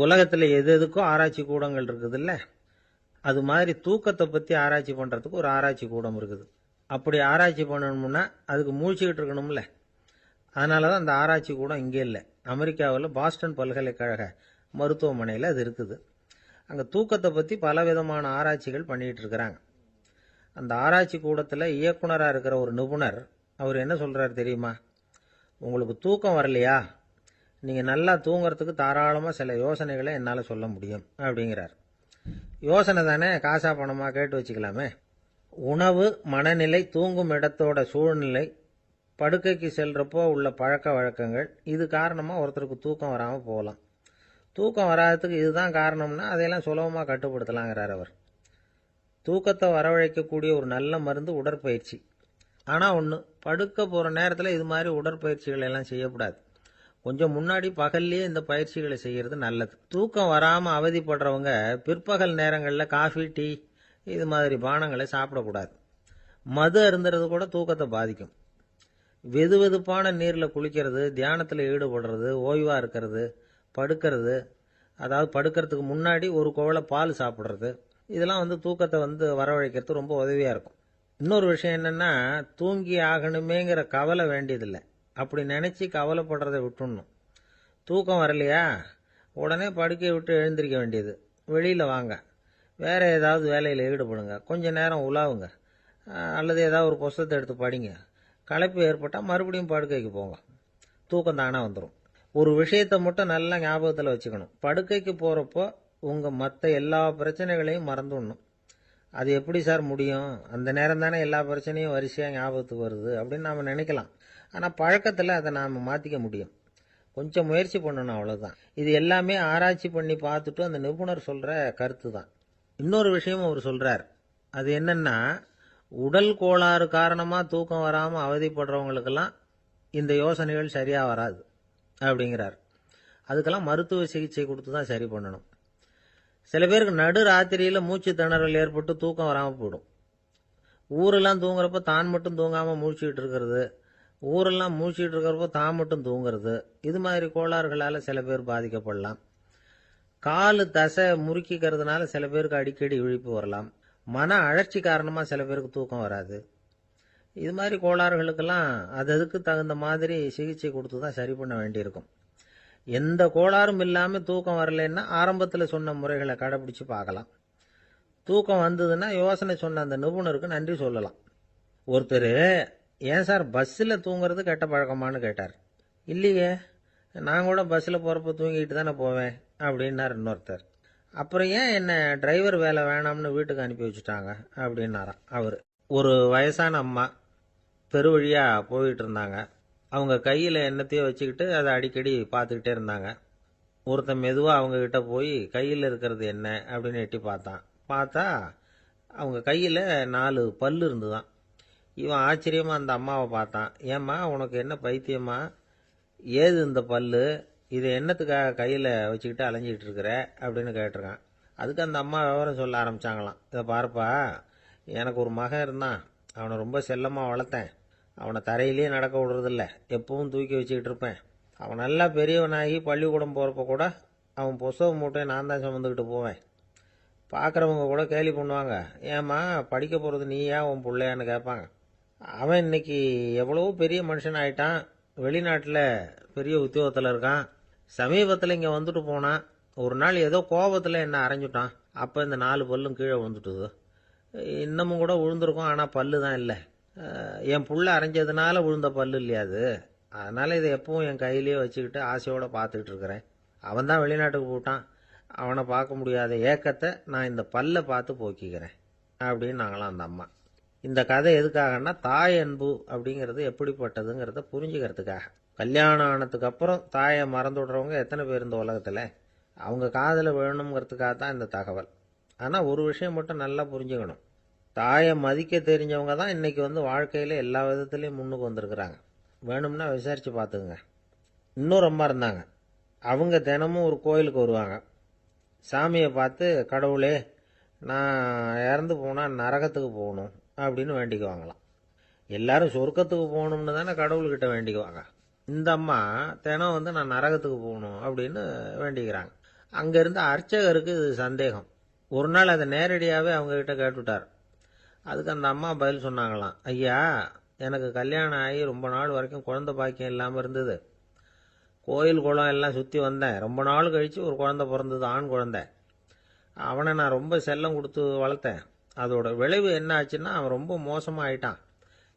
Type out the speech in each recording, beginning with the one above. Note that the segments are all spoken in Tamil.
உலகத்தில் எது எதுக்கும் ஆராய்ச்சி கூடங்கள் இருக்குதுல்ல, அது மாதிரி தூக்கத்தை பற்றி ஆராய்ச்சி பண்ணுறதுக்கு ஒரு ஆராய்ச்சி கூடம் இருக்குது. அப்படி ஆராய்ச்சி பண்ணணும்னா அதுக்கு மூழ்கிக்கிட்டு இருக்கணும்ல. அதனால தான் அந்த ஆராய்ச்சி கூடம் இங்கே இல்லை. அமெரிக்காவில் பாஸ்டன் பல்கலைக்கழக மருத்துவமனையில் அது இருக்குது. அங்கே தூக்கத்தை பற்றி பலவிதமான ஆராய்ச்சிகள் பண்ணிகிட்டு இருக்கிறாங்க. அந்த ஆராய்ச்சி கூடத்தில் இயக்குனராக இருக்கிற ஒரு நிபுணர் அவர் என்ன சொல்கிறார் தெரியுமா? உங்களுக்கு தூக்கம் வரலையா, நீங்கள் நல்லா தூங்குறதுக்கு தாராளமாக சில யோசனைகளை என்னால் சொல்ல முடியும் அப்படிங்கிறார். யோசனை தானே, காசா பணமாக கேட்டு வச்சுக்கலாமே. உணவு, மனநிலை, தூங்கும் இடத்தோட சூழ்நிலை, படுக்கைக்கு செல்றப்போ உள்ள பழக்க வழக்கங்கள், இது காரணமாக ஒருத்தருக்கு தூக்கம் வராமல் போகலாம். தூக்கம் வராததுக்கு இதுதான் காரணம்னா அதையெல்லாம் சுலபமாக கட்டுப்படுத்தலாங்கிறார் அவர். தூக்கத்தை வரவழைக்கக்கூடிய ஒரு நல்ல மருந்து உடற்பயிற்சி. ஆனால் ஒன்று, படுக்க போகிற நேரத்தில் இது மாதிரி உடற்பயிற்சிகள் எல்லாம் செய்யக்கூடாது. கொஞ்சம் முன்னாடி பகல்லையே இந்த பயிற்சிகளை செய்கிறது நல்லது. தூக்கம் வராமல் அவதிப்படுறவங்க பிற்பகல் நேரங்களில் காஃபி, டீ இது மாதிரி பானங்களை சாப்பிடக்கூடாது. மது அருந்துறது கூட தூக்கத்தை பாதிக்கும். வெது வெதுப்பான நீரில் குளிக்கிறது, தியானத்தில் ஈடுபடுறது, ஓய்வாக இருக்கிறது, படுக்கிறது, அதாவது படுக்கிறதுக்கு முன்னாடி ஒரு குவளை பால் சாப்பிட்றது, இதெல்லாம் தூக்கத்தை வரவழைக்கிறது ரொம்ப உதவியாக இருக்கும். இன்னொரு விஷயம் என்னென்னா, தூங்கி ஆகணுமேங்கிற கவலை வேண்டியதில்லை. அப்படி நினச்சி கவலைப்படுறதை விட்டுடணும். தூக்கம் வரலையா, உடனே படுக்கையை விட்டு எழுந்திருக்க வேண்டியது. வெளியில் வாங்க, வேறு ஏதாவது வேலையில் ஈடுபடுங்க, கொஞ்சம் நேரம் உலாவுங்க, அல்லது ஏதாவது ஒரு புஸ்தகத்தை எடுத்து படிங்க. களைப்பு ஏற்பட்டால் மறுபடியும் படுக்கைக்கு போங்க. தூக்கம் தானே வந்துடும். ஒரு விஷயத்தை மட்டும் நல்லா ஞாபகத்தில் வச்சுக்கணும். படுக்கைக்கு போகிறப்போ உங்கள் மற்ற எல்லா பிரச்சனைகளையும் மறந்துடணும். அது எப்படி சார் முடியும்? அந்த நேரம் தானே எல்லா பிரச்சனையும் வரிசையாக ஞாபகத்துக்கு வருது அப்படின்னு நாம் நினைக்கலாம். ஆனால் பழக்கத்தில் அதை நாம் மாற்றிக்க முடியும். கொஞ்சம் முயற்சி பண்ணணும், அவ்வளோதான். இது எல்லாமே ஆராய்ச்சி பண்ணி பார்த்துட்டு அந்த நிபுணர் சொல்கிற கருத்து தான். இன்னொரு விஷயம் அவர் சொல்கிறார். அது என்னென்னா, உடல் கோளாறு காரணமாக தூக்கம் வராமல் அவதிப்படுறவங்களுக்கெல்லாம் இந்த யோசனைகள் சரியாக வராது அப்படிங்கிறார். அதுக்கெல்லாம் மருத்துவ சிகிச்சை கொடுத்து தான் சரி பண்ணணும். சில பேருக்கு நடு ராத்திரியில் மூச்சு திணறல் ஏற்பட்டு தூக்கம் வராமல் போயிடும். ஊரெல்லாம் தூங்குறப்ப தான் மட்டும் தூங்காமல் மூழ்கிட்டு இருக்கிறது, ஊரெல்லாம் மூழ்கிட்டு இருக்கிறப்போ தான் மட்டும் தூங்குறது, இது மாதிரி கோளாறுகளால் சில பேர் பாதிக்கப்படலாம். காலு தசை முறுக்கிக்கிறதுனால சில பேருக்கு அடிக்கடி விழிப்பு வரலாம். மன அழற்சி காரணமாக சில பேருக்கு தூக்கம் வராது. இது மாதிரி கோளாறுகளுக்கெல்லாம் அதுக்கு தகுந்த மாதிரி சிகிச்சை கொடுத்து தான் சரி பண்ண வேண்டியிருக்கும். எந்த கோளாறும் இல்லாமல் தூக்கம் வரலைன்னா ஆரம்பத்தில் சொன்ன முறைகளை கடைப்பிடிச்சு பார்க்கலாம். தூக்கம் வந்ததுன்னா யோசனை சொன்ன அந்த நிபுணருக்கு நன்றி சொல்லலாம். ஒருத்தர், ஏன் சார் பஸ்ஸில் தூங்குறது கெட்ட பழக்கமானு கேட்டார். இல்லையே, நான் கூட பஸ்ஸில் போகிறப்ப தூங்கிட்டு தானே போவேன் அப்படின்னார் இன்னொருத்தர். அப்புறம் ஏன் என்ன டிரைவர் வேலை வேணாம்னு வீட்டுக்கு அனுப்பி வச்சுட்டாங்க அப்படின்னாராம் அவர். ஒரு வயசான அம்மா தெரு வழியாக போயிட்டு இருந்தாங்க. அவங்க கையில் என்னத்தையோ வச்சுக்கிட்டு அதை அடிக்கடி பார்த்துக்கிட்டே இருந்தாங்க. ஒருத்தன் மெதுவாக அவங்கக்கிட்ட போய் கையில் இருக்கிறது என்ன அப்படின்னு எட்டி பார்த்தா அவங்க கையில் 4 பல் இருந்துதான். இவன் ஆச்சரியமாக அந்த அம்மாவை பார்த்தான். ஏம்மா, உனக்கு என்ன பைத்தியமா, ஏது இந்த பல்லு, இதை என்னத்துக்காக கையில் வச்சுக்கிட்டு அலைஞ்சிக்கிட்டு இருக்கிற அப்படின்னு கேட்டிருக்கான். அதுக்கு அந்த அம்மா விவரம் சொல்ல ஆரம்பித்தாங்களாம். இதை பாருப்பா, எனக்கு ஒரு மகன் இருந்தான், அவனை ரொம்ப செல்லமாக வளர்த்தேன். அவனை தரையிலேயே நடக்க விடுறதில்ல, எப்பவும் தூக்கி வச்சுக்கிட்டு இருப்பேன். அவன் நல்லா பெரியவனாகி பள்ளிக்கூடம் போகிறப்ப கூட அவன் புஸ்தக மூட்டையை நான் தான் சுமந்துக்கிட்டு போவேன். பார்க்குறவங்க கூட கேலி பண்ணுவாங்க, ஏம்மா படிக்க போகிறது நீயா உன் பிள்ளையான்னு கேட்பாங்க. அவன் இன்னைக்கு எவ்வளவோ பெரிய மனுஷன் ஆயிட்டான், வெளிநாட்டில் பெரிய உத்தியோகத்தில் இருக்கான். சமீபத்தில் இங்கே வந்துட்டு போனான். ஒரு நாள் ஏதோ கோபத்தில் என்ன அரைஞ்சுட்டான். அப்போ இந்த 4 பல்லும் கீழே விழுந்துட்டுது. இன்னமும் கூட விழுந்திருக்கும், ஆனால் பல்லு தான் இல்லை. என் புள்ள அரைஞ்சதுனால விழுந்த பல்லு இல்லையா அது, அதனால் இதை எப்பவும் என் கையிலேயே வச்சுக்கிட்டு ஆசையோடு பார்த்துக்கிட்டு இருக்கிறேன். அவன் தான் வெளிநாட்டுக்கு போட்டான், அவனை பார்க்க முடியாத ஏக்கத்தை நான் இந்த பல்லை பார்த்து போக்கிக்கிறேன் அப்படின்னு நாங்களாம் அந்த அம்மா. இந்த கதை எதுக்காகன்னா, தாய் அன்பு அப்படிங்கிறது எப்படிப்பட்டதுங்கிறத புரிஞ்சுக்கிறதுக்காக. கல்யாணம் ஆனதுக்கு அப்புறம் தாயை மறந்து விடுறவங்க எத்தனை பேர் இந்த உலகத்தில்? அவங்க காதில் விழணுங்கிறதுக்காக தான் இந்த தகவல். ஆனால் ஒரு விஷயம் மட்டும் நல்லா புரிஞ்சுக்கணும், தாயை மதிக்க தெரிஞ்சவங்க தான் இன்றைக்கி வாழ்க்கையில் எல்லா விதத்துலேயும் முன்னுக்கு வந்திருக்கிறாங்க. வேணும்னா விசாரித்து பார்த்துக்குங்க. இன்னொரு அம்மா இருந்தாங்க. அவங்க தினமும் ஒரு கோயிலுக்கு வருவாங்க. சாமியை பார்த்து, கடவுளே நான் இறந்து போனால் நரகத்துக்கு போகணும் அப்படின்னு வேண்டிக்குவாங்களாம். எல்லாரும் சொர்க்கத்துக்கு போகணும்னு தானே கடவுள்கிட்ட வேண்டிக்குவாங்க. இந்த அம்மா தினம் நான் நரகத்துக்கு போகணும் அப்படின்னு வேண்டிக்கிறாங்க. அங்கே இருந்த அர்ச்சகருக்கு இது சந்தேகம். ஒரு நாள் அதை நேரடியாகவே அவங்கக்கிட்ட கேட்டுவிட்டார். அதுக்கு அந்த அம்மா பதில் சொன்னாங்களாம், ஐயா, எனக்கு கல்யாணம் ஆகி ரொம்ப நாள் வரைக்கும் குழந்தை பாக்கியம் இல்லாமல் இருந்தது. கோயில் குளம் எல்லாம் சுற்றி வந்தேன். ரொம்ப நாள் கழித்து ஒரு குழந்தை பிறந்தது, ஆண் குழந்தை. அவனை நான் ரொம்ப செல்லம் கொடுத்து வளர்த்தேன். அதோட விளைவு என்ன ஆச்சுன்னா, அவன் ரொம்ப மோசமாக ஆயிட்டான்.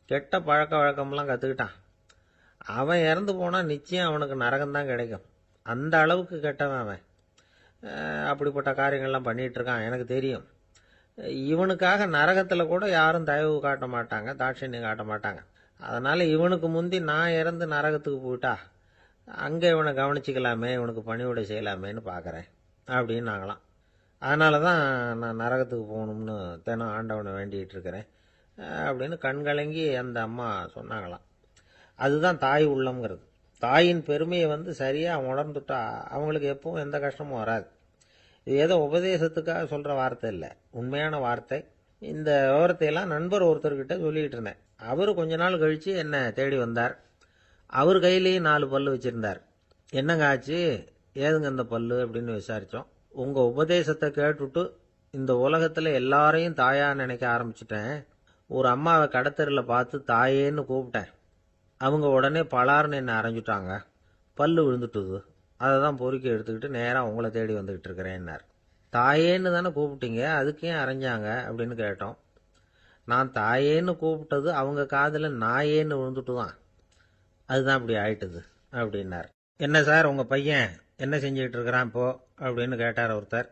கெட்ட பழக்க வழக்கம்லாம் கற்றுக்கிட்டான். அவன் இறந்து போனால் நிச்சயம் அவனுக்கு நரகம்தான் கிடைக்கும். அந்த அளவுக்கு கெட்டவன் அவன். அப்படிப்பட்ட காரியங்கள்லாம் பண்ணிகிட்டு இருக்கான், எனக்கு தெரியும். இவனுக்காக நரகத்தில் கூட யாரும் தயவு காட்ட மாட்டாங்க, தாட்சண்யம் காட்ட மாட்டாங்க. அதனால் இவனுக்கு முந்தி நான் இறந்து நரகத்துக்கு போயிட்டா அங்கே இவனை கவனிச்சிக்கலாமே, இவனுக்கு பணிவிடை செய்யலாமேன்னு பார்க்குறேன் அப்படின்னு நாங்களாம். அதனால தான் நான் நரகத்துக்கு போகணும்னு தினம் ஆண்டவனை வேண்டிகிட்டு இருக்கிறேன் அப்படின்னு கண்கலங்கி அந்த அம்மா சொன்னாங்களாம். அதுதான் தாய் உள்ளம்ங்கிறது. தாயின் பெருமையை சரியாக உணர்ந்துட்டா அவங்களுக்கு எப்பவும் எந்த கஷ்டமும் வராது. இது ஏதோ உபதேசத்துக்காக சொல்கிற வார்த்தை இல்லை, உண்மையான வார்த்தை. இந்த விவரத்தையெல்லாம் நண்பர் ஒருத்தர்கிட்ட சொல்லிக்கிட்டு இருந்தேன். அவர் கொஞ்ச நாள் கழித்து என்னை தேடி வந்தார். அவர் கையிலேயும் 4 பல்லு வச்சுருந்தார். என்னங்க ஆச்சு, ஏதுங்க இந்த பல்லு அப்படின்னு விசாரித்தோம். உங்கள் உபதேசத்தை கேட்டுவிட்டு இந்த உலகத்தில் எல்லாரையும் தாயாக நினைக்க ஆரம்பிச்சிட்டேன். ஒரு அம்மாவை கடத்தரில் பார்த்து தாயேன்னு கூப்பிட்டேன். அவங்க உடனே பலார்னு என்னை அரைஞ்சிட்டாங்க. பல்லு விழுந்துட்டுது. அதை தான் பொறுக்கி எடுத்துக்கிட்டு நேராக உங்களை தேடி வந்துக்கிட்டு இருக்கிறேன்னார். தாயேன்னு தானே கூப்பிட்டீங்க, அதுக்கு ஏன் அரைஞ்சாங்க அப்படின்னு கேட்டோம். நான் தாயேன்னு கூப்பிட்டது அவங்க காதில் நாயேன்னு விழுந்துட்டு தான், அதுதான் அப்படி ஆயிட்டுது அப்படின்னார். என்ன சார், உங்கள் பையன் என்ன செஞ்சுக்கிட்டு இருக்கிறான் இப்போ அப்படின்னு கேட்டார் ஒருத்தர்.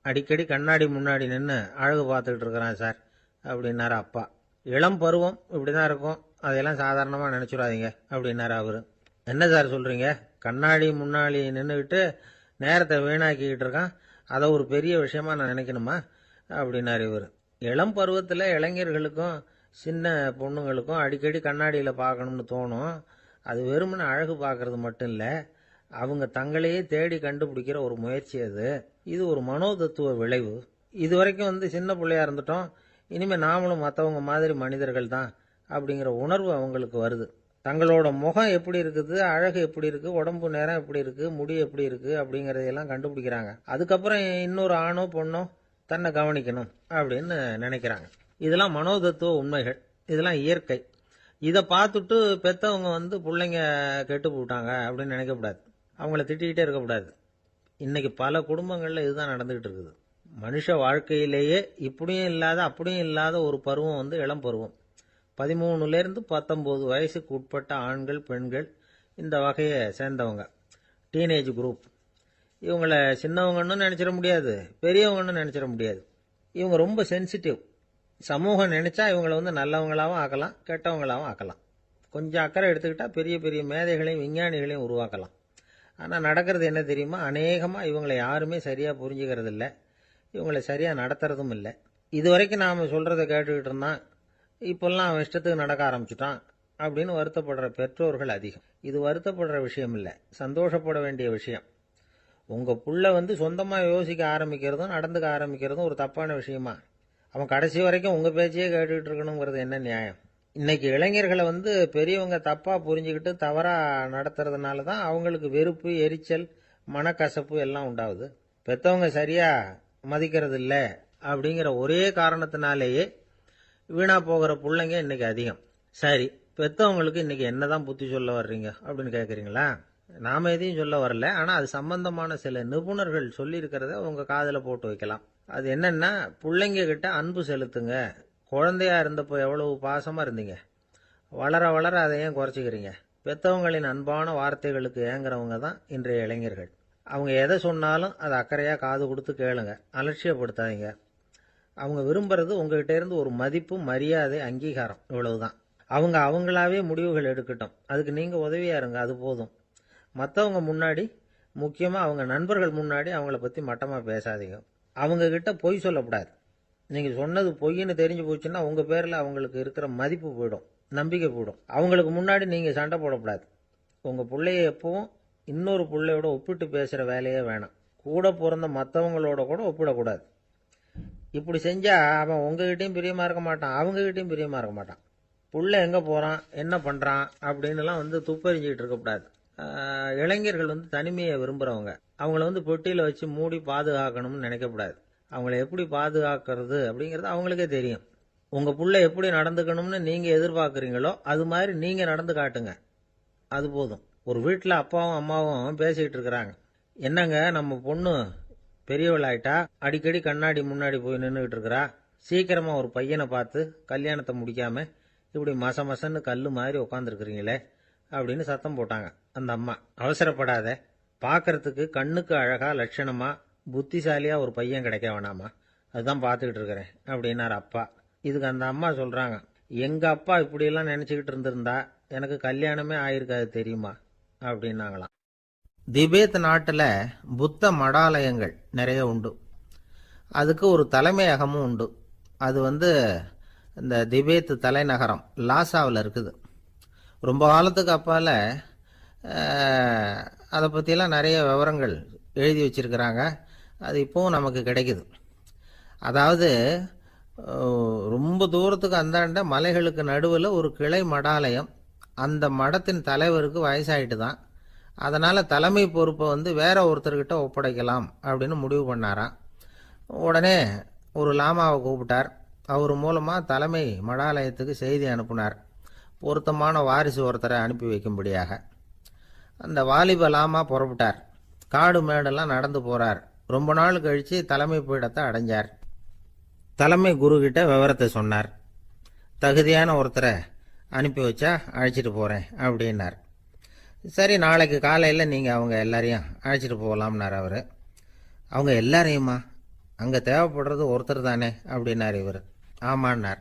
அடிக்கடி கண்ணாடி முன்னாடி நின்று அழகு பார்த்துக்கிட்டு இருக்கிறான் சார் அப்படின்னார் அப்பா. இளம் பருவம் இப்படி தான் இருக்கும், அதையெல்லாம் சாதாரணமாக நினச்சிடாதீங்க அப்படின்னார் அவர். என்ன சார் சொல்கிறீங்க, கண்ணாடி முன்னாடி நின்றுக்கிட்டு நேரத்தை வீணாக்கிக்கிட்டு இருக்கான், அதை ஒரு பெரிய விஷயமா நான் நினைக்கணுமா அப்படின்னார் இவர். இளம் பருவத்தில் இளைஞர்களுக்கும் சின்ன பொண்ணுங்களுக்கும் அடிக்கடி கண்ணாடியில் பார்க்கணும்னு தோணும். அது வெறுமனே அழகு பார்க்கறது மட்டும் இல்லை, அவங்க தங்களையே தேடி கண்டுபிடிக்கிற ஒரு முயற்சி அது. இது ஒரு மனோதத்துவ விளைவு. இது வரைக்கும் சின்ன பிள்ளையா இருந்துட்டோம், இனிமேல் நாமளும் மற்றவங்க மாதிரி மனிதர்கள் தான் அப்படிங்கிற உணர்வு அவங்களுக்கு வருது. தங்களோட முகம் எப்படி இருக்குது, அழகு எப்படி இருக்குது, உடம்பு நேரம் எப்படி இருக்குது, முடி எப்படி இருக்குது அப்படிங்கிறதையெல்லாம் கண்டுபிடிக்கிறாங்க. அதுக்கப்புறம் இன்னொரு ஆணோ பொண்ணோ தன்னை கவனிக்கணும் அப்படின்னு நினைக்கிறாங்க. இதெல்லாம் மனோதத்துவ உண்மைகள், இதெல்லாம் இயற்கை. இதை பார்த்துட்டு பெற்றவங்க பிள்ளைங்க கெட்டு போட்டாங்க அப்படின்னு நினைக்கக்கூடாது, அவங்கள திட்டிக்கிட்டே இருக்கக்கூடாது. இன்னைக்கு பல குடும்பங்களில் இதுதான் நடந்துகிட்டு இருக்குது. மனுஷ வாழ்க்கையிலேயே இப்படியும் இல்லாத அப்படியும் இல்லாத ஒரு பருவம் இளம் பருவம். 13லேருந்து 19 வயசுக்கு உட்பட்ட ஆண்கள் பெண்கள் இந்த வகையை சேர்ந்தவங்க, டீனேஜ் குரூப். இவங்களை சின்னவங்கன்னு நினச்சிட முடியாது, பெரியவங்கன்னு நினச்சிட முடியாது. இவங்க ரொம்ப சென்சிட்டிவ். சமூகம் நினச்சா இவங்களை நல்லவங்களாகவும் ஆக்கலாம், கெட்டவங்களாகவும் ஆக்கலாம். கொஞ்சம் அக்கறை எடுத்துக்கிட்டால் பெரிய பெரிய மேதைகளையும் விஞ்ஞானிகளையும் உருவாக்கலாம். ஆனால் நடக்கிறது என்ன தெரியுமா, அநேகமாக இவங்களை யாருமே சரியாக புரிஞ்சுக்கிறது இல்லை, இவங்களை சரியாக நடத்துறதும் இல்லை. இது வரைக்கும் நாம் சொல்கிறத கேட்டுக்கிட்டு இருந்தான், இப்போல்லாம் அவன் இஷ்டத்துக்கு நடக்க ஆரம்பிச்சுட்டான் அப்படின்னு வருத்தப்படுற பெற்றோர்கள் அதிகம். இது வருத்தப்படுற விஷயம் இல்லை, சந்தோஷப்பட வேண்டிய விஷயம். உங்கள் புள்ள சொந்தமாக யோசிக்க ஆரம்பிக்கிறதும் நடந்துக்க ஆரம்பிக்கிறதும் ஒரு தப்பான விஷயமா? அவன் கடைசி வரைக்கும் உங்கள் பேச்சையே கேட்டுக்கிட்டு இருக்கணுங்கிறது என்ன நியாயம்? இன்னைக்கு இளைஞர்களை பெரியவங்க தப்பாக புரிஞ்சுக்கிட்டு தவறாக நடத்துறதுனால தான் அவங்களுக்கு வெறுப்பு, எரிச்சல், மனக்கசப்பு எல்லாம் உண்டாகுது. பெற்றவங்க சரியாக மதிக்கிறது இல்லை அப்படிங்கிற ஒரே காரணத்தினாலேயே வீணா போகிற பிள்ளைங்க இன்னைக்கு அதிகம். சரி, பெற்றவங்களுக்கு இன்னைக்கு என்னதான் புத்தி சொல்ல வர்றீங்க அப்படின்னு கேட்குறீங்களா? நாம எதையும் சொல்ல வரல, ஆனால் அது சம்பந்தமான சில நிபுணர்கள் சொல்லியிருக்கிறத உங்கள் காதில் போட்டு வைக்கலாம். அது என்னன்னா, பிள்ளைங்க கிட்ட அன்பு செலுத்துங்க. குழந்தையா இருந்தப்போ எவ்வளவு பாசமாக இருந்தீங்க, வளர வளர அதை ஏன் குறைச்சிக்கிறீங்க? பெற்றவங்களின் அன்பான வார்த்தைகளுக்கு ஏங்குறவங்க தான் இன்றைய இளைஞர்கள். அவங்க எதை சொன்னாலும் அதை அக்கறையாக காது கொடுத்து கேளுங்க, அலட்சியப்படுத்தாதீங்க. அவங்க விரும்புறது உங்ககிட்ட இருந்து ஒரு மதிப்பு, மரியாதை, அங்கீகாரம், இவ்வளவுதான். அவங்க அவங்களாவே முடிவுகள் எடுக்கட்டும், அதுக்கு நீங்கள் உதவியா இருங்க, அது போதும். மற்றவங்க முன்னாடி, முக்கியமாக அவங்க நண்பர்கள் முன்னாடி அவங்கள பற்றி மட்டமாக பேசாதீங்க. அவங்கக்கிட்ட பொய் சொல்லக்கூடாது. நீங்கள் சொன்னது பொய்ன்னு தெரிஞ்சு போச்சுன்னா உங்கள் பேரில் அவங்களுக்கு இருக்கிற மதிப்பு போயிடும், நம்பிக்கை போயிடும். அவங்களுக்கு முன்னாடி நீங்கள் சண்டை போடக்கூடாது. உங்கள் பிள்ளைய எப்பவும் இன்னொரு பிள்ளையோட ஒப்பிட்டு பேசுகிற வேலையே வேணாம். கூட பிறந்த மற்றவங்களோட கூட ஒப்பிடக்கூடாது. இப்படி செஞ்சால் அவன் உங்ககிட்டையும் பிரியமாக இருக்க மாட்டான், அவங்ககிட்டையும் பிரியமாக இருக்க மாட்டான். புள்ள எங்கே போகிறான், என்ன பண்ணுறான் அப்படின்னுலாம் துப்பறிஞ்சிக்கிட்டு இருக்கக்கூடாது. இளைஞர்கள் வந்து தனிமையை விரும்புகிறவங்க. அவங்கள வந்து பெட்டியில் வச்சு மூடி பாதுகாக்கணும்னு நினைக்கக்கூடாது. அவங்கள எப்படி பாதுகாக்கிறது அப்படிங்கிறது அவங்களுக்கே தெரியும். உங்கள் புள்ள எப்படி நடந்துக்கணும்னு நீங்கள் எதிர்பார்க்குறீங்களோ அது மாதிரி நீங்கள் நடந்து காட்டுங்க, அது போதும். ஒரு வீட்டில் அப்பாவும் அம்மாவும் பேசிக்கிட்டு இருக்கிறாங்க. என்னங்க, நம்ம பொண்ணு பெரியவளாயிட்டா, அடிக்கடி கண்ணாடி முன்னாடி போய் நின்றுக்கிட்டு இருக்கிறா, சீக்கிரமா ஒரு பையனை பார்த்து கல்யாணத்தை முடிக்காம இப்படி மசன்னு கல்லு மாதிரி உட்காந்துருக்குறீங்களே அப்படின்னு சத்தம் போட்டாங்க. அந்த அம்மா, அவசரப்படாத, பார்க்கறதுக்கு கண்ணுக்கு அழகா லட்சணமா புத்திசாலியா ஒரு பையன் கிடைக்க வேணாமா, அதுதான் பார்த்துக்கிட்டு இருக்கிறேன் அப்படின்னாரு அப்பா. இதுக்கு அந்த அம்மா சொல்றாங்க, எங்க அப்பா இப்படியெல்லாம் நினைச்சுக்கிட்டு இருந்திருந்தா எனக்கு கல்யாணமே ஆயிருக்காது தெரியுமா அப்படின்னாங்களாம். திபேத் நாட்டில் புத்த மடாலயங்கள் நிறைய உண்டு. அதுக்கு ஒரு தலைமையகமும் உண்டு. அது வந்து இந்த திபேத் தலைநகரம் லாசாவில் இருக்குது. ரொம்ப காலத்துக்கு அப்பால் அதை பற்றியெல்லாம் நிறைய விவரங்கள் எழுதி வச்சிருக்கிறாங்க. அது இப்போவும் நமக்கு கிடைக்குது. அதாவது ரொம்ப தூரத்துக்கு அந்தாண்ட மலைகளுக்கு நடுவில் ஒரு கிளை மடாலயம். அந்த மடத்தின் தலைவருக்கு வயசாயிட்டு தான். அதனால் தலைமை பொறுப்பை வந்து வேற ஒருத்தர்கிட்ட ஒப்படைக்கலாம் அப்படின்னு முடிவு பண்ணாராம். உடனே ஒரு லாமாவை கூப்பிட்டார். அவர் மூலமாக தலைமை மடாலயத்துக்கு செய்தி அனுப்புனார், பொருத்தமான வாரிசு ஒருத்தரை அனுப்பி வைக்கும்படியாக. அந்த வாலிப லாமா புறப்பட்டார். காடு மேடெல்லாம் நடந்து போகிறார். ரொம்ப நாள் கழித்து தலைமை பீடத்தை அடைஞ்சார். தலைமை குருக்கிட்ட விவரத்தை சொன்னார். தகுதியான ஒருத்தரை அனுப்பி வச்சா அழைச்சிட்டு போகிறேன் அப்படின்னார். சரி, நாளைக்கு காலையில் நீங்கள் அவங்க எல்லாரையும் அழைச்சிட்டு போகலாம்னார் அவர். அவங்க எல்லாரையுமா? அங்கே தேவைப்படுறது ஒருத்தர் தானே அப்படின்னார் இவர். ஆமான்னார்.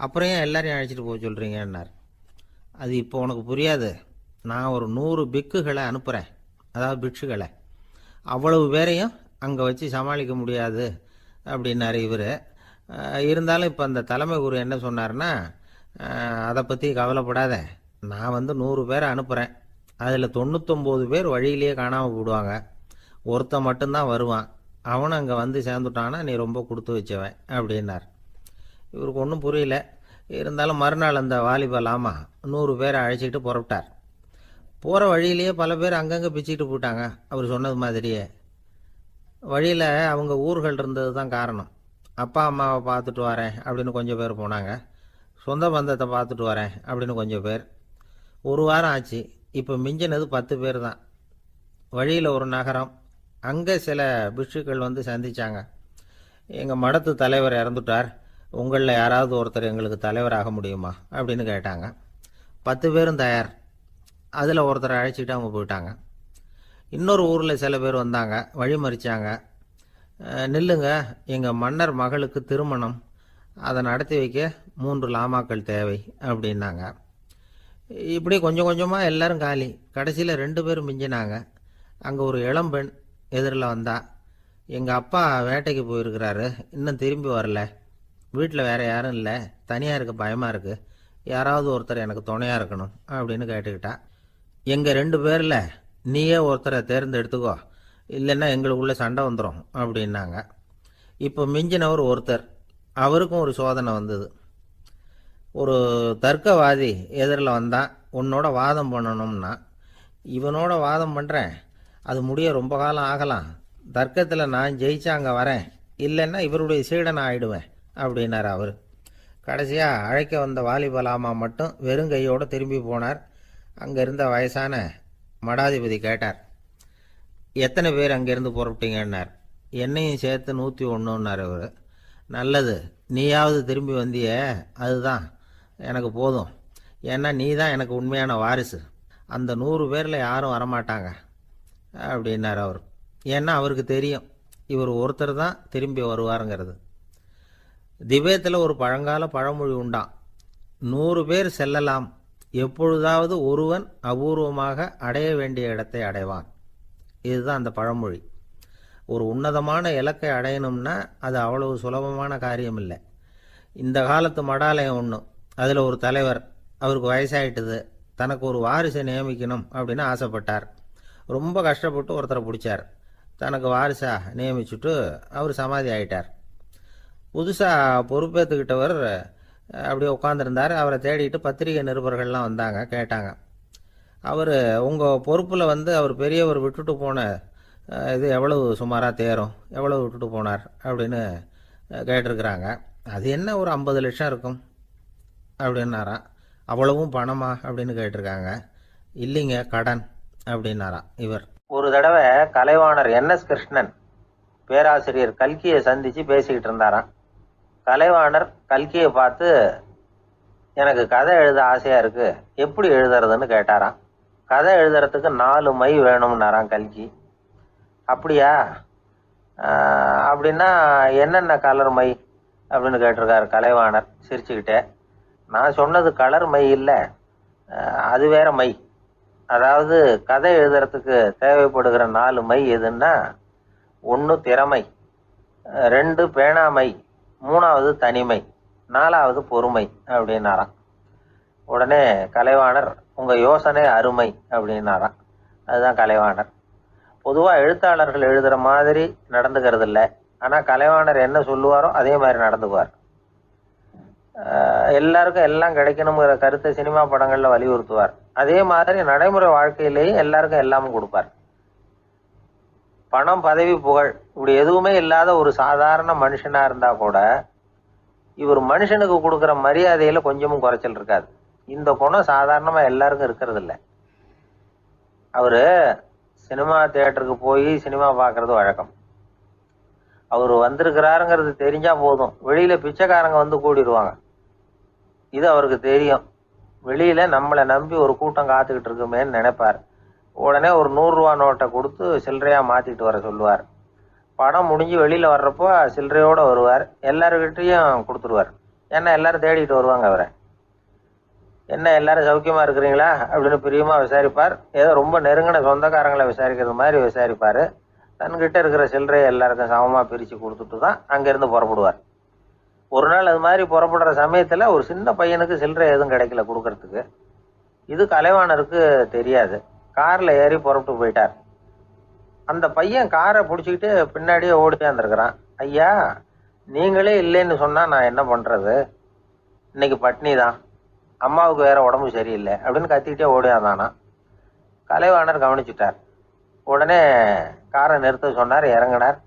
அப்புறம் ஏன் எல்லாரையும் அழைச்சிட்டு போக சொல்கிறீங்கன்னார். அது இப்போ உனக்கு புரியாது. நான் ஒரு 100 பிக்குகளை அனுப்புகிறேன், அதாவது பிட்சுகளை. அவ்வளவு பேரையும் அங்கே வச்சு சமாளிக்க முடியாது அப்படின்னாரு இவர். இருந்தாலும் இப்போ அந்த தலைமை குரு என்ன சொன்னார்னா, அதை பற்றி கவலைப்படாத, நான் வந்து 100 பேரை அனுப்புகிறேன். அதில் 99 பேர் வழியிலேயே காணாமல் போடுவாங்க, ஒருத்தன் மட்டும்தான் வருவான். அவனும் அங்கே வந்து சேர்ந்துட்டான்னா நீ ரொம்ப கொடுத்து வச்சவன் அப்படின்னார். இவருக்கு ஒன்றும் புரியல. இருந்தாலும் மறுநாள் அந்த வாலிப லாமா 100 பேரை அழைச்சிக்கிட்டு புறப்பட்டார். போகிற வழியிலேயே பல பேர் அங்கங்கே பிச்சுக்கிட்டு போட்டாங்க. அவர் சொன்னது மாதிரியே வழியில் அவங்க ஊர்கள் இருந்தது தான் காரணம். அப்பா அம்மாவை பார்த்துட்டு வரேன் அப்படின்னு கொஞ்சம் பேர் போனாங்க. சொந்த பந்தத்தை பார்த்துட்டு வரேன் அப்படின்னு கொஞ்சம் பேர். ஒரு வாரம் ஆச்சு. இப்போ மிஞ்சினது 10 பேர் தான். வழியில் ஒரு நகரம். அங்கே சில பிட்சுக்கள் வந்து சந்தித்தாங்க. எங்கள் மடத்து தலைவர் இறந்துட்டார், உங்களில் யாராவது ஒருத்தர் எங்களுக்கு தலைவராக முடியுமா அப்படின்னு கேட்டாங்க. 10 பேரும் தயார். அதில் ஒருத்தரை அழைச்சிக்கிட்டு அவங்க போயிட்டாங்க. இன்னொரு ஊரில் சில பேர் வந்தாங்க, வழி மறிச்சாங்க. நில்லுங்க, எங்கள் மன்னர் மகளுக்கு திருமணம், அதை நடத்தி வைக்க 3 லாமாக்கள் தேவை அப்படின்னாங்க. இப்படி கொஞ்சம் கொஞ்சமாக எல்லாரும் காலி. கடைசியில் 2 பேரும் மிஞ்சினாங்க. அங்கே ஒரு இளம்பெண் எதிரில் வந்தா. எங்கள் அப்பா வேட்டைக்கு போயிருக்கிறாரு, இன்னும் திரும்பி வரல, வீட்டில் வேறு யாரும் இல்லை, தனியாக இருக்க பயமாக இருக்குது, யாராவது ஒருத்தர் எனக்கு துணையாக இருக்கணும் அப்படின்னு கேட்டுக்கிட்டா. எங்கள் 2 பேரில் நீயே ஒருத்தரை தேர்ந்தெடுத்துக்கோ, இல்லைன்னா எங்களுக்குள்ளே சண்டை வந்துடும் அப்படின்னாங்க. இப்போ மிஞ்சினவர் ஒருத்தர். அவருக்கும் ஒரு சோதனை வந்தது. ஒரு தர்க்கவாதி எதிரில் வந்தான். உன்னோட வாதம் பண்ணணும்னா. இவனோட வாதம் பண்ணுறேன், அது முடிய ரொம்ப காலம் ஆகலாம், தர்க்கத்தில் நான் ஜெயிச்சா அங்கே வரேன், இல்லைன்னா இவருடைய சீடனை ஆயிடுவேன் அப்படின்னார் அவர். கடைசியாக அழைக்க வந்த வாலிபலாமா மட்டும் வெறுங்கையோடு திரும்பி போனார். அங்கே இருந்த வயசான மடாதிபதி கேட்டார், எத்தனை பேர் அங்கேருந்து புறப்பட்டீங்கன்னார். என்னையும் சேர்த்து 101ன்னார் அவர். நல்லது, நீயாவது திரும்பி வந்திய, அதுதான் எனக்கு போதும். ஏன்னா நீ தான் எனக்கு உண்மையான வாரிசு. அந்த 100 பேரில் யாரும் வரமாட்டாங்க அப்படின்னார் அவர். ஏன்னா அவருக்கு தெரியும் இவர் ஒருத்தர் தான் திரும்பி வருவாருங்கிறது. திபேத்தில் ஒரு பழங்கால பழமொழி உண்டாம், 100 பேர் செல்லலாம், எப்பொழுதாவது ஒருவன் அபூர்வமாக அடைய வேண்டிய இடத்தை அடைவான். இதுதான் அந்த பழமொழி. ஒரு உன்னதமான இலக்கை அடையணும்னா அது அவ்வளவு சுலபமான காரியம் இல்லை. இந்த காலத்து மடாலயம் ஒன்று, அதில் ஒரு தலைவர், அவருக்கு வயசாயிட்டுது, தனக்கு ஒரு வாரிசை நியமிக்கணும் அப்படின்னு ஆசைப்பட்டார். ரொம்ப கஷ்டப்பட்டு ஒருத்தரை பிடிச்சார். தனக்கு வாரிசாக நியமிச்சுட்டு அவர் சமாதி ஆயிட்டார். புதுசாக பொறுப்பேற்றுக்கிட்டவர் அப்படியே உட்காந்துருந்தார். அவரை தேடிட்டு பத்திரிகை நிருபர்கள்லாம் வந்தாங்க, கேட்டாங்க. அவர் உங்கள் பொறுப்பில் அவர் பெரியவர் விட்டுட்டு போன இது எவ்வளவு சுமாராக தேரும், எவ்வளவு விட்டுட்டு போனார் அப்படின்னு கேட்டிருக்கிறாங்க. அது என்ன ஒரு 50 லட்சம் இருக்கும் அப்படின்னாராம். அவ்வளவும் பணமா அப்படின்னு கேட்டிருக்காங்க. இல்லைங்க, கடன் அப்படின்னாராம் இவர். ஒரு தடவை கலைவாணர் என்எஸ் கிருஷ்ணன் பேராசிரியர் கல்கியை சந்திச்சு பேசிக்கிட்டு இருந்தாராம். கலைவாணர் கல்கியை பார்த்து, எனக்கு கதை எழுத ஆசையா இருக்கு, எப்படி எழுதுறதுன்னு கேட்டாராம். கதை எழுதுறதுக்கு 4 மை வேணும்னாராம் கல்கி. அப்படியா, அப்படின்னா என்னென்ன கலர் மை அப்படின்னு கேட்டிருக்காரு கலைவாணர் சிரிச்சுக்கிட்டே. நான் சொன்னது கலர் மை இல்லை, அது வேற மை. அதாவது கதை எழுதுறதுக்கு தேவைப்படுகிற 4 மை எதுன்னா, 1 திறமை, 2 பேணாமை, 3வது தனிமை, 4வது பொறுமை அப்படின்னாராம். உடனே கலைவாணர், உங்க யோசனை அருமை அப்படின்னாராம். அதுதான் கலைவாணர். பொதுவாக எழுத்தாளர்கள் எழுதுகிற மாதிரி நடந்துக்கிறது இல்லை. ஆனால் கலைவாணர் என்ன சொல்லுவாரோ அதே மாதிரி நடந்துக்குவார். எல்லாருக்கும் எல்லாம் கிடைக்கணுங்கிற கருத்தை சினிமா படங்களில் வலியுறுத்துவார். அதே மாதிரி நடைமுறை வாழ்க்கையிலேயும் எல்லாருக்கும் எல்லாமும் கொடுப்பார். பணம், பதவி, புகழ் இப்படி எதுவுமே இல்லாத ஒரு சாதாரண மனுஷனாக இருந்தால் கூட இவர் மனுஷனுக்கு கொடுக்குற மரியாதையில் கொஞ்சமும் குறைச்சல் இருக்காது. இந்த குணம் சாதாரணமாக எல்லாருக்கும் இருக்கிறது இல்லை. அவர் சினிமா தியேட்டருக்கு போய் சினிமா பார்க்கறது வழக்கம். அவர் வந்திருக்கிறாருங்கிறது தெரிஞ்சா போதும், வெளியில பிச்சைக்காரங்க கூடிடுவாங்க. இது அவருக்கு தெரியும். வெளியில நம்மளை நம்பி ஒரு கூட்டம் காத்துக்கிட்டு இருக்குமேன்னு நினைப்பார். உடனே ஒரு 100 ரூபா நோட்டை கொடுத்து சில்லறையா மாத்திட்டு வர சொல்லுவார். படம் முடிஞ்சு வெளியில வர்றப்போ சில்லறையோட வருவார். எல்லாருக்கிட்டையும் கொடுத்துருவார். ஏன்னா எல்லாரும் தேடிட்டு வருவாங்க அவரை. என்ன எல்லாரும் சௌக்கியமா இருக்கிறீங்களா அப்படின்னு பிரியமா விசாரிப்பார். ஏதோ ரொம்ப நெருங்கின சொந்தக்காரங்களை விசாரிக்கிறது மாதிரி விசாரிப்பாரு. தன்கிட்ட இருக்கிற சில்லறையை எல்லாருக்கும் சமமா பிரிச்சு கொடுத்துட்டு தான் அங்கிருந்து புறப்படுவார். ஒரு நாள் அது மாதிரி புறப்படுற சமயத்துல ஒரு சின்ன பையனுக்கு சில்லறை எதுவும் கிடைக்கல கொடுக்கறதுக்கு. இது கலைவாணருக்கு தெரியாது. கார்ல ஏறி புறப்பட்டு போயிட்டார். அந்த பையன் காரை பிடிச்சிக்கிட்டு பின்னாடியே ஓடியாந்துருக்கிறான். ஐயா, நீங்களே இல்லைன்னு சொன்னா நான் என்ன பண்றது, இன்னைக்கு பட்னி தான், அம்மாவுக்கு வேற உடம்பு சரியில்லை அப்படின்னு கத்திக்கிட்டே ஓடியாந்தானா. கலைவாணர் கவனிச்சுட்டார். உடனே காரை நிறுத்த சொன்னார். இறங்கினார்.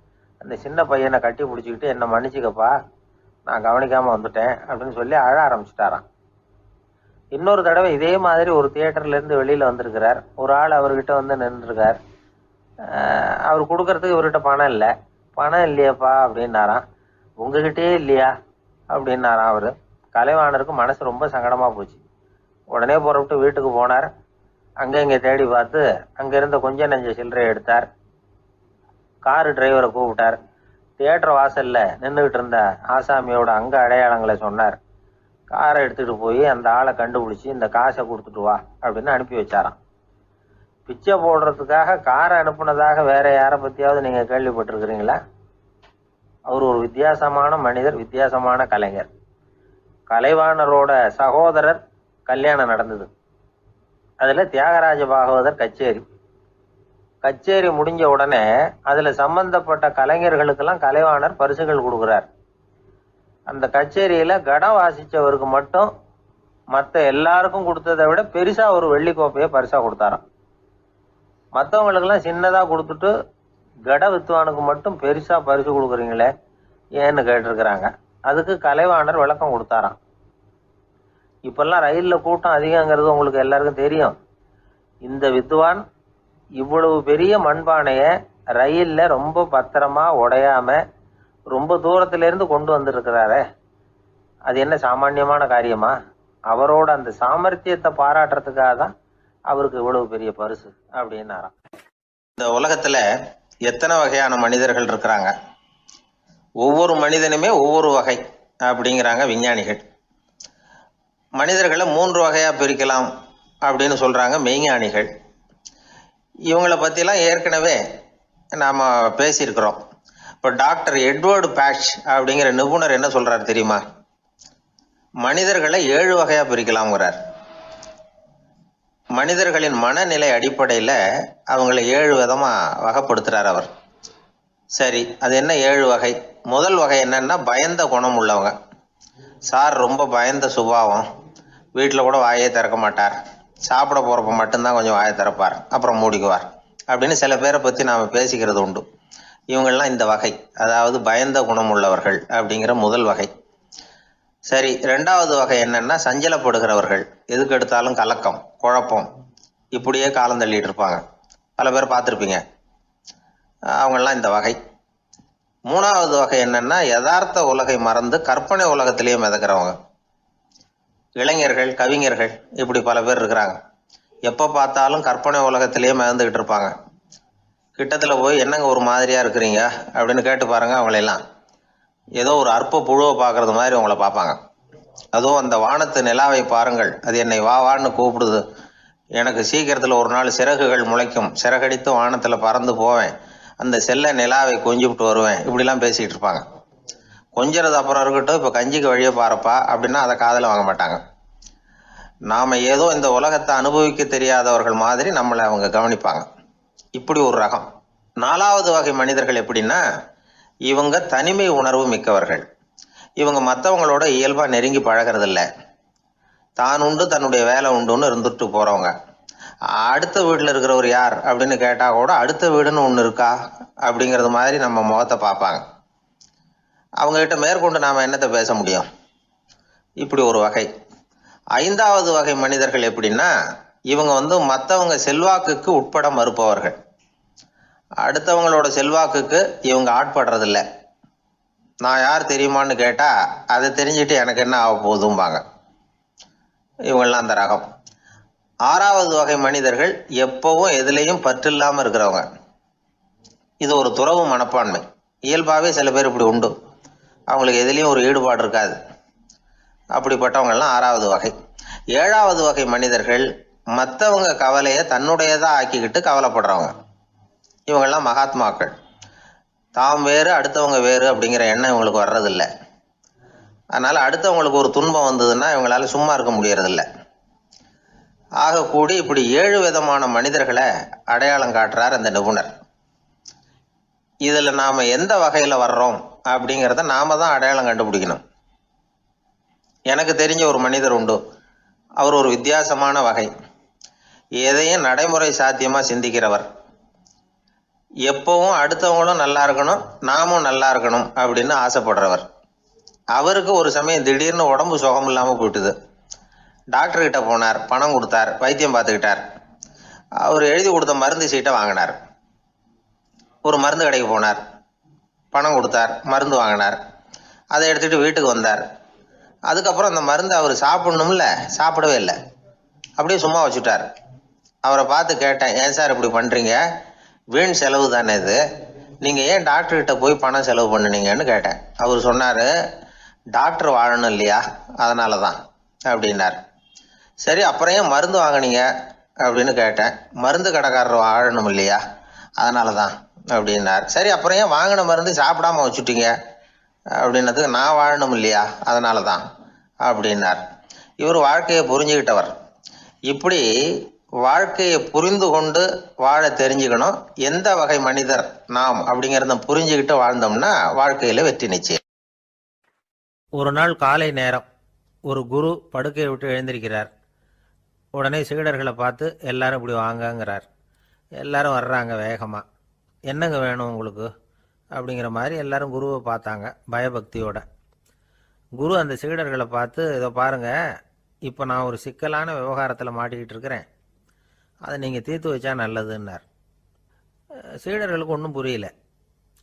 அந்த சின்ன பையனை கட்டி பிடிச்சிக்கிட்டு, என்னை மன்னிச்சுக்கப்பா, நான் கவனிக்காம வந்துட்டேன் அப்படின்னு சொல்லி அழ ஆரம்பிச்சுட்டாராம். இன்னொரு தடவை இதே மாதிரி ஒரு தியேட்டர்ல இருந்து வெளியில வந்திருக்கிறார். ஒரு ஆள் அவர்கிட்ட நின்றுருக்கார். அவர் கொடுக்கறதுக்கு இவர்கிட்ட பணம் இல்லை. பணம் இல்லையாப்பா அப்படின்னாராம். உங்ககிட்டயே இல்லையா அப்படின்னாராம் அவரு. கலைவாணருக்கு மனசு ரொம்ப சங்கடமா போச்சு. உடனே புறப்பட்டு வீட்டுக்கு போனார். அங்க இங்க தேடி பார்த்து அங்க இருந்த கொஞ்சம் நெஞ்ச சில்லறை எடுத்தார். காரு டிரைவரை கூப்பிட்டார். தியேட்டர் வாசல்ல நின்றுகிட்டு இருந்த ஆசாமியோட அங்க அடையாளங்களை சொன்னார். காரை எடுத்துட்டு போய் அந்த ஆளை கண்டுபிடிச்சி இந்த காசை கொடுத்துட்டு வா அப்படின்னு அனுப்பி வச்சாராம். பிச்சை போடுறதுக்காக காரை அனுப்புனதாக வேற யாரை பத்தியாவது நீங்க கேள்விப்பட்டிருக்கிறீங்களா? அவர் ஒரு வித்தியாசமான மனிதர், வித்தியாசமான கலைஞர். கலைவாணரோட சகோதரர் கல்யாணம் நடந்தது. அதுல தியாகராஜ பாகவதர் கச்சேரி முடிஞ்ச உடனே அதுல சம்பந்தப்பட்ட கலைஞர்களுக்கெல்லாம் கலைவாணர் பரிசுகள் கொடுக்குறார். அந்த கச்சேரியில கடம் வாசிச்சவருக்கு மட்டும் மற்ற எல்லாருக்கும் கொடுத்ததை விட பெருசா ஒரு வெள்ளி கோப்பையை பரிசா கொடுத்தாராம். மற்றவங்களுக்கெல்லாம் சின்னதா கொடுத்துட்டு கட வித்துவானுக்கு மட்டும் பெருசா பரிசு கொடுக்குறீங்களே ஏன்னு கேட்டிருக்கிறாங்க. அதுக்கு கலைவாணர் விளக்கம் கொடுத்தாராம். இப்பெல்லாம் ரயில்ல கூட்டம் அதிகங்கிறது உங்களுக்கு எல்லாருக்கும் தெரியும். இந்த வித்வான் இவ்வளவு பெரிய மண்பானைய ரயில்ல ரொம்ப பத்திரமா உடையாம ரொம்ப தூரத்துல இருந்து கொண்டு வந்திருக்கிறாரே, அது என்ன சாமான்யமான காரியமா? அவரோட அந்த சாமர்த்தியத்தை பாராட்டுறதுக்காக தான் அவருக்கு இவ்வளவு பெரிய பரிசு அப்படின்னாராம். இந்த உலகத்துல எத்தனை வகையான மனிதர்கள் இருக்கிறாங்க, ஒவ்வொரு மனிதனுமே ஒவ்வொரு வகை அப்படிங்கிறாங்க விஞ்ஞானிகள். மனிதர்களை 3 வகையா பிரிக்கலாம் அப்படின்னு சொல்றாங்க மெய்ஞானிகள். இவங்களை பத்திலாம் ஏற்கனவே நாம பேசியிருக்கிறோம். இப்போ டாக்டர் எட்வர்டு பேட்ச் அப்படிங்கிற நிபுணர் என்ன சொல்றாரு தெரியுமா? மனிதர்களை 7 வகையா பிரிக்கலாம்ங்கிறார். மனிதர்களின் மனநிலை அடிப்படையில் அவங்களை 7 விதமா வகைப்படுத்துறார் அவர். சரி, அது என்ன 7 வகை? முதல் வகை என்னன்னா, பயந்த குணம் உள்ளவங்க. சார் ரொம்ப பயந்த சுபாவம், வீட்டில் கூட வாயே திறக்க மாட்டார், சாப்பிட போகிறப்ப மட்டும்தான் கொஞ்சம் வாயை திறப்பார், அப்புறம் மூடிக்குவார் அப்படின்னு சில பேரை பற்றி நாம் பேசிக்கிறது உண்டு. இவங்கெல்லாம் இந்த வகை, அதாவது பயந்த குணம் உள்ளவர்கள் அப்படிங்கிற முதல் வகை. சரி, ரெண்டாவது வகை என்னன்னா சஞ்சலப்படுகிறவர்கள், எதுக்கு எடுத்தாலும் கலக்கம் குழப்பம், இப்படியே காலம் தள்ளிட்டு இருப்பாங்க. பல பேர் பார்த்துருப்பீங்க. அவங்கெல்லாம் இந்த வகை. மூணாவது வகை என்னன்னா யதார்த்த உலகை மறந்து கற்பனை உலகத்திலேயே மிதக்கிறவங்க, இளைஞர்கள் கவிஞர்கள், இப்படி பல பேர் இருக்கிறாங்க. எப்போ பார்த்தாலும் கற்பனை உலகத்திலேயே மிதந்துக்கிட்டு இருப்பாங்க. கிட்டத்தில் போய் என்னங்க ஒரு மாதிரியா இருக்கிறீங்க அப்படின்னு கேட்டு பாருங்க, அவங்களெல்லாம் ஏதோ ஒரு அற்ப புழுவை பார்க்கறது மாதிரி அவங்கள பார்ப்பாங்க. அதுவும் அந்த வானத்து நிலாவை பாருங்கள், அது என்னை வா வான்னு கூப்பிடுது, எனக்கு சீக்கிரத்தில் ஒரு நாள் சிறகுகள் முளைக்கும், சிறகடித்து வானத்தில் பறந்து போவேன், அந்த செல்ல நிலாவை கொஞ்சிவிட்டு வருவேன், இப்படிலாம் பேசிக்கிட்டு இருப்பாங்க. கொஞ்சிறது அப்புறம் இருக்கட்டும், இப்போ கஞ்சிக்கு வழியே பாருப்பா அப்படின்னா அதை காதில் வாங்க மாட்டாங்க. நாம் ஏதோ இந்த உலகத்தை அனுபவிக்க தெரியாதவர்கள் மாதிரி நம்மளை அவங்க கவனிப்பாங்க. இப்படி ஒரு ரகம். நாலாவது வகை மனிதர்கள் எப்படின்னா, இவங்க தனிமை உணர்வு மிக்கவர்கள். இவங்க மற்றவங்களோட இயல்பாக நெருங்கி பழகிறதில்ல, தான் உண்டு தன்னுடைய வேலை உண்டுன்னு இருந்துட்டு போகிறவங்க. அடுத்த வீட்டில் இருக்கிறவர் யார் அப்படின்னு கேட்டால் கூட அடுத்த வீடுன்னு ஒன்று இருக்கா அப்படிங்கிறது மாதிரி நம்ம முகத்தை பார்ப்பாங்க. அவங்ககிட்ட மேற்கொண்டு நாம் என்னத்தை பேச முடியும்? இப்படி ஒரு வகை. ஐந்தாவது வகை மனிதர்கள் எப்படின்னா, இவங்க மற்றவங்க செல்வாக்குக்கு உட்பட மறுப்பவர்கள். அடுத்தவங்களோட செல்வாக்குக்கு இவங்க ஆட்படுறதில்ல. நான் யார் தெரியுமான்னு கேட்டால் அதை தெரிஞ்சுட்டு எனக்கு என்ன ஆக போகுதும்பாங்க. இவங்கெல்லாம் அந்த ரகம். ஆறாவது வகை மனிதர்கள் எப்பவும் எதுலேயும் பற்றில்லாமல் இருக்கிறவங்க. இது ஒரு துறவு மனப்பான்மை. இயல்பாகவே சில பேர் இப்படி உண்டு, அவங்களுக்கு எதுலேயும் ஒரு ஈடுபாடு இருக்காது. அப்படிப்பட்டவங்கெல்லாம் ஆறாவது வகை. ஏழாவது வகை மனிதர்கள் மற்றவங்க கவலையை தன்னுடையதாக ஆக்கிக்கிட்டு கவலைப்படுறவங்க. இவங்கெல்லாம் மகாத்மாக்கள். தாம் வேறு அடுத்தவங்க வேறு அப்படிங்கிற எண்ணம் இவங்களுக்கு வர்றதில்லை. அதனால் அடுத்தவங்களுக்கு ஒரு துன்பம் வந்ததுன்னா இவங்களால சும்மா இருக்க முடியறதில்லை. ஆக கூடி இப்படி 7 விதமான மனிதர்களை அடையாளம் காட்டுறார் அந்த நிபுணர். இதில் நாம் எந்த வகையில் வர்றோம் அப்படிங்கிறத நாம தான் அடையாளம் கண்டுபிடிக்கணும். எனக்கு தெரிஞ்ச ஒரு மனிதர் உண்டு. அவர் ஒரு வித்தியாசமான வகை. எதையும் நடைமுறை சாத்தியமாக சிந்திக்கிறவர். எப்பவும் அடுத்தவங்களும் நல்லா இருக்கணும், நாமும் நல்லா இருக்கணும் அப்படின்னு ஆசைப்படுறவர். அவருக்கு ஒரு சமயம் திடீர்னு உடம்பு சுகம் இல்லாமல் போயிட்டுது. டாக்டர்கிட்ட போனார், பணம் கொடுத்தார், வைத்தியம் பார்த்துக்கிட்டார். அவர் எழுதி கொடுத்த மருந்து சீட்டை வாங்கினார். ஒரு மருந்து கடைக்கு போனார், பணம் கொடுத்தார், மருந்து வாங்கினார். அதை எடுத்துகிட்டு வீட்டுக்கு வந்தார். அதுக்கப்புறம் அந்த மருந்து அவர் சாப்பிடணும்ல, சாப்பிடவே இல்லை, அப்படியே சும்மா வச்சுட்டார். அவரை பார்த்து கேட்டேன், ஏன் சார் இப்படி பண்ணுறீங்க, வீண் செலவு தானே இது, நீங்கள் ஏன் டாக்டர்கிட்ட போய் பணம் செலவு பண்ணுனீங்கன்னு கேட்டேன். அவர் சொன்னார், டாக்டர் வாழணும் இல்லையா, அதனால தான் அப்படின்னார். சரி, அப்புறம் ஏன் மருந்து வாங்கினீங்க அப்படின்னு கேட்டேன். மருந்து கடைக்காரர் வாழணும் இல்லையா, அதனால தான் அப்படின்னார். சரி, அப்புறம் ஏன் வாங்கின மருந்து சாப்பிடாம வச்சுட்டீங்க அப்படின்னதுக்கு, நான் வாழணும் இல்லையா அதனால தான் அப்படின்னார். இவர் வாழ்க்கையை புரிஞ்சுக்கிட்டவர். இப்படி வாழ்க்கையை புரிந்து கொண்டு வாழ தெரிஞ்சுக்கணும். எந்த வகை மனிதர் நாம் அப்படிங்கிறத புரிஞ்சுக்கிட்டு வாழ்ந்தோம்னா வாழ்க்கையில் வெற்றி நிச்சயம். ஒரு நாள் காலை நேரம் ஒரு குரு படுக்கையை விட்டு எழுந்திருக்கிறார். உடனே சீடர்களை பார்த்து எல்லாரும் இப்படி வாங்கங்கிறார். எல்லாரும் வர்றாங்க வேகமாக. என்னங்க வேணும் உங்களுக்கு அப்படிங்கிற மாதிரி எல்லாரும் குருவை பார்த்தாங்க பயபக்தியோட. குரு அந்த சீடர்களை பார்த்து, இதை பாருங்கள், இப்போ நான் ஒரு சிக்கலான விவகாரத்தில் மாட்டிக்கிட்டு இருக்கிறேன், அதை நீங்கள் தீர்த்து வச்சா நல்லதுன்னார். சீடர்களுக்கு ஒன்றும் புரியல.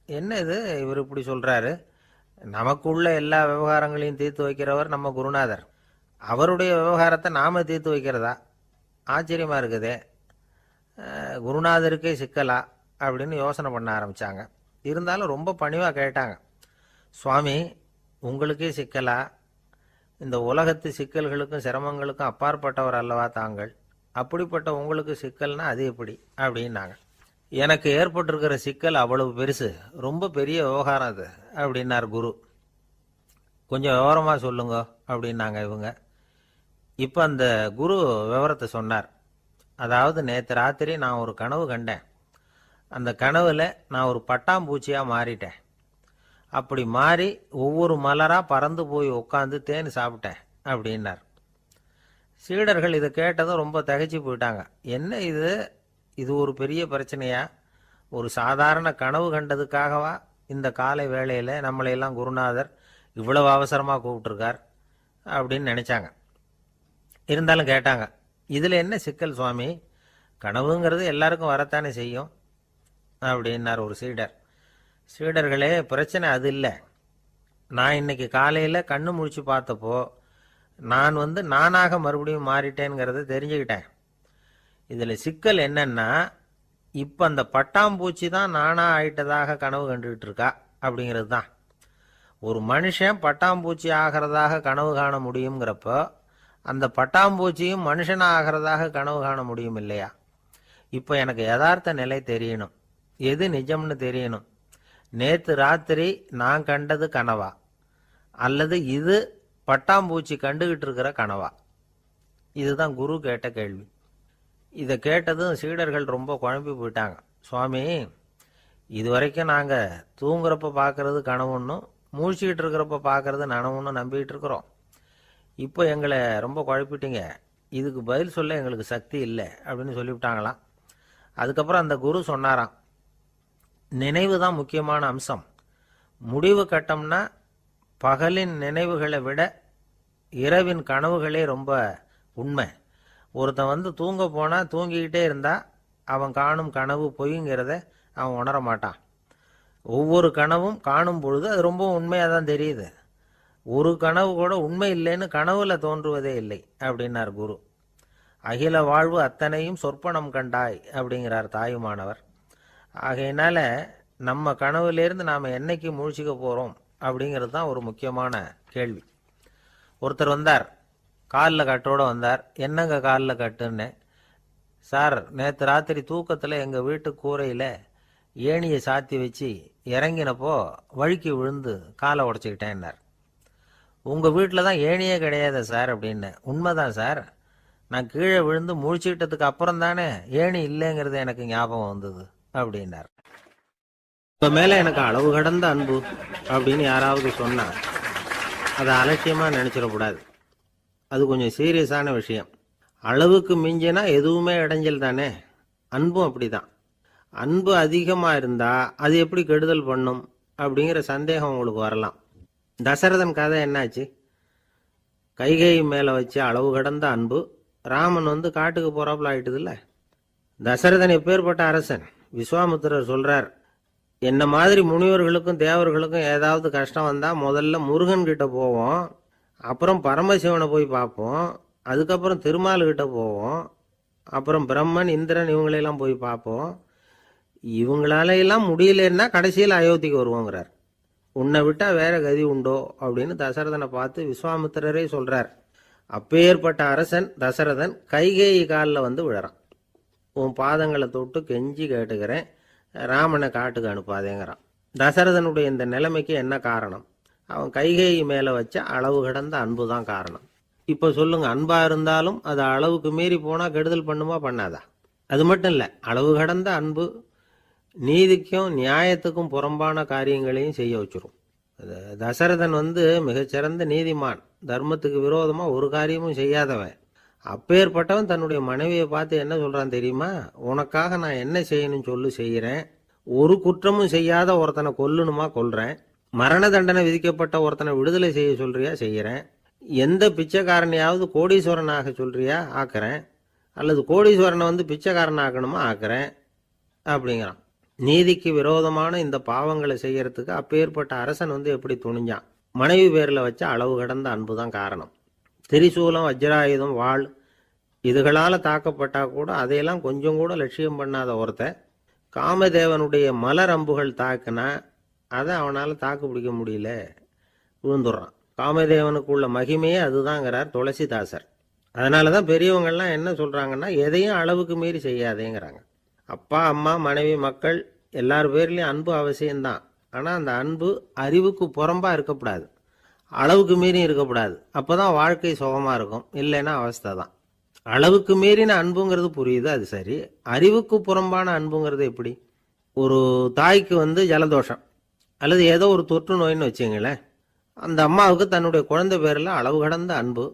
என்ன இது, இவர் இப்படி சொல்கிறாரு, நமக்குள்ள எல்லா விவகாரங்களையும் தீர்த்து வைக்கிறவர் நம்ம குருநாதர், அவருடைய விவகாரத்தை நாம் தீர்த்து வைக்கிறதா, ஆச்சரியமாக இருக்குதே, குருநாதருக்கே சிக்கலா அப்படின்னு யோசனை பண்ண ஆரம்பித்தாங்க. இருந்தாலும் ரொம்ப பணிவாக கேட்டாங்க, சுவாமி உங்களுக்கே சிக்கலா, இந்த உலகத்து சிக்கல்களுக்கும் சிரமங்களுக்கும் அப்பாற்பட்டவர் அல்லவா தாங்கள், அப்படிப்பட்ட உங்களுக்கு சிக்கல்னா அது எப்படி அப்படின்னாங்க. எனக்கு ஏற்பட்டிருக்கிற சிக்கல் அவ்வளவு பெருசு, ரொம்ப பெரிய விவகாரம் அது அப்படின்னார் குரு. கொஞ்சம் விவரமாக சொல்லுங்க அப்படின்னாங்க இவங்க. இப்போ அந்த குரு விவரத்தை சொன்னார். அதாவது நேற்று ராத்திரி நான் ஒரு கனவு கண்டேன். அந்த கனவுல நான் ஒரு பட்டாம்பூச்சியாக மாறிட்டேன். அப்படி மாறி ஒவ்வொரு மலராக பறந்து போய் உட்காந்து தேன் சாப்பிட்டேன் அப்படின்னார். சீடர்கள் இதை கேட்டதும் ரொம்ப திகைச்சு போயிட்டாங்க. என்ன இது, இது ஒரு பெரிய பிரச்சனையா? ஒரு சாதாரண கனவு கண்டதுக்காகவா இந்த காலை வேளையில் நம்மளையெல்லாம் குருநாதர் இவ்வளவு அவசரமாக கூப்பிட்டுருக்கார் அப்படின்னு நினச்சாங்க. இருந்தாலும் கேட்டாங்க, இதில் என்ன சிக்கல் சுவாமி? கனவுங்கிறது எல்லாருக்கும் வரத்தானே செய்யும் அப்படின்னார் ஒரு சீடர். சீடர்களே, பிரச்சனை அது இல்லை. நான் இன்னைக்கு காலையில் கண்ணு முழிச்சு பார்த்தப்போ நான் நானாக மறுபடியும் மாறிட்டேங்கிறத தெரிஞ்சுக்கிட்டேன். இதில் சிக்கல் என்னன்னா, இப்போ அந்த பட்டாம்பூச்சி தான் நானா ஆயிட்டதாக கனவு கண்டுகிட்டு இருக்கா அப்படிங்கிறது தான். ஒரு மனுஷன் பட்டாம்பூச்சி ஆகிறதாக கனவு காண முடியுங்கிறப்போ அந்த பட்டாம்பூச்சியும் மனுஷனாக ஆகிறதாக கனவு காண முடியும் இல்லையா? இப்போ எனக்கு யதார்த்த நிலை தெரியணும், எது நிஜம்னு தெரியணும். நேற்று ராத்திரி நான் கண்டது கனவா, அல்லது இது பட்டாம்பூச்சி கண்டுகிட்டு இருக்கிற கனவா? இதுதான் குரு கேட்ட கேள்வி. இதை கேட்டதும் சீடர்கள் ரொம்ப குழம்பி போயிட்டாங்க. சுவாமி, இது வரைக்கும் நாங்கள் தூங்குறப்ப பார்க்கறது கனவுன்னும் மூழ்கிட்டு இருக்கிறப்ப பார்க்கறது நனவுன்னு நம்பிக்கிட்டு இருக்கிறோம். இப்போ எங்களை ரொம்ப குழப்பிட்டீங்க, இதுக்கு பதில் சொல்ல எங்களுக்கு சக்தி இல்லை அப்படின்னு சொல்லிவிட்டாங்களாம். அதுக்கப்புறம் அந்த குரு சொன்னாராம், நினைவு தான் முக்கியமான அம்சம். முடிவு கட்டம்னா பகலின் நினைவுகளை விட இரவின் கனவுகளே ரொம்ப உண்மை. ஒருத்தன் தூங்க போனால் தூங்கிக்கிட்டே இருந்தால் அவன் காணும் கனவு பொய்ங்கிறத அவன் உணர மாட்டான். ஒவ்வொரு கனவும் காணும் பொழுது அது ரொம்ப உண்மையாக தான் தெரியுது. ஒரு கனவு கூட உண்மை இல்லைன்னு கனவுல தோன்றுவதே இல்லை அப்படின்னார் குரு. அகில வாழ்வு அத்தனையும் சொற்பனம் கண்டாய் அப்படிங்கிறார் தாயுமானவர். ஆகையினால நம்ம கனவுலேருந்து நாம் என்னைக்கு முழிச்சிக்க போகிறோம் அப்படிங்கிறது தான் ஒரு முக்கியமான கேள்வி. ஒருத்தர் வந்தார், காலில் கட்டோடு வந்தார். என்னங்க காலில் கட்டுன்னு? சார், நேற்று ராத்திரி தூக்கத்தில் எங்கள் வீட்டு கூரையில் ஏணியை சாத்தி வச்சு இறங்கினப்போ வழுக்கி விழுந்து காலை உடச்சிக்கிட்டேன்னார். உங்கள் வீட்டில் தான் ஏணியே கிடையாது சார் அப்படின்னு. உண்மைதான் சார், நான் கீழே விழுந்து முழிச்சுக்கிட்டதுக்கு அப்புறம் தானே ஏணி இல்லைங்கிறது எனக்கு ஞாபகம் வந்தது அப்படின்னார். இப்போ மேலே எனக்கு அளவு கடந்த அன்பு அப்படின்னு யாராவது சொன்னால் அதை அலட்சியமாக நினச்சிடக்கூடாது. அது கொஞ்சம் சீரியஸான விஷயம். அளவுக்கு மிஞ்சினா எதுவுமே இடைஞ்சல் தானே. அன்பும் அப்படி தான். அன்பு அதிகமாக இருந்தால் அது எப்படி கெடுதல் பண்ணும் அப்படிங்கிற சந்தேகம் உங்களுக்கு வரலாம். தசரதன் கதை என்னாச்சு? கைகேயி மேலே வச்சு அளவு கடந்த அன்பு ராமன் காட்டுக்கு போறாப்புல ஆயிட்டுதுல்ல. தசரதன் எப்பேற்பட்ட அரசன்? விஸ்வாமித்திரர் சொல்றார், என்ன மாதிரி முனிவர்களுக்கும் தேவர்களுக்கும் ஏதாவது கஷ்டம் வந்தால் முதல்ல முருகன் கிட்ட போவோம், அப்புறம் பரமசிவனை போய் பார்ப்போம், அதுக்கப்புறம் திருமால்கிட்ட போவோம், அப்புறம் பிரம்மன் இந்திரன் இவங்களையெல்லாம் போய் பார்ப்போம். இவங்களாலையெல்லாம் முடியலன்னா கடைசியில் அயோத்திக்கு வருவோங்கிறார். உன்னை விட்டா வேற கதி உண்டோ அப்படின்னு தசரதனை பார்த்து விஸ்வாமித்திரரே சொல்றார். அப்பேற்பட்ட அரசன் தசரதன் கைகேயி காலில் விழறான். உன் பாதங்களை தொட்டு கெஞ்சி கேட்டுக்கிறேன், ராமனை காட்டுக்கு அனுப்பாதேங்கிறான். தசரதனுடைய இந்த நிலைமைக்கு என்ன காரணம்? அவன் கைகேயி மேலே வச்ச அளவு கடந்த அன்பு தான் காரணம். இப்போ சொல்லுங்க, அன்பா இருந்தாலும் அது அளவுக்கு மீறி போனால் கெடுதல் பண்ணுமா பண்ணாதா? அது மட்டும் இல்லை, அளவு கடந்த அன்பு நீதிக்கும் நியாயத்துக்கும் புறம்பான காரியங்களையும் செய்ய வச்சிரும். தசரதன் மிகச்சிறந்த நீதிமான், தர்மத்துக்கு விரோதமாக ஒரு காரியமும் செய்யாதவன். அப்பேற்பட்டவன் தன்னுடைய மனைவியை பார்த்து என்ன சொல்றான் தெரியுமா? உனக்காக நான் என்ன செய்யணும்னு சொல்லு செய்கிறேன். ஒரு குற்றமும் செய்யாத ஒருத்தனை கொல்லணுமா கொல்றேன். மரண தண்டனை விதிக்கப்பட்ட ஒருத்தனை விடுதலை செய்ய சொல்றியா செய்கிறேன். எந்த பிச்சைக்காரனையாவது கோடீஸ்வரனாக சொல்றியா ஆக்குறேன், அல்லது கோடீஸ்வரனை பிச்சைக்காரன் ஆக்கணுமா ஆக்குறேன் அப்படிங்கிறான். நீதிக்கு விரோதமான இந்த பாவங்களை செய்யறதுக்கு அப்பேற்பட்ட அரசன் எப்படி துணிஞ்சான்? மனைவி பேரில் வச்ச அளவு கடந்த அன்பு தான் காரணம். திரிசூலம், வஜ்ராயுதம், வாள் இதுகளால் தாக்கப்பட்டா கூட அதையெல்லாம் கொஞ்சம் கூட லட்சியம் பண்ணாத ஒருத்தன் காமதேவனுடைய மலர் அம்புகள் தாக்குனா அதை அவனால் தாக்கு பிடிக்க முடியல, விழுந்துடுறான். காமதேவனுக்குள்ள மகிமையே அதுதாங்கிறார் துளசிதாசர். அதனால தான் பெரியவங்கள்லாம் என்ன சொல்கிறாங்கன்னா, எதையும் அளவுக்கு மீறி செய்யாதேங்கிறாங்க. அப்பா, அம்மா, மனைவி, மக்கள் எல்லார் பேர்லேயும் அன்பு அவசியம்தான். ஆனால் அந்த அன்பு அறிவுக்கு புறம்பாக இருக்கக்கூடாது, அளவுக்கு மீறி இருக்கக்கூடாது. அப்போ தான் வாழ்க்கை சுகமாக இருக்கும். இல்லைன்னா அவஸ்தை தான். அளவுக்கு மீறின அன்புங்கிறது புரியுது, அது சரி. அறிவுக்கு புறம்பான அன்புங்கிறது எப்படி? ஒரு தாய்க்கு ஜலதோஷம் அல்லது ஏதோ ஒரு தொற்று நோயின்னு வச்சுங்களேன். அந்த அம்மாவுக்கு தன்னுடைய குழந்தை பேரில் அளவு கடந்த அன்பு.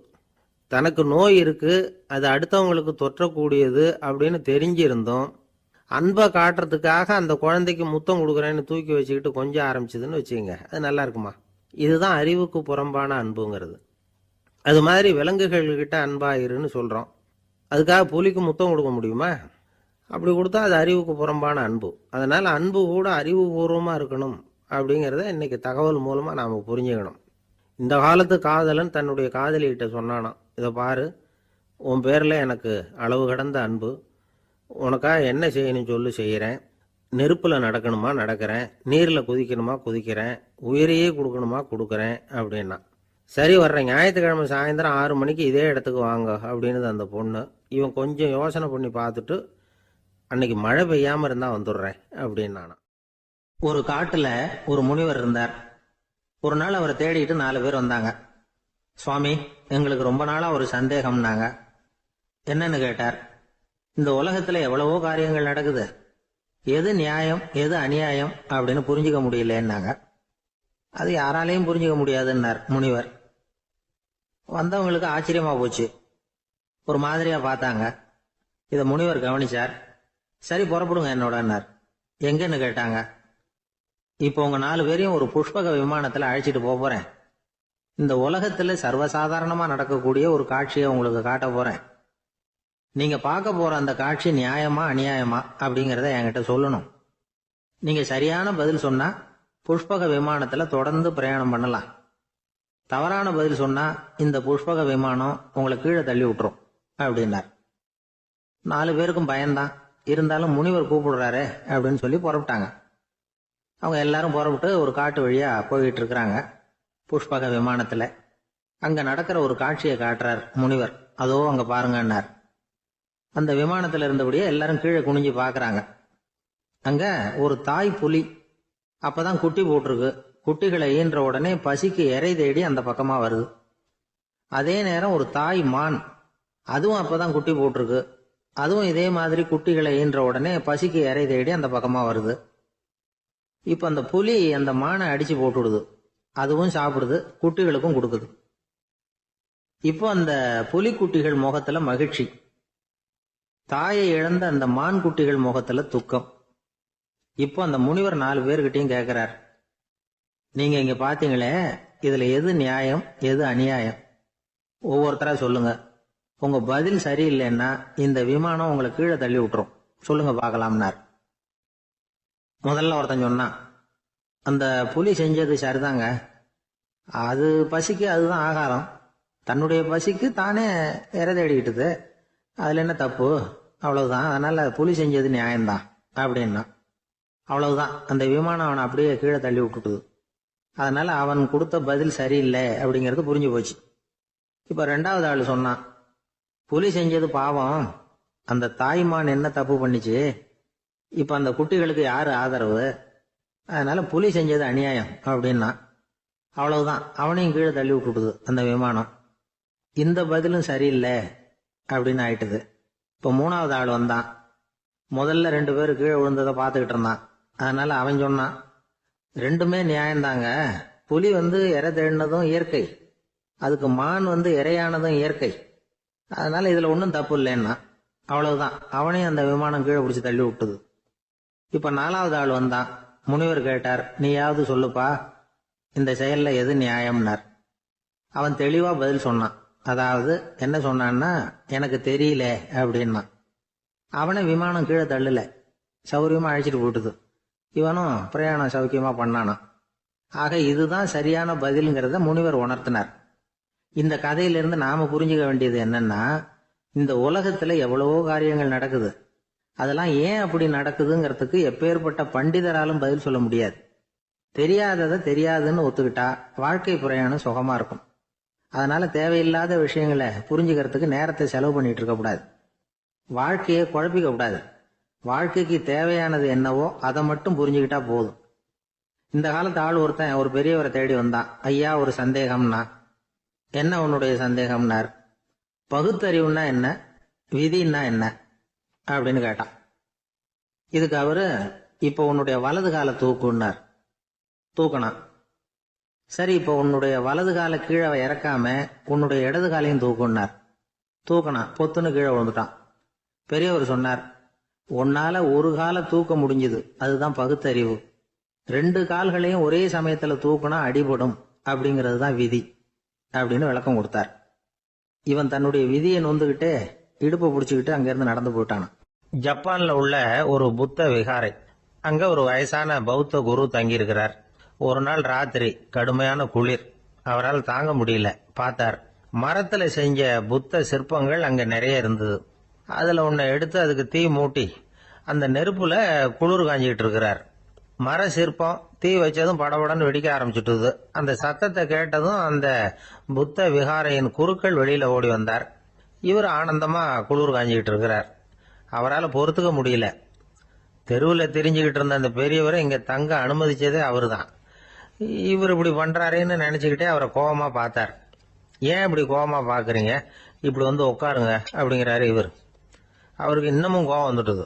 தனக்கு நோய் இருக்கு, அது அடுத்தவங்களுக்கு தொற்றக்கூடியது அப்படின்னு தெரிஞ்சிருந்தோம் அன்பை காட்டுறதுக்காக அந்த குழந்தைக்கு முத்தம் கொடுக்குறேன்னு தூக்கி வச்சுக்கிட்டு கொஞ்சம் ஆரம்பிச்சதுன்னு வச்சுக்கோங்க, அது நல்லா இருக்குமா? இதுதான் அறிவுக்கு புறம்பான அன்புங்கிறது. அது மாதிரி விலங்குகள்கிட்ட அன்பாயிருன்னு சொல்கிறோம். அதுக்காக புலிக்கு முத்தம் கொடுக்க முடியுமா? அப்படி கொடுத்தா அது அறிவுக்கு புறம்பான அன்பு. அதனால் அன்பு கூட அறிவுபூர்வமாக இருக்கணும் அப்படிங்கிறத இன்னைக்கு தகவல் மூலமாக நாம் புரிஞ்சுக்கணும். இந்த காலத்து காதலன் தன்னுடைய காதலிகிட்ட சொன்னானாம், இதை பாரு, உன் பேரில் எனக்கு அளவு கடந்த அன்பு, உனக்காக என்ன செய்யணும் சொல்லு செய்கிறேன், நெருப்பில் நடக்கணுமா நடக்கிறேன், நீரில் குதிக்கணுமா குதிக்கிறேன், உயிரையே கொடுக்கணுமா கொடுக்குறேன் அப்படின்னா. சரி, வர்றேன் ஞாயிற்றுக்கிழமை சாயந்தரம் 6 மணிக்கு இதே இடத்துக்கு வாங்க அப்படின்னுது அந்த பொண்ணு. இவன் கொஞ்சம் யோசனை பண்ணி பார்த்துட்டு, அன்னைக்கு மழை பெய்யாமல் இருந்தால் வந்துடுறேன் அப்படின்னானா. ஒரு காட்டில் ஒரு முனிவர் இருந்தார். ஒரு நாள் அவரை தேடிட்டு 4 பேர் வந்தாங்க. சுவாமி, எங்களுக்கு ரொம்ப நாளாக ஒரு சந்தேகம்னாங்க. என்னன்னு கேட்டார். இந்த உலகத்தில் எவ்வளவோ காரியங்கள் நடக்குது, எது நியாயம் எது அநியாயம் அப்படின்னு புரிஞ்சுக்க முடியலன்னாங்க. அது யாராலையும் புரிஞ்சுக்க முடியாதுன்னார் முனிவர். வந்தவங்களுக்கு ஆச்சரியமா போச்சு, ஒரு மாதிரியா பார்த்தாங்க. இதை முனிவர் கவனிச்சார். சரி, புறப்படுங்க என்னோடன்னார். எங்கன்னு கேட்டாங்க. இப்போ உங்க 4 பேரையும் ஒரு புஷ்பக விமானத்தில் அழைச்சிட்டு போறேன். இந்த உலகத்துல சர்வசாதாரணமா நடக்கக்கூடிய ஒரு காட்சியை உங்களுக்கு காட்ட போறேன். நீங்க பார்க்க போற அந்த காட்சி நியாயமா அநியாயமா அப்படிங்கிறத என்கிட்ட சொல்லணும். நீங்க சரியான பதில் சொன்னா புஷ்பக விமானத்துல தொடர்ந்து பிரயாணம் பண்ணலாம். தவறான பதில் சொன்னா இந்த புஷ்பக விமானம் உங்களை கீழே தள்ளி விட்டுரும் அப்படின்னார். 4 பேருக்கும் பயம்தான், இருந்தாலும் முனிவர் கூப்பிடுறாரு அப்படின்னு சொல்லி புறப்பட்டாங்க. அவங்க எல்லாரும் புறப்பட்டு ஒரு காட்டு வழியா போயிட்டு இருக்கிறாங்க புஷ்பக விமானத்துல. அங்க நடக்கிற ஒரு காட்சியை காட்டுறார் முனிவர். அதோ அங்க பாருங்கன்னார். அந்த விமானத்துல இருந்தபடியே எல்லாரும் கீழே குனிஞ்சு பாக்குறாங்க. அங்க ஒரு தாய் புலி அப்பதான் குட்டி போட்டிருக்கு. குட்டிகளை ஈன்ற உடனே பசிக்கு இறை தேடி அந்த பக்கமா வருது. அதே நேரம் ஒரு தாய் மான், அதுவும் அப்பதான் குட்டி போட்டிருக்கு. அதுவும் இதே மாதிரி குட்டிகளை ஈன்ற உடனே பசிக்கு இறை தேடி அந்த பக்கமா வருது. இப்ப அந்த புலி அந்த மானை அடிச்சு போட்டுடுது. அதுவும் சாப்பிடுது, குட்டிகளுக்கும் கொடுக்குது. இப்போ அந்த புலி குட்டிகள் முகத்துல மகிழ்ச்சி, தாயை இழந்த அந்த மான் குட்டிகள் முகத்துல துக்கம். இப்போ அந்த முனிவர் 4 பேர்கிட்டையும் கேட்கிறார், நீங்க இங்க பாத்தீங்களே, இதுல எது நியாயம் எது அநியாயம்? ஒவ்வொருத்தரா சொல்லுங்க. உங்க பதில் சரியில்லைன்னா இந்த விமானம் உங்களை கீழே தள்ளி விட்டுரும், சொல்லுங்க பார்க்கலாம்னார். முதல்ல ஒருத்தன் சொன்னான், அந்த புலி செஞ்சது சரிதாங்க, அது பசிக்கு அதுதான் ஆகாரம், தன்னுடைய பசிக்கு தானே இறை தேடிக்கிட்டுது, அதுல என்ன தப்பு, அவ்வளவுதான், அதனால புலி செஞ்சது நியாயம்தான் அப்படின்னா. அவ்வளவுதான், அந்த விமானம் அவனை அப்படியே கீழே தள்ளி விட்டுட்டுது. அதனால அவன் கொடுத்த பதில் சரியில்லை அப்படிங்கிறது புரிஞ்சு போச்சு. இப்ப 2வது ஆள் சொன்னான், புலி செஞ்சது பாவம், அந்த தாய்மான் என்ன தப்பு பண்ணிச்சு, இப்ப அந்த குட்டிகளுக்கு யாரு ஆதரவு, அதனால புலி செஞ்சது அநியாயம் அப்படின்னா. அவ்வளவுதான், அவனையும் கீழே தள்ளி விட்டுட்டுது அந்த விமானம். இந்த பதிலும் சரியில்லை அப்படின்னு ஆயிட்டுது. இப்ப 3வது ஆள் வந்தான். முதல்ல 2 பேர் கீழே விழுந்ததை பார்த்துக்கிட்டு இருந்தான். அதனால அவன் சொன்னான், ரெண்டுமே நியாயம்தாங்க, புலி இறை தேடினதும் இயற்கை, அதுக்கு மான் இறையானதும் இயற்கை, அதனால இதுல ஒன்றும் தப்பு இல்லைன்னா. அவ்வளவுதான், அவனையும் அந்த விமானம் கீழே பிடிச்சி தள்ளி விட்டுது. இப்ப 4வது ஆள் வந்தான். முனிவர் கேட்டார், நீயாவது சொல்லுப்பா, இந்த செயல்ல எது நியாயம்னார். அவன் தெளிவா பதில் சொன்னான். அதாவது என்ன சொன்னான்னா, எனக்கு தெரியல அப்படின்னா. அவனை விமானம் கீழே தள்ளல, சௌரியமா அழைச்சிட்டு போட்டுது. இவனும் பிரயாணம் சௌக்கியமா பண்ணானா. ஆக இதுதான் சரியான பதிலுங்கிறத முனிவர் உணர்த்தினார். இந்த கதையிலிருந்து நாம புரிஞ்சுக்க வேண்டியது என்னன்னா, இந்த உலகத்துல எவ்வளவோ காரியங்கள் நடக்குது, அதெல்லாம் ஏன் அப்படி நடக்குதுங்கிறதுக்கு எப்பேற்பட்ட பண்டிதராலும் பதில் சொல்ல முடியாது. தெரியாததை தெரியாதுன்னு ஒத்துக்கிட்டா வாழ்க்கை பிரயாணம் சுகமா இருக்கும். அதனால தேவையில்லாத விஷயங்களை புரிஞ்சுக்கிறதுக்கு நேரத்தை செலவு பண்ணிட்டு இருக்க கூடாது, வாழ்க்கையை குழப்பிக்க கூடாது. வாழ்க்கைக்கு தேவையானது என்னவோ அதை மட்டும் புரிஞ்சுக்கிட்டா போதும். இந்த காலத்து ஆள் ஒருத்தன் ஒரு பெரியவரை தேடி வந்தான். ஐயா, ஒரு சந்தேகம்னா. என்ன உன்னுடைய சந்தேகம்னார். பகுத்தறிவுன்னா என்ன, விதின்னா என்ன அப்படின்னு கேட்டான். இதுக்கு அவரு, இப்போ உன்னுடைய வலது காலை தூக்குன்னார். தூக்கணும். சரி, இப்போ உன்னுடைய வலது காலை கீழே இறக்காம உன்னுடைய இடது காலையும் தூக்குன்னார். தூக்கினான், பொத்துன்னு கீழே விழுந்துட்டான். பெரியவர் சொன்னார், உன்னால ஒரு காலை தூக்க முடிஞ்சுது, அதுதான் பகுத்தறிவு. 2 கால்களையும் ஒரே சமயத்துல தூக்குனா அடிபடும், அப்படிங்கிறது தான் விதி அப்படின்னு விளக்கம் கொடுத்தார். இவன் தன்னுடைய விதியை நொந்துகிட்டே இடுப்பை பிடிச்சுக்கிட்டு அங்கிருந்து நடந்து போயிட்டான். ஜப்பான்ல உள்ள ஒரு புத்த விகாரை, அங்க ஒரு வயசான பௌத்த குரு தங்கியிருக்கிறார். ஒரு நாள் ராத்திரி கடுமையான குளிர், அவரால் தாங்க முடியல. பார்த்தார், மரத்துல செஞ்ச புத்த சிற்பங்கள் அங்க நிறைய இருந்தது. அதுல ஒன்ன எடுத்து அதுக்கு தீ மூட்டி அந்த நெருப்புல குளிர் காஞ்சிட்டு இருக்கிறார். மர சிற்பம் தீ வச்சதும் படபடன்னு வெடிக்க ஆரம்பிச்சுட்டுது. அந்த சத்தத்தை கேட்டதும் அந்த புத்த விகாரையின் குருக்கள் வெளியில ஓடி வந்தார். இவர் ஆனந்தமா குளிர் காஞ்சிக்கிட்டு இருக்கிறார். அவரால் பொறுத்துக்க முடியல. தெருவில் தெரிஞ்சுக்கிட்டு இருந்த அந்த பெரியவரை இங்க தங்க அனுமதிச்சதே அவரு தான். இவர் இப்படி பண்றாருன்னு நினைச்சுக்கிட்டே அவரை கோபமா பார்த்தார். ஏன் இப்படி கோபமா பாக்குறீங்க, இப்படி வந்து உட்காருங்க அப்படிங்கிறாரு இவர். அவருக்கு இன்னமும் கோபம் வந்துட்டுது.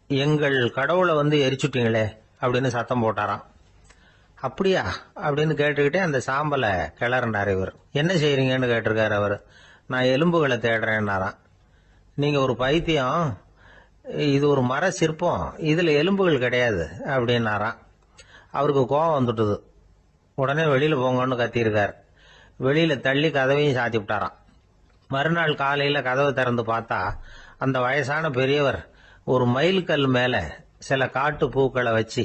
எங்கள் கடவுளை வந்து எரிச்சுட்டீங்களே அப்படின்னு சத்தம் போட்டாராம். அப்படியா அப்படின்னு கேட்டுக்கிட்டே அந்த சாம்பலை கிளறினார் இவர். என்ன செய்யறீங்கன்னு கேட்டிருக்காரு அவர். நான் எலும்புகளை தேடுறேன்னாராம். நீங்க ஒரு பைத்தியம், இது ஒரு மர சிற்பம், இதுல எலும்புகள் கிடையாது அப்படின்னாராம். அவருக்கு கோபம் வந்துட்டுது. உடனே வெளியில போங்கன்னு கத்தியிருக்காரு. வெளியில தள்ளி கதவையும் சாத்தி விட்டாராம். மறுநாள் காலையில கதவை திறந்து பார்த்தா அந்த வயசான பெரியவர் ஒரு மைல்கல் மேல சில காட்டு பூக்களை வச்சு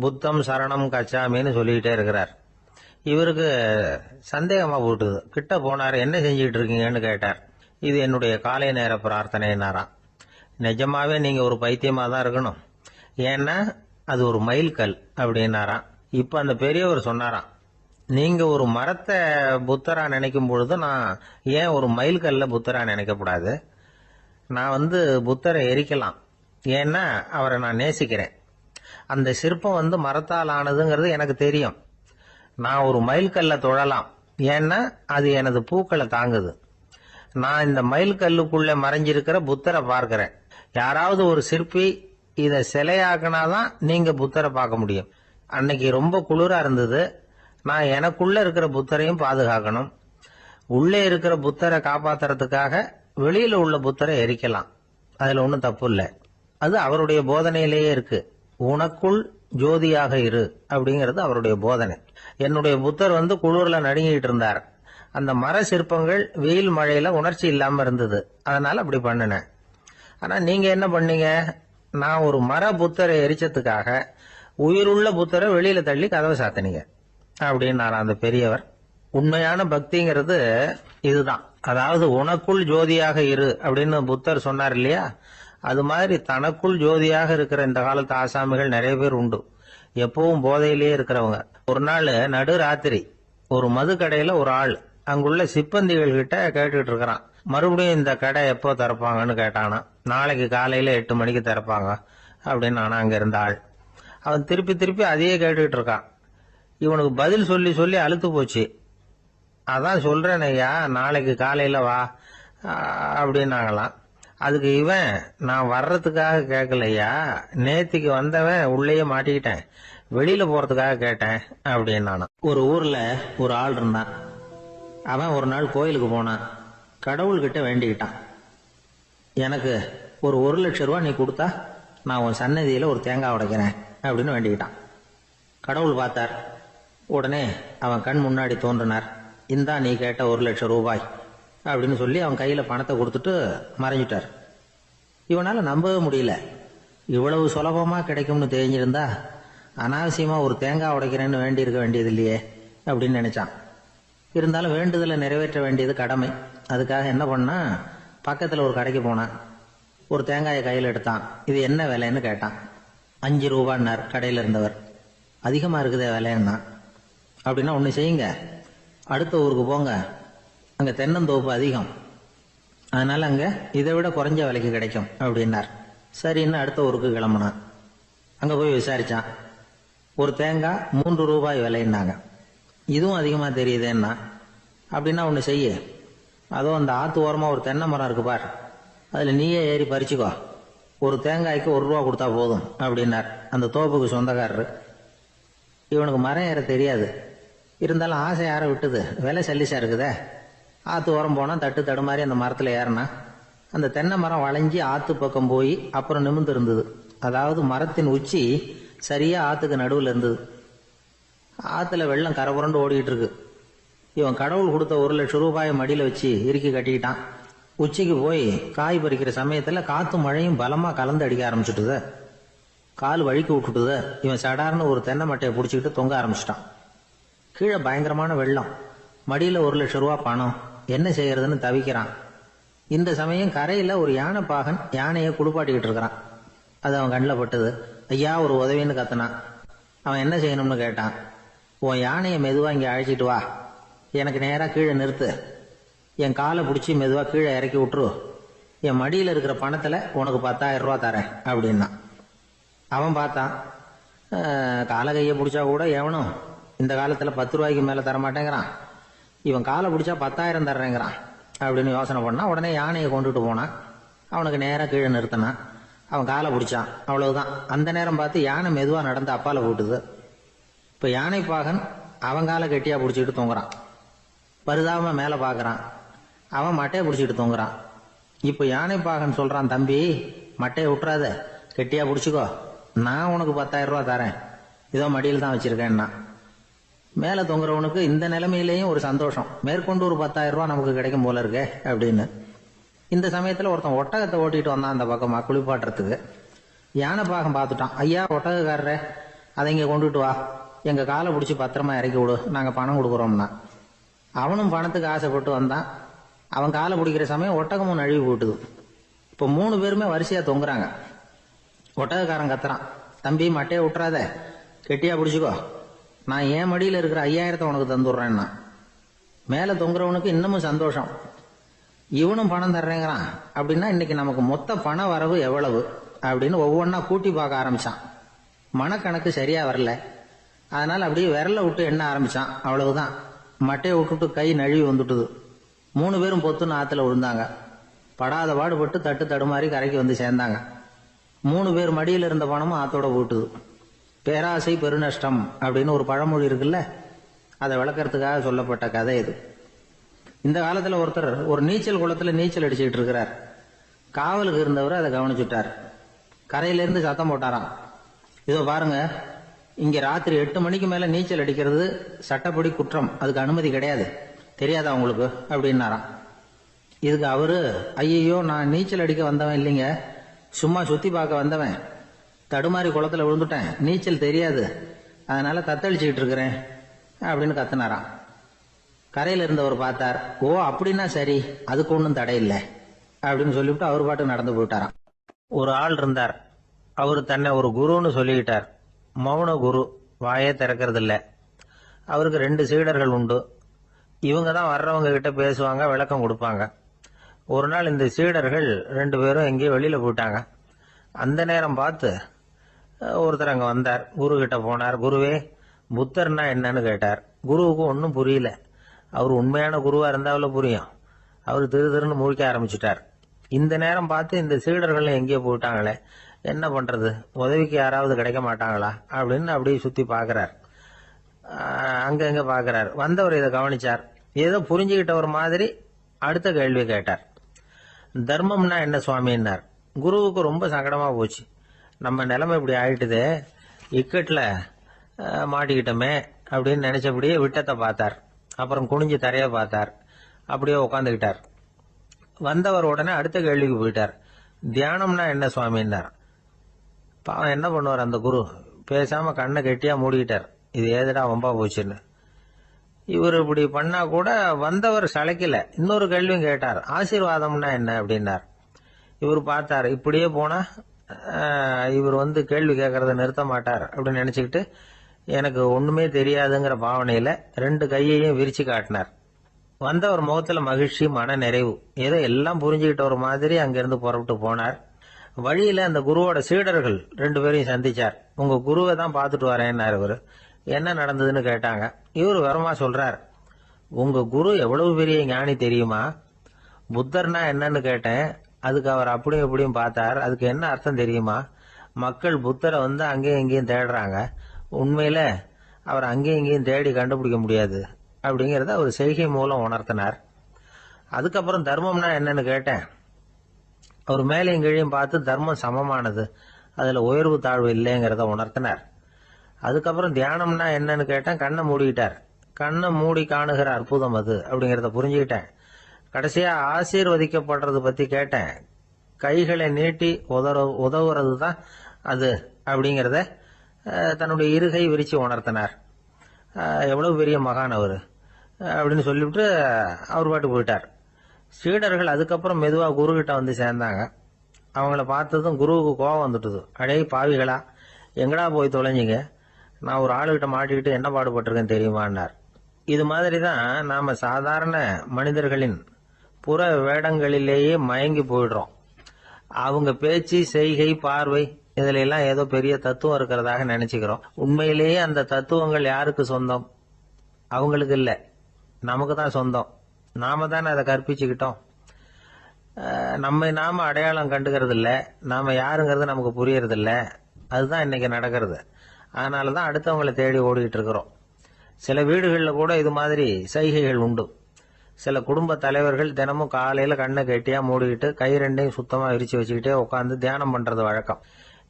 புத்தம் சரணம் கச்சாமின்னு சொல்லிக்கிட்டே இருக்கிறார். இவருக்கு சந்தேகமா போட்டுது. கிட்ட போனார். என்ன செஞ்சுட்டு இருக்கீங்கன்னு கேட்டார். இது என்னுடைய காலை நேர பிரார்த்தனைனாராம். நிஜமாவே நீங்க ஒரு பைத்தியமா தான் இருக்கணும், ஏன்னா அது ஒரு மைல்கல் அப்படின்னாராம். இப்ப அந்த பெரியவர் சொன்னாராம், நீங்க ஒரு மரத்தை புத்தரா நினைக்கும் பொழுது நான் ஏன் ஒரு மைல்கல்ல புத்தரா நினைக்கக்கூடாது? நான் வந்து புத்தரை எரிக்கலாம், ஏன்னா அவரை நான் நேசிக்கிறேன். அந்த சிற்பம் வந்து மரத்தால் ஆனதுங்கிறது எனக்கு தெரியும். நான் ஒரு மைல்கல்ல தொழலாம், ஏன்னா அது எனது பூக்களை தாங்குது. நான் இந்த மைல்கல்லுக்குள்ள மறைஞ்சிருக்கிற புத்தரை பார்க்கிறேன். யாராவது ஒரு சிற்பி இதை சிலையாக்குனாதான் நீங்க புத்தரை பார்க்க முடியும். அன்னைக்கு ரொம்ப குளிரா இருந்தது. நான் எனக்குள்ள இருக்கிற புத்தரையும் பாதுகாக்கணும். உள்ளே இருக்கிற புத்தரை காப்பாத்துறதுக்காக வெளியில உள்ள புத்தரை எரிக்கலாம், அதுல ஒன்றும் தப்பு இல்லை. அது அவருடைய போதனையிலேயே இருக்கு. உனக்குள் ஜோதியாக இரு அப்படிங்கிறது அவருடைய போதனை. என்னுடைய புத்தர் வந்து குளிர்ல நடுங்கிட்டு இருந்தார். அந்த மர சிற்பங்கள் வெயில் மழையில உணர்ச்சி இல்லாம இருந்தது, அதனால அப்படி பண்ணினேன். ஆனா நீங்க என்ன பண்ணீங்க? நான் ஒரு மர புத்தரை எரிச்சதுக்காக உயிருள்ள புத்தரை வெளியில தள்ளி கதவை சாத்தினீங்க அப்படின்னாரா அந்த பெரியவர். உண்மையான பக்திங்கிறது இதுதான். அதாவது உனக்குள் ஜோதியாக இரு அப்படின்னு புத்தர் சொன்னார் இல்லையா, அது மாதிரி தனக்குள் ஜோதியாக இருக்கிற இந்த காலத்து ஆசாமிகள் நிறைய பேர் உண்டு. எப்பவும் போதையிலேயே இருக்கிறவங்க. ஒரு நாள் நடு ராத்திரி ஒரு மது கடையில ஒரு ஆள் அங்குள்ள சிப்பந்திகள் கிட்ட கேட்டுட்டு இருக்கிறான். மறுபடியும் இந்த கடை எப்போ திறப்பாங்கன்னு கேட்டானா. நாளைக்கு காலையில 8 மணிக்கு திறப்பாங்க அப்படின்னு நானா அங்க இருந்த ஆள். அவன் திருப்பி திருப்பி அதையே கேட்டுக்கிட்டு இருக்கான். இவனுக்கு பதில் சொல்லி சொல்லி அழுத்து போச்சு. அதான் சொல்றேன் ஐயா, நாளைக்கு காலையில வா அப்படின்னாங்களாம். அதுக்கு இவன், நான் வர்றதுக்காக கேட்கலையா, நேத்திக்கு வந்தவன் உள்ளேயே மாட்டிக்கிட்டேன், வெளியில போறதுக்காக கேட்டேன் அப்படின்னு. ஒரு ஊர்ல ஒரு ஆள் இருந்தான். அவன் ஒரு நாள் கோயிலுக்கு போனான். கடவுள்கிட்ட வேண்டிக்கிட்டான், எனக்கு ஒரு 1,00,000 ரூபா நீ கொடுத்தா நான் உன் சன்னதியில ஒரு தேங்காய் உடைக்கிறேன் அப்படின்னு வேண்டிக்கிட்டான். கடவுள் பார்த்தார். உடனே அவன் கண் முன்னாடி தோன்றினார். இந்தா நீ கேட்ட 1,00,000 ரூபாய் அப்படின்னு சொல்லி அவன் கையில பணத்தை கொடுத்துட்டு மறைஞ்சிட்டார். இவனால நம்பவே முடியல. இவ்வளவு சுலபமா கிடைக்கும்னு தெரிஞ்சிருந்தா அனாவசியமா ஒரு தேங்காய் உடைக்கிறேன்னு வேண்டி இருக்க வேண்டியது இல்லையே அப்படின்னு நினைச்சான். இருந்தாலும் வேண்டுதலை நிறைவேற்ற வேண்டியது கடமை. அதுக்காக என்ன பண்ணா, பக்கத்துல ஒரு கடைக்கு போனான். ஒரு தேங்காயை கையில் எடுத்தான். இது என்ன விலைன்னு கேட்டான். 5 ரூபான்னார் கடையில இருந்தவர். அதிகமா இருக்குதே விலைன்னா. அப்படின்னா ஒண்ணு செய்யுங்க, அடுத்த ஊருக்கு போங்க, அங்க தென்னந்தோப்பு அதிகம், அதனால அங்க இதை விட குறைஞ்ச விலைக்கு கிடைக்கும் அப்படின்னார். சரின்னு அடுத்த ஊருக்கு கிளம்புனான். அங்க போய் விசாரிச்சான். ஒரு தேங்காய் 3 ரூபாய் விலைன்னாங்க. இதுவும் அதிகமா தெரியுதுன்னா. அப்படின்னா ஒண்ணு செய்ய, அதோ அந்த ஆத்து ஓரமா ஒரு தென்னை மரம் இருக்கு பார், அதுல நீயே ஏறி பறிச்சுக்கோ, ஒரு தேங்காய்க்கு 1 ரூபா கொடுத்தா போதும் அப்படின்னார் அந்த தோப்புக்கு சொந்தக்காரரு. இவனுக்கு மரம் ஏற தெரியாது, இருந்தாலும் ஆசை யார விட்டுது, விலை சல்லிசா இருக்குதே. ஆற்று ஓரம் போனால் தட்டு தடுமாறி அந்த மரத்தில் ஏறினா அந்த தென்னை மரம் வளைஞ்சி ஆற்று பக்கம் போய் அப்புறம் நிமிர்ந்து இருந்தது. அதாவது மரத்தின் உச்சி சரியாக ஆற்றுக்கு நடுவில் இருந்தது. ஆற்றுல வெள்ளம் கரை புரண்டு ஓடிக்கிட்டு இருக்கு. இவன் கடவுள் கொடுத்த 1,00,000 ரூபாயை மடியில் வச்சு இறுக்கி கட்டிக்கிட்டான். உச்சிக்கு போய் காய் பறிக்கிற சமயத்தில் காற்று மழையும் பலமாக கலந்து அடிக்க ஆரம்பிச்சுட்டுது. கால் வழுக்கி விட்டுட்டுது. இவன் சடார்னு ஒரு தென்னை மட்டையை பிடிச்சிக்கிட்டு தொங்க ஆரம்பிச்சிட்டான். கீழே பயங்கரமான வெள்ளம். மடியில் 1,00,000 ரூபா பணம். என்ன செய்யறதுன்னு தவிக்கிறான். இந்த சமயம் கரையில் ஒரு யானை பாகன் யானையை குளிப்பாட்டிக்கிட்டு இருக்கிறான். அது அவன் கண்ணில் பட்டது. ஐயா ஒரு உதவின்னு கத்துனான். அவன் என்ன செய்யணும்னு கேட்டான். உன் யானையை மெதுவாக இங்கே அழைச்சிட்டு வா, எனக்கு நேராக கீழே நிறுத்து, என் காலை பிடிச்சி மெதுவாக கீழே இறக்கி விட்டுரு, என் மடியில் இருக்கிற பணத்தில் உனக்கு 10,000 ரூபா தரேன் அப்படின்னா. அவன் பார்த்தான். காலை கையை பிடிச்சா கூட எவனும் இந்த காலத்தில் 10 ரூபாய்க்கு மேலே தரமாட்டேங்கிறான். இவன் காலை பிடிச்சா 10,000 தர்றேங்கிறான் அப்படின்னு யோசனை பண்ணான். உடனே யானையை கொண்டுட்டு போனான். அவனுக்கு நேராக கீழே நிறுத்தினான். அவன் காலை பிடிச்சான். அவ்வளவுதான். அந்த நேரம் பார்த்து யானை மெதுவாக நடந்து அப்பால போட்டுது. இப்போ யானை பாகன் அவன் காலை கெட்டியாக பிடிச்சிக்கிட்டு தொங்குறான். பரிதாபமாக மேலே பார்க்குறான். அவன் மட்டையை பிடிச்சிக்கிட்டு தொங்குறான். இப்போ யானை பாகன் சொல்கிறான், தம்பி மட்டையை விட்டுறாத, கெட்டியாக பிடிச்சிக்கோ, நான் உனக்கு 10,000 ரூபா தரேன், இதோ மடியில் தான் வச்சுருக்கேன்னா. மேலே தொங்குறவனுக்கு இந்த நிலைமையிலேயும் ஒரு சந்தோஷம். மேற்கொண்டு ஒரு 10,000 ரூபா நமக்கு கிடைக்கும் போல இருக்கே அப்படின்னு. இந்த சமயத்தில் ஒருத்தன் ஒட்டகத்தை ஓட்டிகிட்டு வந்தான் அந்த பக்கமாக குளிப்பாட்டுறதுக்கு. யானை பாகம் பார்த்துட்டான். ஐயா ஒட்டகக்காரரே, அதை இங்கே கொண்டுட்டு வா, எங்கள் காலை பிடிச்சி பத்திரமா இறக்கி விடு, நாங்கள் பணம் கொடுக்குறோம்னா. அவனும் பணத்துக்கு ஆசைப்பட்டு வந்தான். அவன் காலை பிடிக்கிற சமயம் ஒட்டகமும் நழுவி போட்டுது. இப்போ 3 பேருமே வரிசையாக தொங்குறாங்க. ஒட்டகக்காரன் கத்துறான், தம்பி மட்டையை விட்டுறாத, கெட்டியாக பிடிச்சிக்கோ, நான் என் மடியில் இருக்கிற 5,000 உனக்கு தந்துடுறேன்னா. மேலே தொங்குறவனுக்கு இன்னமும் சந்தோஷம். இவனும் பணம் தர்றேங்கிறான் அப்படின்னா இன்னைக்கு நமக்கு மொத்த பண வரவு எவ்வளவு அப்படின்னு ஒவ்வொன்றா கூட்டி பார்க்க ஆரம்பிச்சான். மனக்கணக்கு சரியா வரல. அதனால அப்படியே விரல விட்டு எண்ண ஆரம்பிச்சான். அவ்வளவுதான். மட்டையை விட்டுட்டு கை நழுவி வந்துட்டுது. 3 பேரும் பொத்துன்னு ஆத்துல விழுந்தாங்க. படாத பாடுபட்டு தட்டு தடுமாறி கரைக்கு வந்து சேர்ந்தாங்க. 3 பேர் மடியில் இருந்த பணமும் ஆத்தோட போட்டுது. பேராசை பெருநஷ்டம் அப்படின்னு ஒரு பழமொழி இருக்குல்ல, அதை விளக்கறதுக்காக சொல்லப்பட்ட கதை இது. இந்த காலத்தில் ஒருத்தர் ஒரு நீச்சல் குளத்தில் நீச்சல் அடிச்சுக்கிட்டு இருக்கிறார். காவலுக்கு இருந்தவர் அதை கவனிச்சுட்டார். கரையிலேருந்து சத்தம் போட்டாராம், இதோ பாருங்க, இங்கே ராத்திரி 8 மணிக்கு மேலே நீச்சல் அடிக்கிறது சட்டப்படி குற்றம், அதுக்கு அனுமதி கிடையாது, தெரியாதா உங்களுக்கு அப்படின்னாராம். இதுக்கு அவரு, ஐயோ நான் நீச்சல் அடிக்க வந்தவன் இல்லைங்க, சும்மா சுற்றி பார்க்க வந்தவன், தடுமாறி குளத்தில் விழுந்துட்டேன், நீச்சல் தெரியாது, அதனால தத்தளிச்சுக்கிட்டு இருக்கிறேன் அப்படின்னு கத்துனாராம். கரையில் இருந்தவர் பார்த்தார். ஓ அப்படின்னா சரி, அதுக்கு ஒன்றும் தடையில்லை அப்படின்னு சொல்லிவிட்டு அவர் பாட்டு நடந்து போயிட்டாராம். ஒரு ஆள் இருந்தார். அவர் தன்னை ஒரு குருன்னு சொல்லிக்கிட்டார். மௌன குரு, வாயே திறக்கிறது இல்லை. அவருக்கு 2 சீடர்கள் உண்டு. இவங்க தான் வர்றவங்க கிட்ட பேசுவாங்க, விளக்கம் கொடுப்பாங்க. ஒரு நாள் இந்த சீடர்கள் 2 பேரும் எங்கேயோ வெளியில் போயிட்டாங்க. அந்த நேரம் பார்த்து ஒருத்தர் அங்கே வந்தார். குரு கிட்ட போனார். குருவே, புத்தர்னா என்னன்னு கேட்டார். குருவுக்கு ஒன்றும் புரியல. அவர் உண்மையான குருவா இருந்தாவில புரியும். அவர் திருன்னு முழிக்க ஆரம்பிச்சுட்டார். இந்த நேரம் பார்த்து இந்த சீடர்கள் எங்கேயோ போயிட்டாங்களே, என்ன பண்றது, உதவிக்கு யாராவது கிடைக்க மாட்டாங்களா அப்படின்னு அப்படியே சுத்தி பாக்குறார். அங்க பாக்குறார். வந்தவர் இதை கவனிச்சார். ஏதோ புரிஞ்சுக்கிட்டவர் மாதிரி அடுத்த கேள்வி கேட்டார். தர்மம்னா என்ன சுவாமின்னார். குருவுக்கு ரொம்ப சங்கடமா போச்சு. நம்ம நிலைமை இப்படி ஆயிட்டுதே, இக்கட்டில் மாட்டிக்கிட்டோமே அப்படின்னு நினைச்சபடியே விட்டத்தை பார்த்தார். அப்புறம் குனிஞ்சு தரைய பார்த்தார். அப்படியே உட்காந்துக்கிட்டார். வந்தவர் உடனே அடுத்த கேள்விக்கு போயிட்டார். தியானம்னா என்ன சுவாமின்னார். பாவம் என்ன பண்ணுவார் அந்த குரு, பேசாம கண்ணை கெட்டியா மூடிக்கிட்டார். இது ஏதுடா வம்பா போச்சுன்னு. இவர் இப்படி பண்ணா கூட வந்தவர் சளைக்கல. இன்னொரு கேள்வியும் கேட்டார். ஆசீர்வாதம்னா என்ன அப்படின்னார். இவர் பார்த்தார். இப்படியே போனா இவர் கேள்வி கேட்கறத நிறுத்த மாட்டார் அப்படின்னு நினைச்சுக்கிட்டு எனக்கு ஒண்ணுமே தெரியாதுங்கிற பாவனையில 2 கையையும் விரிச்சு காட்டினார். வந்தவர் முகத்துல மகிழ்ச்சி, மன நிறைவு. ஏதோ எல்லாம் புரிஞ்சுக்கிட்ட ஒரு மாதிரி அங்கிருந்து புறப்பட்டு போனார். வழியில அந்த குருவோட சீடர்கள் 2 பேரையும் சந்திச்சார். உங்க குருவை தான் பார்த்துட்டு வரேன்னாரு இவரு. என்ன நடந்ததுன்னு கேட்டாங்க. இவர் விவரமா சொல்றார். உங்க குரு எவ்வளவு பெரிய ஞானி தெரியுமா? புத்தர்னா என்னன்னு கேட்டேன். அதுக்கு அவர் அப்படியும் இப்படியும் பார்த்தார். அதுக்கு என்ன அர்த்தம் தெரியுமா? மக்கள் புத்தரை அங்கேயும் இங்கேயும் தேடுறாங்க. உண்மையில அவர் அங்கேயும் இங்கேயும் தேடி கண்டுபிடிக்க முடியாது அப்படிங்கறத அவர் செய்கை மூலம் உணர்த்தினார். அதுக்கப்புறம் தர்மம்னா என்னன்னு கேட்டேன். அவர் மேலையும் கீழையும் பார்த்து தர்மம் சமமானது, அதுல உயர்வு தாழ்வு இல்லைங்கிறத உணர்த்தினார். அதுக்கப்புறம் தியானம்னா என்னன்னு கேட்டேன். கண்ணை மூடிக்கிட்டார். கண்ணை மூடி காணுகிற அற்புதம் அது அப்படிங்கிறத புரிஞ்சுக்கிட்டேன். கடைசியா ஆசீர்வதிக்கப்படுறது பத்தி கேட்டேன். கைகளை நீட்டி உதவுறது தான் அது அப்படிங்கிறத தன்னுடைய இருகை விரிச்சு உணர்த்தினார். எவ்வளவு பெரிய மகான் அவரு அப்படின்னு சொல்லிவிட்டு அவர் பாட்டு போயிட்டார். சீடர்கள் அதுக்கப்புறம் மெதுவா குரு கிட்ட வந்து சேர்ந்தாங்க. அவங்கள பார்த்ததும் குருவுக்கு கோபம் வந்துட்டுது. அடே பாவிகளா, எங்கடா போய் தொலைஞ்சிங்க, நான் ஒரு ஆளுகிட்ட மாட்டிக்கிட்டு என்ன பாடுபட்டிருக்கேன் தெரியுமான்னார். இது மாதிரி தான் நாம சாதாரண மனிதர்களின் புற வேடங்களிலேயே மயங்கி போயிடுறோம். அவங்க பேச்சு, செய்கை, பார்வை இதுல எல்லாம் ஏதோ பெரிய தத்துவம் இருக்கிறதாக நினைச்சுக்கிறோம். உண்மையிலேயே அந்த தத்துவங்கள் யாருக்கு சொந்தம்? அவங்களுக்கு இல்ல, நமக்கு தான் சொந்தம். நாம தானே அதை கற்பிச்சுக்கிட்டோம். நம்மை நாம அடையாளம் கண்டுக்கிறது இல்ல, நாம யாருங்கிறது நமக்கு புரியறது இல்ல. அதுதான் இன்னைக்கு நடக்கிறது. அதனாலதான் அடுத்தவங்களை தேடி ஓடிக்கிட்டு இருக்கிறோம். சில வீடுகளில் கூட இது மாதிரி சைகைகள் உண்டு. சில குடும்ப தலைவர்கள் தினமும் காலையில கண்ணை கெட்டியா மூடிக்கிட்டு கை ரெண்டையும் சுத்தமா விரிச்சு வச்சுக்கிட்டே உட்காந்து தியானம் பண்றது வழக்கம்.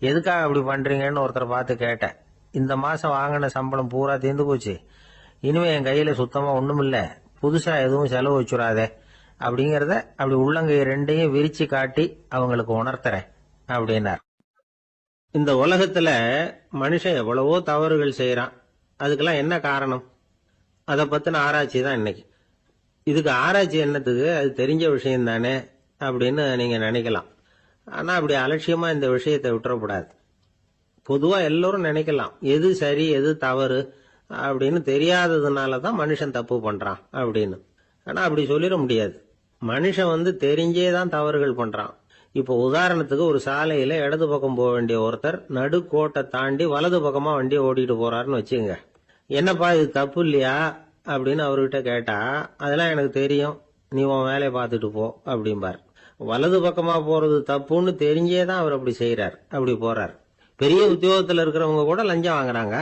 எதுக்காக அப்படி பண்றீங்கன்னு ஒருத்தரை பார்த்து கேட்டேன். இந்த மாசம் வாங்கின சம்பளம் பூரா தீர்ந்து போச்சு, இனிமே என் கையில சுத்தமா ஒண்ணும் இல்ல, புதுசா எதுவும் செலவு வச்சுடாதே அப்படிங்கறத அப்படி உள்ளங்கை ரெண்டையும் விரிச்சு காட்டி அவங்களுக்கு உணர்த்துறேன் அப்படின்னார். இந்த உலகத்துல மனுஷன் எவ்வளவோ தவறுகள் செய்யறான். அதுக்கெல்லாம் என்ன காரணம்? அதை பத்தின ஆராய்ச்சி தான் இன்னைக்கு. இதுக்கு ஆராய்ச்சி என்னத்துக்கு, அது தெரிஞ்ச விஷயம் தானே அப்படின்னு நீங்க நினைக்கலாம். ஆனா அப்படி அலட்சியமா இந்த விஷயத்தை விட்டுறக்கூடாது. பொதுவா எல்லோரும் நினைக்கலாம் எது சரி எது தவறு அப்படின்னு தெரியாததுனாலதான் மனுஷன் தப்பு பண்றான் அப்படின்னு. ஆனா அப்படி சொல்லிட முடியாது. மனுஷன் தெரிஞ்சேதான் தவறுகள் பண்றான். இப்ப உதாரணத்துக்கு ஒரு சாலையில இடது பக்கம் போக வேண்டிய ஒருத்தர் நடுக்கோட்டை தாண்டி வலது பக்கமா வண்டியை ஓட்டிட்டு போறாருன்னு வச்சுங்க. என்னப்பா இது தப்பு இல்லையா அப்படின்னு அவர்கிட்ட கேட்டா, அதெல்லாம் எனக்கு தெரியும், நீ உன் வேலையை பார்த்துட்டு போ அப்படிம்பார். வலது பக்கமா போறது தப்புன்னு தெரிஞ்சேதான் அவர் அப்படி செய்யறார், அப்படி போறார். பெரிய உத்தியோகத்துல இருக்கிறவங்க கூட லஞ்சம் வாங்குறாங்க.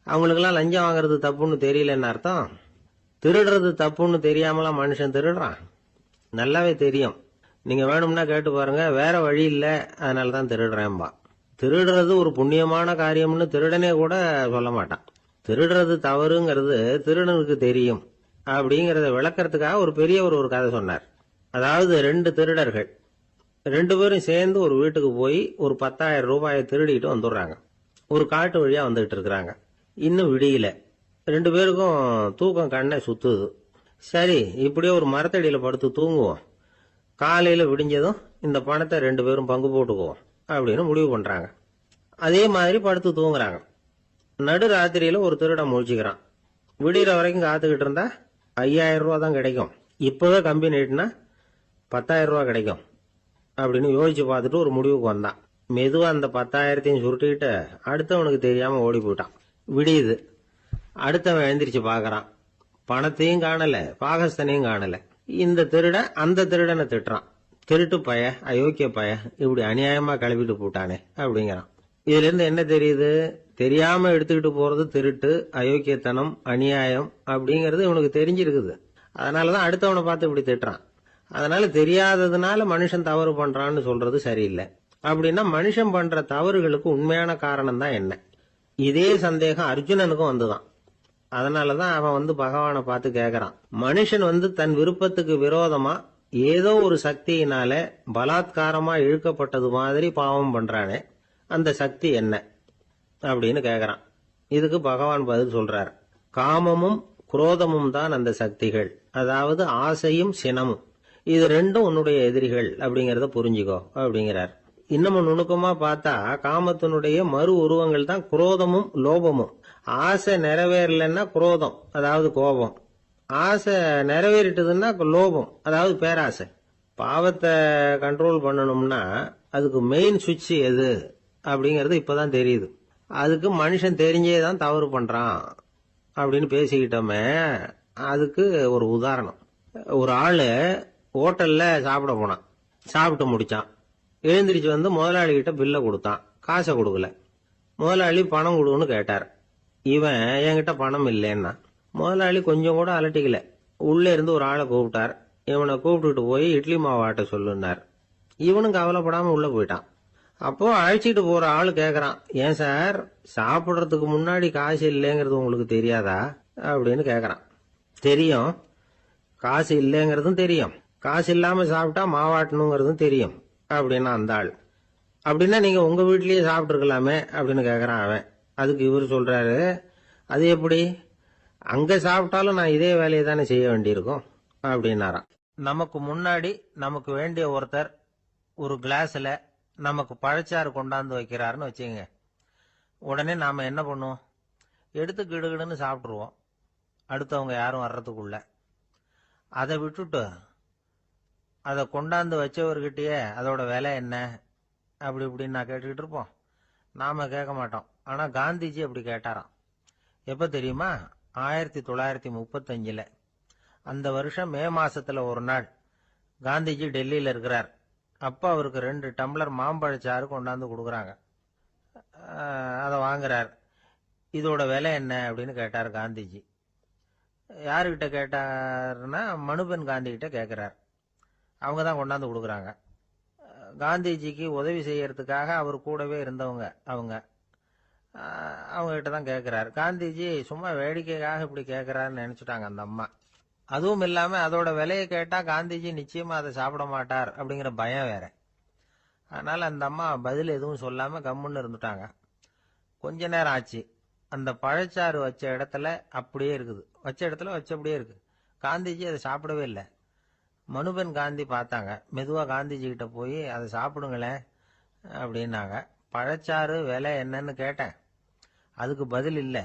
அவங்களுக்கெல்லாம் லஞ்சம் வாங்குறது தப்புன்னு தெரியலன்னு அர்த்தம். திருடுறது தப்புன்னு தெரியாமலாம் மனுஷன் திருடுறான், நல்லாவே தெரியும். நீங்க வேணும்னா கேட்டு பாருங்க, வேற வழி இல்ல அதனாலதான் திருடுறேன்பா. திருடுறது ஒரு புண்ணியமான காரியம்னு திருடனே கூட சொல்ல மாட்டான். திருடுறது தவறுங்கிறது திருடனுக்கு தெரியும் அப்படிங்கறத விளக்கறதுக்காக ஒரு பெரியவர் ஒரு கதை சொன்னார். அதாவது 2 திருடர்கள் 2 பேரும் சேர்ந்து ஒரு வீட்டுக்கு போய் ஒரு 10,000 ரூபாயை திருடிட்டு வந்துடுறாங்க. ஒரு காட்டு வழியா வந்துகிட்டு இருக்கிறாங்க. இன்னும் விடியல. 2 பேருக்கும் தூக்கம் கண்ணை சுத்துது. சரி, இப்படியே ஒரு மரத்தடியில படுத்து தூங்குவோம், காலையில விடிஞ்சதும் இந்த பணத்தை 2 பேரும் பங்கு போட்டுக்குவோம் அப்படின்னு முடிவு பண்றாங்க. அதே மாதிரி படுத்து தூங்குறாங்க. நடு ராத்திரியில ஒரு திருடன் முழிச்சுக்கிறான். விடிகிற வரைக்கும் காத்துக்கிட்டு இருந்தா 5,000 ரூபா தான் கிடைக்கும், இப்பவே கம்பி நீட்டினா 10,000 ரூபா கிடைக்கும் அப்படின்னு யோசிச்சு பார்த்துட்டு ஒரு முடிவுக்கு வந்தான். மெதுவா அந்த 10,000த்தையும் சுருட்டிக்கிட்டு அடுத்தவனுக்கு தெரியாம ஓடி போயிட்டான். விடியுது. அடுத்தவன் எழுந்திரிச்சு பாக்குறான். பணத்தையும் காணல, பாகஸ்தனையும் காணல. இந்த திருடன் அந்த திருடனை திட்டுறான். திருட்டு பய, அயோக்கிய பய, இப்படி அநியாயமா கிளப்பிட்டு போட்டானே அப்படிங்கிறான். இதுல இருந்து என்ன தெரியுது? தெரியாம எடுத்துக்கிட்டு போறது திருட்டு, அயோக்கியத்தனம், அநியாயம் அப்படிங்கறது இவனுக்கு தெரிஞ்சிருக்குது. அதனாலதான் அடுத்தவனை பார்த்து இப்படி திட்டுறான். அதனால தெரியாததுனால மனுஷன் தவறு பண்றான்னு சொல்றது சரியில்லை. அப்படின்னா மனுஷன் பண்ற தவறுகளுக்கு உண்மையான காரணம் தான் என்ன? இதே சந்தேகம் அர்ஜுனனுக்கும் வந்துதான். அதனாலதான் அவன் பகவானை பார்த்து கேக்குறான். மனுஷன் தன் விருப்பத்துக்கு விரோதமா ஏதோ ஒரு சக்தியினால பலாத்காரமா இழுக்கப்பட்டது மாதிரி பாவம் பண்றானே, அந்த சக்தி என்ன அப்படின்னு கேக்குறான். இதுக்கு பகவான் பதில் சொல்றார். காமமும் குரோதமும் தான் அந்த சக்திகள், அதாவது ஆசையும் சினமும். இது ரெண்டும் உன்னுடைய எதிரிகள் அப்படிங்கறத புரிஞ்சுக்கோ அப்படிங்கிறார். இன்னமும் நுணுக்கமா பார்த்தா காமத்தினுடைய மறு உருவங்கள் தான் குரோதமும் லோபமும். ஆசை நிறைவேறலன்னா குரோதம், அதாவது கோபம். ஆசை நிறைவேறிட்டதுன்னா லோபம், அதாவது பேராசை. பாவத்தை கண்ட்ரோல் பண்ணணும்னா அதுக்கு மெயின் சுவிட்ச் எது அப்படிங்கறது இப்பதான் தெரியுது. அதுக்கு மனுஷன் தெரிஞ்சேதான் தவறு பண்றான் அப்படின்னு பேசிக்கிட்டோமே. அதுக்கு ஒரு உதாரணம். ஒரு ஆளு ஹோட்டல்ல சாப்பிட போனான். சாப்பிட்டு முடிச்சான். எழுந்திரிச்சு முதலாளி கிட்ட பில்ல கொடுத்தான். காசை கொடுக்கல. முதலாளி பணம் கொடுன்னு கேட்டார். இவன் என்கிட்ட பணம் இல்லைன்னா. முதலாளி கொஞ்சம் கூட அலட்டிக்கல. உள்ள இருந்து ஒரு ஆளை கூப்பிட்டார். இவனை கூப்பிட்டுட்டு போய் இட்லி மாவு ஆட்ட சொல்லுனார். இவனும் கவலைப்படாம உள்ள போயிட்டான். அப்போ அழைச்சிட்டு போற ஆளு கேக்குறான், ஏன் சார் சாப்பிடுறதுக்கு முன்னாடி காசு இல்லைங்கிறது உங்களுக்கு தெரியாதா அப்படின்னு கேக்குறான். தெரியும், காசு இல்லைங்கிறதும் தெரியும், காசு இல்லாம சாப்பிட்டா மாவாட்டணுங்கிறதும் தெரியும் அப்படின்னா அந்த ஆள். அப்படின்னா நீங்க உங்க வீட்லயே சாப்பிட்டு இருக்கலாமே அப்படின்னு கேக்குறான் அவன். அதுக்கு இவர் சொல்றாரு, அது எப்படி, அங்க சாப்பிட்டாலும் நான் இதே வேலையை தானே செய்ய வேண்டியிருக்கும் அப்படின்னாராம். நமக்கு முன்னாடி நமக்கு வேண்டிய ஒருத்தர் ஒரு கிளாஸ்ல நமக்கு பழச்சாறு கொண்டாந்து வைக்கிறாருன்னு வச்சுங்க. உடனே நாம என்ன பண்ணுவோம், எடுத்து கிடுகிடுன்னு சாப்பிட்ருவோம் அடுத்தவங்க யாரும் வர்றதுக்குள்ள. அதை விட்டுட்டு அதை கொண்டாந்து வச்சவர்கிட்டயே அதோட விலை என்ன அப்படி இப்படின்னு நான் கேட்டுக்கிட்டு இருப்போம். நாம கேட்க மாட்டோம். ஆனா காந்திஜி அப்படி கேட்டாராம். எப்ப தெரியுமா, 1935. அந்த வருஷம் மே மாசத்துல ஒரு நாள் காந்திஜி டெல்லியில இருக்கிறார். அப்ப அவருக்கு 2 டம்ளர் மாம்பழச்சாறு கொண்டாந்து கொடுக்குறாங்க. அதை வாங்குறார். இதோட விலை என்ன அப்படின்னு கேட்டார் காந்திஜி. யாருக்கிட்ட கேட்டாருன்னா மனுபென் காந்தி கிட்ட கேட்கிறார். அவங்க தான் கொண்டாந்து கொடுக்குறாங்க. காந்திஜிக்கு உதவி செய்யறதுக்காக அவர் கூடவே இருந்தவங்க அவங்க கிட்ட தான் கேட்கிறார். காந்திஜி சும்மா வேடிக்கைக்காக இப்படி கேட்கிறாருன்னு நினைச்சுட்டாங்க அந்த அம்மா. அதுவும் இல்லாம அதோட விலையை கேட்டா காந்திஜி நிச்சயமா அதை சாப்பிட மாட்டார் அப்படிங்கிற பயம் வேற. அதனால அந்த அம்மா பதில் எதுவும் சொல்லாம கம்முன்னு இருந்துட்டாங்க. கொஞ்ச நேரம் ஆச்சு. அந்த பழச்சாறு வச்ச இடத்துல அப்படியே இருக்குது, வச்ச இடத்துல வச்சபடியே இருக்கு. காந்திஜி அதை சாப்பிடவே இல்லை. மனுபென் காந்தி பார்த்தாங்க. மெதுவா காந்திஜி கிட்ட போய் அதை சாப்பிடுங்களேன் அப்படின்னாங்க. பழச்சாறு விலை என்னன்னு கேட்டேன், அதுக்கு பதில் இல்லை.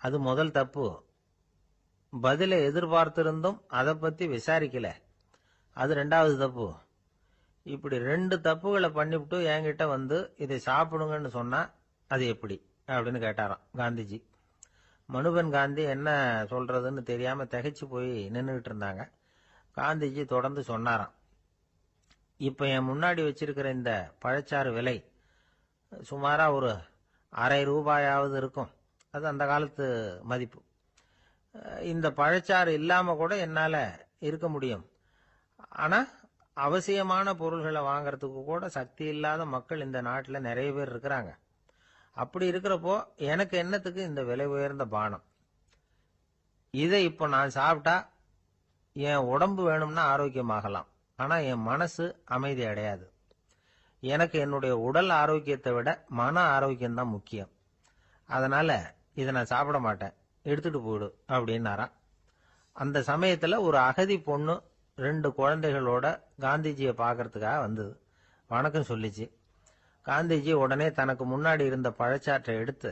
அது முதல் தப்பு. பதிலை எதிர்பார்த்திருந்தும் அதை பத்தி விசாரிக்கல, அது 2வது தப்பு. இப்படி 2 தப்புகளை பண்ணிவிட்டு என்கிட்ட வந்து இதை சாப்பிடுங்கன்னு சொன்னா அது எப்படி அப்படின்னு கேட்டாராம் காந்திஜி. மனுபென் காந்தி என்ன சொல்றதுன்னு தெரியாம திகைச்சு போய் நின்றுகிட்டு இருந்தாங்க. காந்திஜி தொடர்ந்து சொன்னாராம், இப்ப என் முன்னாடி வச்சிருக்கிற இந்த பழச்சாறு விலை சுமாரா ஒரு ½ ரூபாயாவது இருக்கும். அது அந்த காலத்து மதிப்பு. இந்த பழச்சாறு இல்லாம கூட என்னால இருக்க முடியும். ஆனா அவசியமான பொருள்களை வாங்கறதுக்கு கூட சக்தி இல்லாத மக்கள் இந்த நாட்டுல நிறைய பேர் இருக்கிறாங்க. அப்படி இருக்கிறப்போ எனக்கு என்னத்துக்கு இந்த விலை உயர்ந்த பானம்? இதை இப்போ நான் சாப்பிட்டா என் உடம்பு வேணும்னா ஆரோக்கியமாகலாம், ஆனா என் மனசு அமைதி அடையாது. எனக்கு என்னுடைய உடல் ஆரோக்கியத்தை விட மன ஆரோக்கியம்தான் முக்கியம். அதனால இதை நான் சாப்பிட மாட்டேன், எடுத்துட்டு போயிடு அப்படின்னாராம். அந்த சமயத்துல ஒரு அகதி பொண்ணு 2 குழந்தைகளோட காந்திஜியை பார்க்கறதுக்காக வந்தது. வணக்கம் சொல்லிச்சு. காந்திஜி உடனே தனக்கு முன்னாடி இருந்த பழச்சாற்றை எடுத்து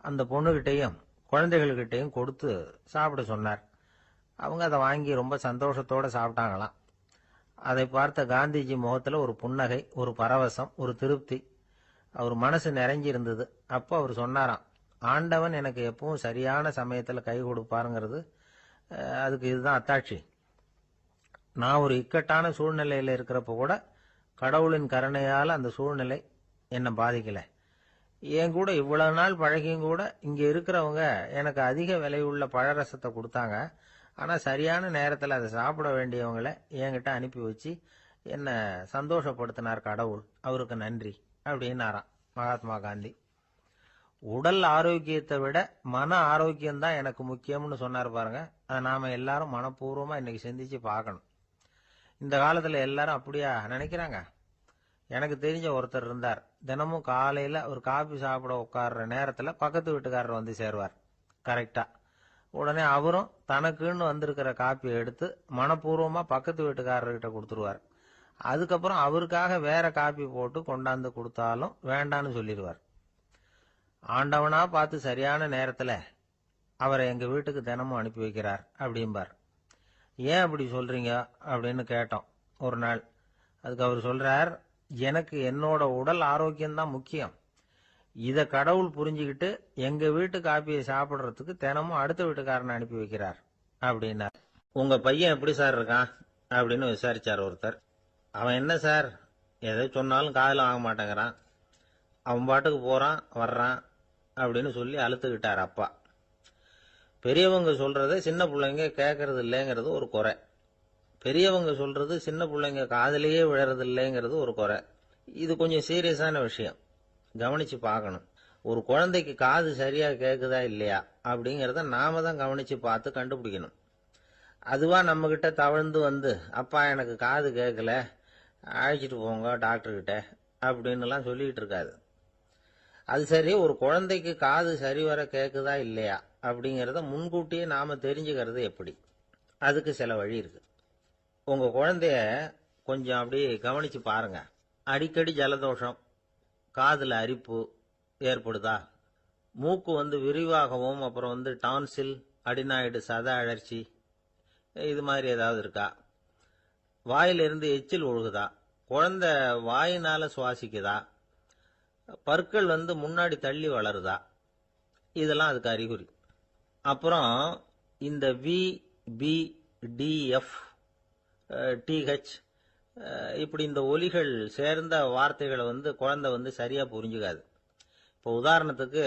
அந்த பொண்ணுகிட்டையும் குழந்தைகள்கிட்டையும் கொடுத்து சாப்பிட சொன்னார். அவங்க அதை வாங்கி ரொம்ப சந்தோஷத்தோட சாப்பிட்டாங்களாம். அதை பார்த்த காந்திஜி முகத்துல ஒரு புன்னகை, ஒரு பரவசம், ஒரு திருப்தி. அவர் மனசு நிறைஞ்சி இருந்தது. அப்போ அவர் சொன்னாராம், ஆண்டவன் எனக்கு எப்பவும் சரியான சமயத்துல கை கொடுப்பாருங்கிறது அதுக்கு இதுதான் அத்தாட்சி. நான் ஒரு இக்கட்டான சூழ்நிலையில இருக்கிறப்ப கூட கடவுளின் கருணையால அந்த சூழ்நிலை என்னை பாதிக்கல. என் கூட இவ்வளவு நாள் பழகியும் கூட இங்க இருக்கிறவங்க எனக்கு அதிக விலையுள்ள பழரசத்தை கொடுத்தாங்க. ஆனா சரியான நேரத்துல அதை சாப்பிட வேண்டியவங்களை என்கிட்ட அனுப்பி வச்சு என்ன சந்தோஷப்படுத்தினார் கடவுள், அவருக்கு நன்றி அப்படின்னாராம் மகாத்மா காந்தி. உடல் ஆரோக்கியத்தை விட மன ஆரோக்கியம்தான் எனக்கு முக்கியம்னு சொன்னார் பாருங்க. அதை நாம எல்லாரும் மனப்பூர்வமா இன்னைக்கு சிந்திச்சு பார்க்கணும். இந்த காலத்துல எல்லாரும் அப்படியா நினைக்கிறாங்க? எனக்கு தெரிஞ்ச ஒருத்தர் இருந்தார். தினமும் காலையில ஒரு காபி சாப்பிட உட்கார்ற நேரத்துல பக்கத்து வீட்டுக்காரர் வந்து சேருவார் கரெக்டா. உடனே அவரும் தனக்குன்னு வந்திருக்கிற காப்பியை எடுத்து மனப்பூர்வமா பக்கத்து வீட்டுக்காரர்கிட்ட கொடுத்துருவார். அதுக்கப்புறம் அவருக்காக வேற காப்பி போட்டு கொண்டாந்து கொடுத்தாலும் வேண்டான்னு சொல்லிடுவார். ஆண்டவனா பார்த்து சரியான நேரத்துல அவரை எங்க வீட்டுக்கு தினமும் அனுப்பி வைக்கிறார் அப்படிம்பார். ஏன் அப்படி சொல்றீங்க அப்படின்னு கேட்டோம் ஒரு நாள். அதுக்கு அவர் சொல்றார், எனக்கு என்னோட உடல் ஆரோக்கியம்தான் முக்கியம். இத கடவுள் புரிஞ்சுக்கிட்டு எங்க வீட்டு காப்பியை சாப்பிடுறதுக்கு தினமும் அடுத்த வீட்டுக்காரனை அனுப்பி வைக்கிறார் அப்படின்னார். உங்க பையன் எப்படி சார் இருக்கான் அப்படின்னு விசாரிச்சார் ஒருத்தர். அவன் என்ன சார், எதை சொன்னாலும் காதுல வாங்க மாட்டேங்கிறான், அவன் பாட்டுக்கு போறான் வர்றான் அப்படின்னு சொல்லி அழுத்துக்கிட்டார் அப்பா. பெரியவங்க சொல்றத சின்ன பிள்ளைங்க கேட்கறது இல்லைங்கிறது ஒரு குறை. பெரியவங்க சொல்றது சின்ன பிள்ளைங்க காதுலயே விழறதில்லைங்கிறது ஒரு குறை. இது கொஞ்சம் சீரியஸான விஷயம், கவனிச்சு பார்க்கணும். ஒரு குழந்தைக்கு காது சரியா கேக்குதா இல்லையா அப்படிங்கறத நாம தான் கவனிச்சு பார்த்து கண்டுபிடிக்கணும். அதுவா நம்ம கிட்ட தவழ்ந்து வந்து, அப்பா எனக்கு காது கேட்கல, அழைச்சிட்டு போங்க டாக்டர்கிட்ட அப்படின்னுலாம் சொல்லிட்டு இருக்காது. அது சரி, ஒரு குழந்தைக்கு காது சரிவர கேக்குதா இல்லையா அப்படிங்கறத முன்கூட்டியே நாம தெரிஞ்சுக்கிறது எப்படி? அதுக்கு சில வழி இருக்கு. உங்க குழந்தைய கொஞ்சம் அப்படியே கவனிச்சு பாருங்க. அடிக்கடி ஜலதோஷம், காதுல அரிப்பு ஏற்படுதா, மூக்கு விரிவாகவும், அப்புறம் டான்சில், அடினாய்டு, சத அழற்சி, இது மாதிரி ஏதாவது இருக்கா, வாயிலிருந்து எச்சில் ஒழுகுதா, குழந்தை வாயினால சுவாசிக்குதா, பற்கள் முன்னாடி தள்ளி வளருதா, இதெல்லாம் அதுக்கு அறிகுறி. அப்புறம் இந்த V, B, D, F, DH இப்படி இந்த ஒலிகள் சேர்ந்த வார்த்தைகளை குழந்தை சரியா புரிஞ்சுக்காது. இப்போ உதாரணத்துக்கு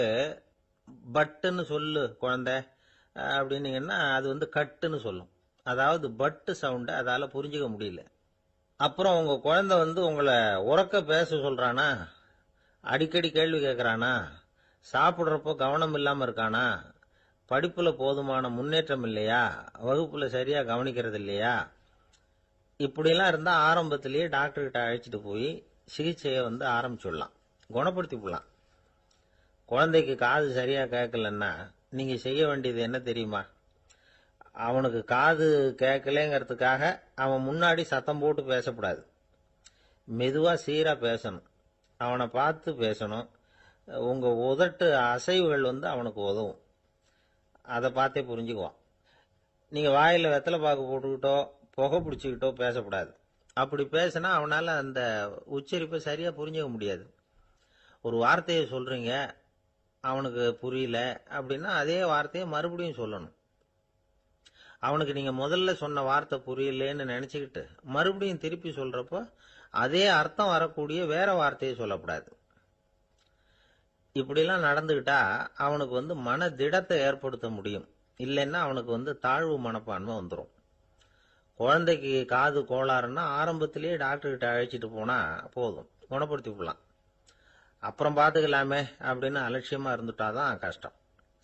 பட்டுன்னு சொல்லு குழந்தை அப்படின்னீங்கன்னா அது கட்டுன்னு சொல்லும். அதாவது பட்டு சவுண்ட் அதால புரிஞ்சுக்க முடியல. அப்புறம் உங்க குழந்தை உங்களை உறக்க பேச சொல்றானா, அடிக்கடி கேள்வி கேட்கறானா, சாப்பிடுறப்போ கவனம் இல்லாம இருக்கானா, படிப்புல போதுமான முன்னேற்றம் இல்லையா, வகுப்புல சரியா கவனிக்கிறது இல்லையா, இப்படிலாம் இருந்தா ஆரம்பத்திலேயே டாக்டர் கிட்ட அழைச்சிட்டு போய் சிகிச்சையை ஆரம்பிச்சுடலாம், குணப்படுத்தி விடலாம். குழந்தைக்கு காது சரியா கேட்கலன்னா நீங்க செய்ய வேண்டியது என்ன தெரியுமா? அவனுக்கு காது கேட்கலங்கிறதுக்காக அவன் முன்னாடி சத்தம் போட்டு பேசக்கூடாது. மெதுவா சீரா பேசணும், அவனை பார்த்து பேசணும். உங்க உதட்டு அசைவுகள் அவனுக்கு உதவும், அதை பார்த்தே புரிஞ்சுக்குவான். நீங்க வாயில வெத்தலை பாக்கு போட்டுக்கிட்டோ புகை பிடிச்சிக்கிட்டோ பேசக்கூடாது. அப்படி பேசினா அவனால அந்த உச்சரிப்பை சரியா புரிஞ்சுக்க முடியாது. ஒரு வார்த்தையை சொல்றீங்க, அவனுக்கு புரியல அப்படின்னா அதே வார்த்தையை மறுபடியும் சொல்லணும். அவனுக்கு நீங்க முதல்ல சொன்ன வார்த்தை புரியலன்னு நினைச்சுக்கிட்டு மறுபடியும் திருப்பி சொல்றப்போ அதே அர்த்தம் வரக்கூடிய வேற வார்த்தையை சொல்லக்கூடாது. இப்படிலாம் நடந்துகிட்டா அவனுக்கு மன திடத்தை ஏற்படுத்த முடியும். இல்லைன்னா அவனுக்கு தாழ்வு மனப்பான்மை வந்துடும். குழந்தைக்கு காது கோளாறுன்னா ஆரம்பத்திலேயே டாக்டர் கிட்ட அழைச்சிட்டு போனா போதும், குணப்படுத்தி விடலாம். அப்புறம் பார்த்துக்கலாமே அப்படின்னு அலட்சியமா இருந்துட்டாதான் கஷ்டம்.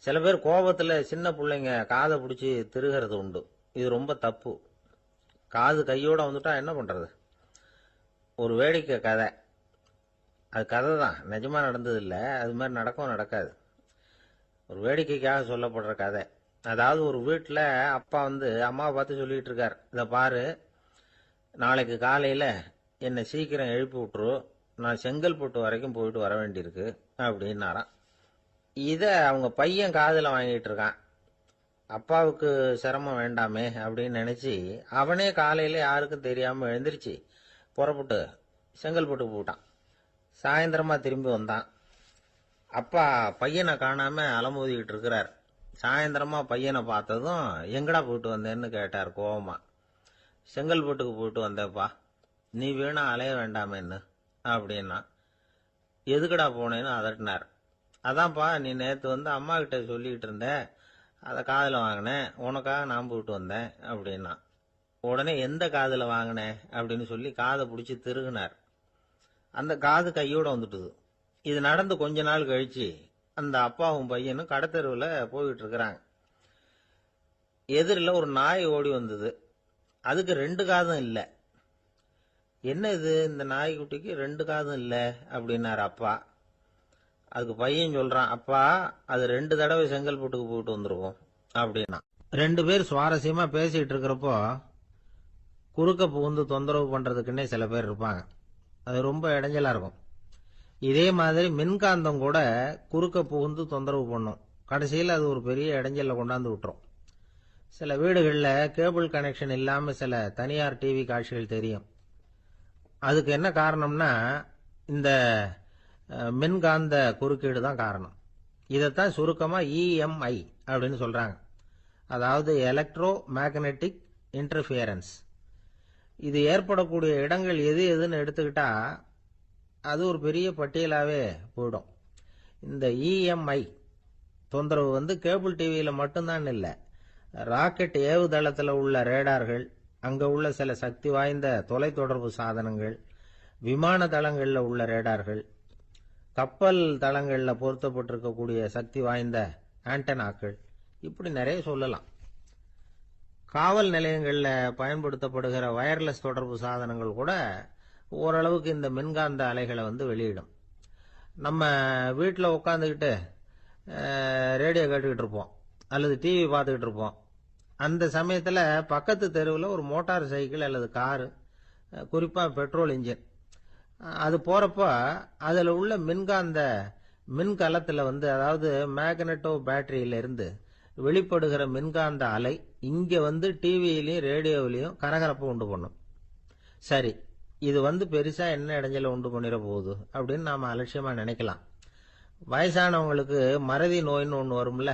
சில பேர் கோபத்துல சின்ன பிள்ளைங்க காதை பிடிச்சி திருகிறது உண்டு. இது ரொம்ப தப்பு. காது கையோட வந்துட்டா என்ன பண்றது? ஒரு வேடிக்கை கதை, அது கதை தான், நிஜமா நடந்தது இல்லை, அது மாதிரி நடக்காது. ஒரு வேடிக்கைக்காக சொல்லப்படுற கதை. அதாவது ஒரு வீட்டில் அப்பா அம்மாவை பார்த்து சொல்லிட்டு இருக்கார், இதை பாரு, நாளைக்கு காலையில் என்னை சீக்கிரம் எழுப்பி விட்டுரு, நான் செங்கல்பட்டு வரைக்கும் போயிட்டு வர வேண்டியிருக்கு அப்படின்னாராம். இதை அவங்க பையன் காதில் வாங்கிட்டு இருக்கான். அப்பாவுக்கு சிரமம் வேண்டாமே அப்படின்னு நினைச்சு அவனே காலையில யாருக்கும் தெரியாம எழுந்திருச்சு புறப்பட்டு செங்கல்பட்டு போட்டான். சாயந்தரமா திரும்பி வந்தான். அப்பா பையனை காணாம அலமோதிக்கிட்டு இருக்கிறார். சாயந்தரமா பையனை பார்த்ததும் எங்கடா போயிட்டு வந்தேன்னு கேட்டார் கோவமா. செங்கல்பட்டுக்கு போயிட்டு வந்தேப்பா, நீ வீணா அலைய வேண்டாமேன்னு அப்படின்னா. எதுக்கடா போனேன்னு அதட்டினார். அதான்ப்பா, நீ நேற்று அம்மா கிட்ட சொல்லிக்கிட்டு இருந்த, அதை காதில் வாங்கினேன், உனக்காக நான் போயிட்டு வந்தேன் அப்படின்னா. உடனே எந்த காதில் வாங்கினேன் அப்படின்னு சொல்லி காதை பிடிச்சி திருகுனார். அந்த காது கையோட வந்துட்டுது. இது நடந்து கொஞ்ச நாள் கழிச்சு அந்த அப்பாவும் பையனும் கடத்தெருவில் போயிட்டு இருக்கிறாங்க. எதிரில் ஒரு நாய் ஓடி வந்தது. அதுக்கு 2 காதும் இல்லை. என்ன இது, இந்த நாய்க்குட்டிக்கு 2 காதும் இல்லை அப்படின்னாரு அப்பா. அதுக்கு பையன் சொல்றான், அப்பா அது 2 தடவை செங்கல்பட்டுக்கு போயிட்டு வந்துருக்கும் அப்படின்னா. 2 பேர் சுவாரஸ்யமா பேசிட்டு இருக்கிறப்போ குறுக்க புகுந்து தொந்தரவு பண்றதுக்குன்னே சில பேர் இருப்பாங்க. அது ரொம்ப இடைஞ்சலா இருக்கும். இதே மாதிரி மின்காந்தம் கூட குறுக்க புகுந்து தொந்தரவு பண்ணும். கடைசியில் அது ஒரு பெரிய இடைஞ்சல கொண்டாந்து விட்டுரும். சில வீடுகளில் கேபிள் கனெக்ஷன் இல்லாம சில தனியார் டிவி காட்சிகள் தெரியும். அதுக்கு என்ன காரணம்னா இந்த மின்காந்த குறுக்கீடு தான் காரணம். இதைத்தான் சுருக்கமா EMI அப்படின்னு சொல்றாங்க. அதாவது எலக்ட்ரோ மேக்னெட்டிக் இன்டர்ஃபியரன்ஸ். இது ஏற்படக்கூடிய இடங்கள் எது எதுன்னு எடுத்துக்கிட்டா அது ஒரு பெரிய பட்டியலாவே போயிடும். இந்த EMI தொந்தரவு கேபிள் டிவியில மட்டும்தான் இல்லை, ராக்கெட் ஏவுதளத்தில் உள்ள ரேடார்கள், அங்க உள்ள சில சக்தி வாய்ந்த தொலைத்தொடர்பு சாதனங்கள், விமான தளங்கள்ல உள்ள ரேடார்கள், கப்பல் தளங்கள்ல பொருத்தப்பட்டிருக்கக்கூடிய சக்தி வாய்ந்த ஆண்டனாக்கள், இப்படி நிறைய சொல்லலாம். காவல் நிலையங்கள்ல பயன்படுத்தப்படுகிற வயர்லெஸ் தொடர்பு சாதனங்கள் கூட ஓரளவுக்கு இந்த மின்காந்த அலைகளை வெளியிடும். நம்ம வீட்டில் உட்காந்துக்கிட்டு ரேடியோ கேட்டுக்கிட்டு இருப்போம் அல்லது டிவி பார்த்துக்கிட்டு இருப்போம். அந்த சமயத்தில் பக்கத்து தெருவில் ஒரு மோட்டார் சைக்கிள் அல்லது காரு, குறிப்பாக பெட்ரோல் இன்ஜின், அது போகிறப்போ அதில் உள்ள மின்காந்த மின்கலத்தில் அதாவது மேக்னட்டோ பேட்டரியிலிருந்து வெளிப்படுகிற மின்காந்த அலை இங்கே டிவியிலையும் ரேடியோவிலையும் கரகரப்பை உண்டு பண்ணும். சரி, இது பெருசா என்ன இடைஞ்சல உண்டு பண்ணிட போகுது அப்படின்னு நாம அலட்சியமா நினைக்கலாம். வயசானவங்களுக்கு மறதி நோயின்னு ஒன்று வரும்ல,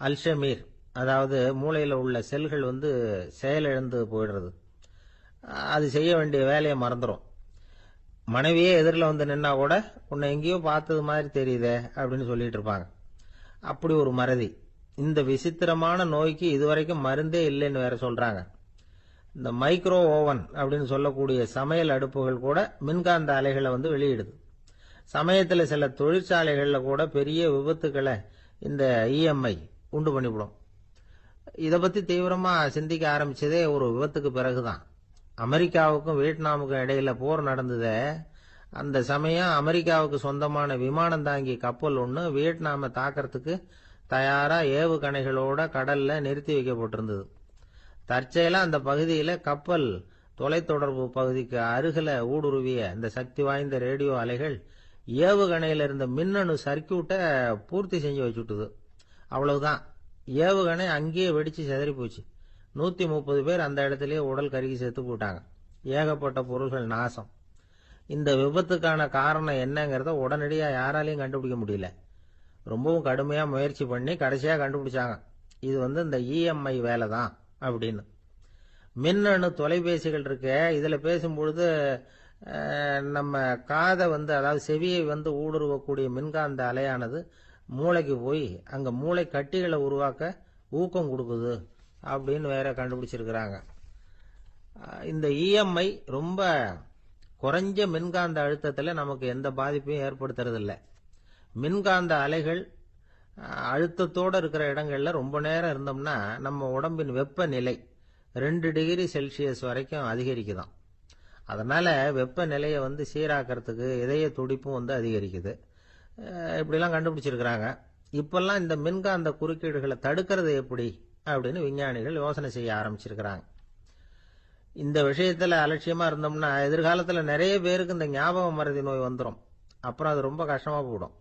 அல்ஷமீர், அதாவது மூளையில் உள்ள செல்கள் செயலிழந்து போயிடுறது. அது செய்ய வேண்டிய வேலையை மறந்துடும். மனைவியே எதிரில் நின்னா கூட உன்னை எங்கேயோ பார்த்தது மாதிரி தெரியுதே அப்படின்னு சொல்லிட்டு இருப்பாங்க. அப்படி ஒரு மறதி. இந்த விசித்திரமான நோய்க்கு இதுவரைக்கும் மருந்தே இல்லைன்னு வேற சொல்றாங்க. இந்த மைக்ரோ ஓவன் அப்படின்னு சொல்லக்கூடிய சமையல் அடுப்புகள் கூட மின்காந்த அலைகளை வெளியிடுது. சமயத்தில் சில தொழிற்சாலைகளில் கூட பெரிய விபத்துக்களை இந்த இஎம்ஐ உண்டு பண்ணிவிடும். இதை பற்றி தீவிரமா சிந்திக்க ஆரம்பிச்சதே ஒரு விபத்துக்கு பிறகுதான். அமெரிக்காவுக்கும் வியட்நாமுக்கும் இடையில போர் நடந்ததே, அந்த சமயம் அமெரிக்காவுக்கு சொந்தமான விமானம் தாங்கி கப்பல் ஒன்று வியட்நாமை தாக்கிறதுக்கு தயாரா ஏவுகணைகளோட கடல்ல நிறுத்தி வைக்கப்பட்டிருந்தது. தற்செயலா அந்த பகுதியில கப்பல் தொலைத்தொடர்பு பகுதிக்கு அருகில ஊடுருவிய இந்த சக்தி வாய்ந்த ரேடியோ அலைகள் ஏவுகணையில இருந்த மின்னணு சர்க்கியூட்டை பூர்த்தி செஞ்சு வச்சுட்டுது. அவ்வளவுதான், ஏவுகணை அங்கேயே வெடிச்சு செதறி போச்சு. 130 பேர் அந்த இடத்துலயே உடல் கருகி செத்து போட்டாங்க. ஏகப்பட்ட பொருள்கள் நாசம். இந்த விபத்துக்கான காரணம் என்னங்கிறத உடனடியா யாராலையும் கண்டுபிடிக்க முடியல. ரொம்பவும் கடுமையா முயற்சி பண்ணி கடைசியா கண்டுபிடிச்சாங்க, இது இந்த இஎம்ஐ வேலை தான் அப்படின்னு. மின்னணு தொலைபேசிகள் இருக்க, இதுல பேசும்பொழுது நம்ம காதை அதாவது செவியை ஊடுருவக்கூடிய மின்காந்த அலையானது மூளைக்கு போய் அங்க மூளை கட்டிகளை உருவாக்க ஊக்கம் கொடுக்குது அப்படின்னு வேற கண்டுபிடிச்சிருக்கிறாங்க. இந்த இஎம்ஐ ரொம்ப குறைஞ்ச மின்காந்த அழுத்தத்துல நமக்கு எந்த பாதிப்பையும் ஏற்படுத்துறதில்லை. மின்காந்த அலைகள் அழுத்தத்தோட இருக்கிற இடங்கள்ல ரொம்ப நேரம் இருந்தோம்னா நம்ம உடம்பின் வெப்பநிலை 2 டிகிரி செல்சியஸ் வரைக்கும் அதிகரிக்குதாம். அதனால வெப்பநிலையை சீராக்கிறதுக்கு இதய துடிப்பும் அதிகரிக்குது. இப்படிலாம் கண்டுபிடிச்சிருக்கிறாங்க. இப்பெல்லாம் இந்த மின்காந்த குறுக்கீடுகளை தடுக்கிறது எப்படி அப்படின்னு விஞ்ஞானிகள் யோசனை செய்ய ஆரம்பிச்சிருக்கிறாங்க. இந்த விஷயத்துல அலட்சியமா இருந்தோம்னா எதிர்காலத்துல நிறைய பேருக்கு இந்த ஞாபக மறதி நோய் வந்துடும். அப்புறம் அது ரொம்ப கஷ்டமா போயிடும்.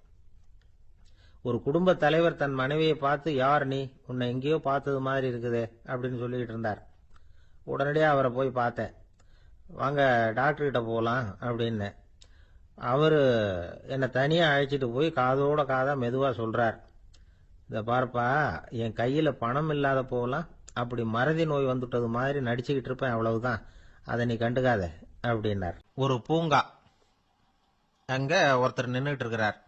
ஒரு குடும்ப தலைவர் தன் மனைவியை பார்த்து, யார் நீ, உன்னை எங்கேயோ பார்த்தது மாதிரி இருக்குதே அப்படின்னு சொல்லிட்டு இருந்தார். உடனடியாக அவரை போய் பார்த்தேன். வாங்க டாக்டர்கிட்ட போகலாம் அப்படின்னு. அவரு என்னை தனியாக அழைச்சிட்டு போய் காதோட காதா மெதுவாக சொல்றார், இதை பார்ப்பா, என் கையில் பணம் இல்லாத போகலாம், அப்படி மறதி நோய் வந்துட்டது மாதிரி நடிச்சுக்கிட்டு இருப்பேன், அவ்வளவுதான், அதை நீ கண்டுக்காத அப்படின்னார். ஒரு பூங்கா, அங்க ஒருத்தர் நின்றுட்டு இருக்கிறார்.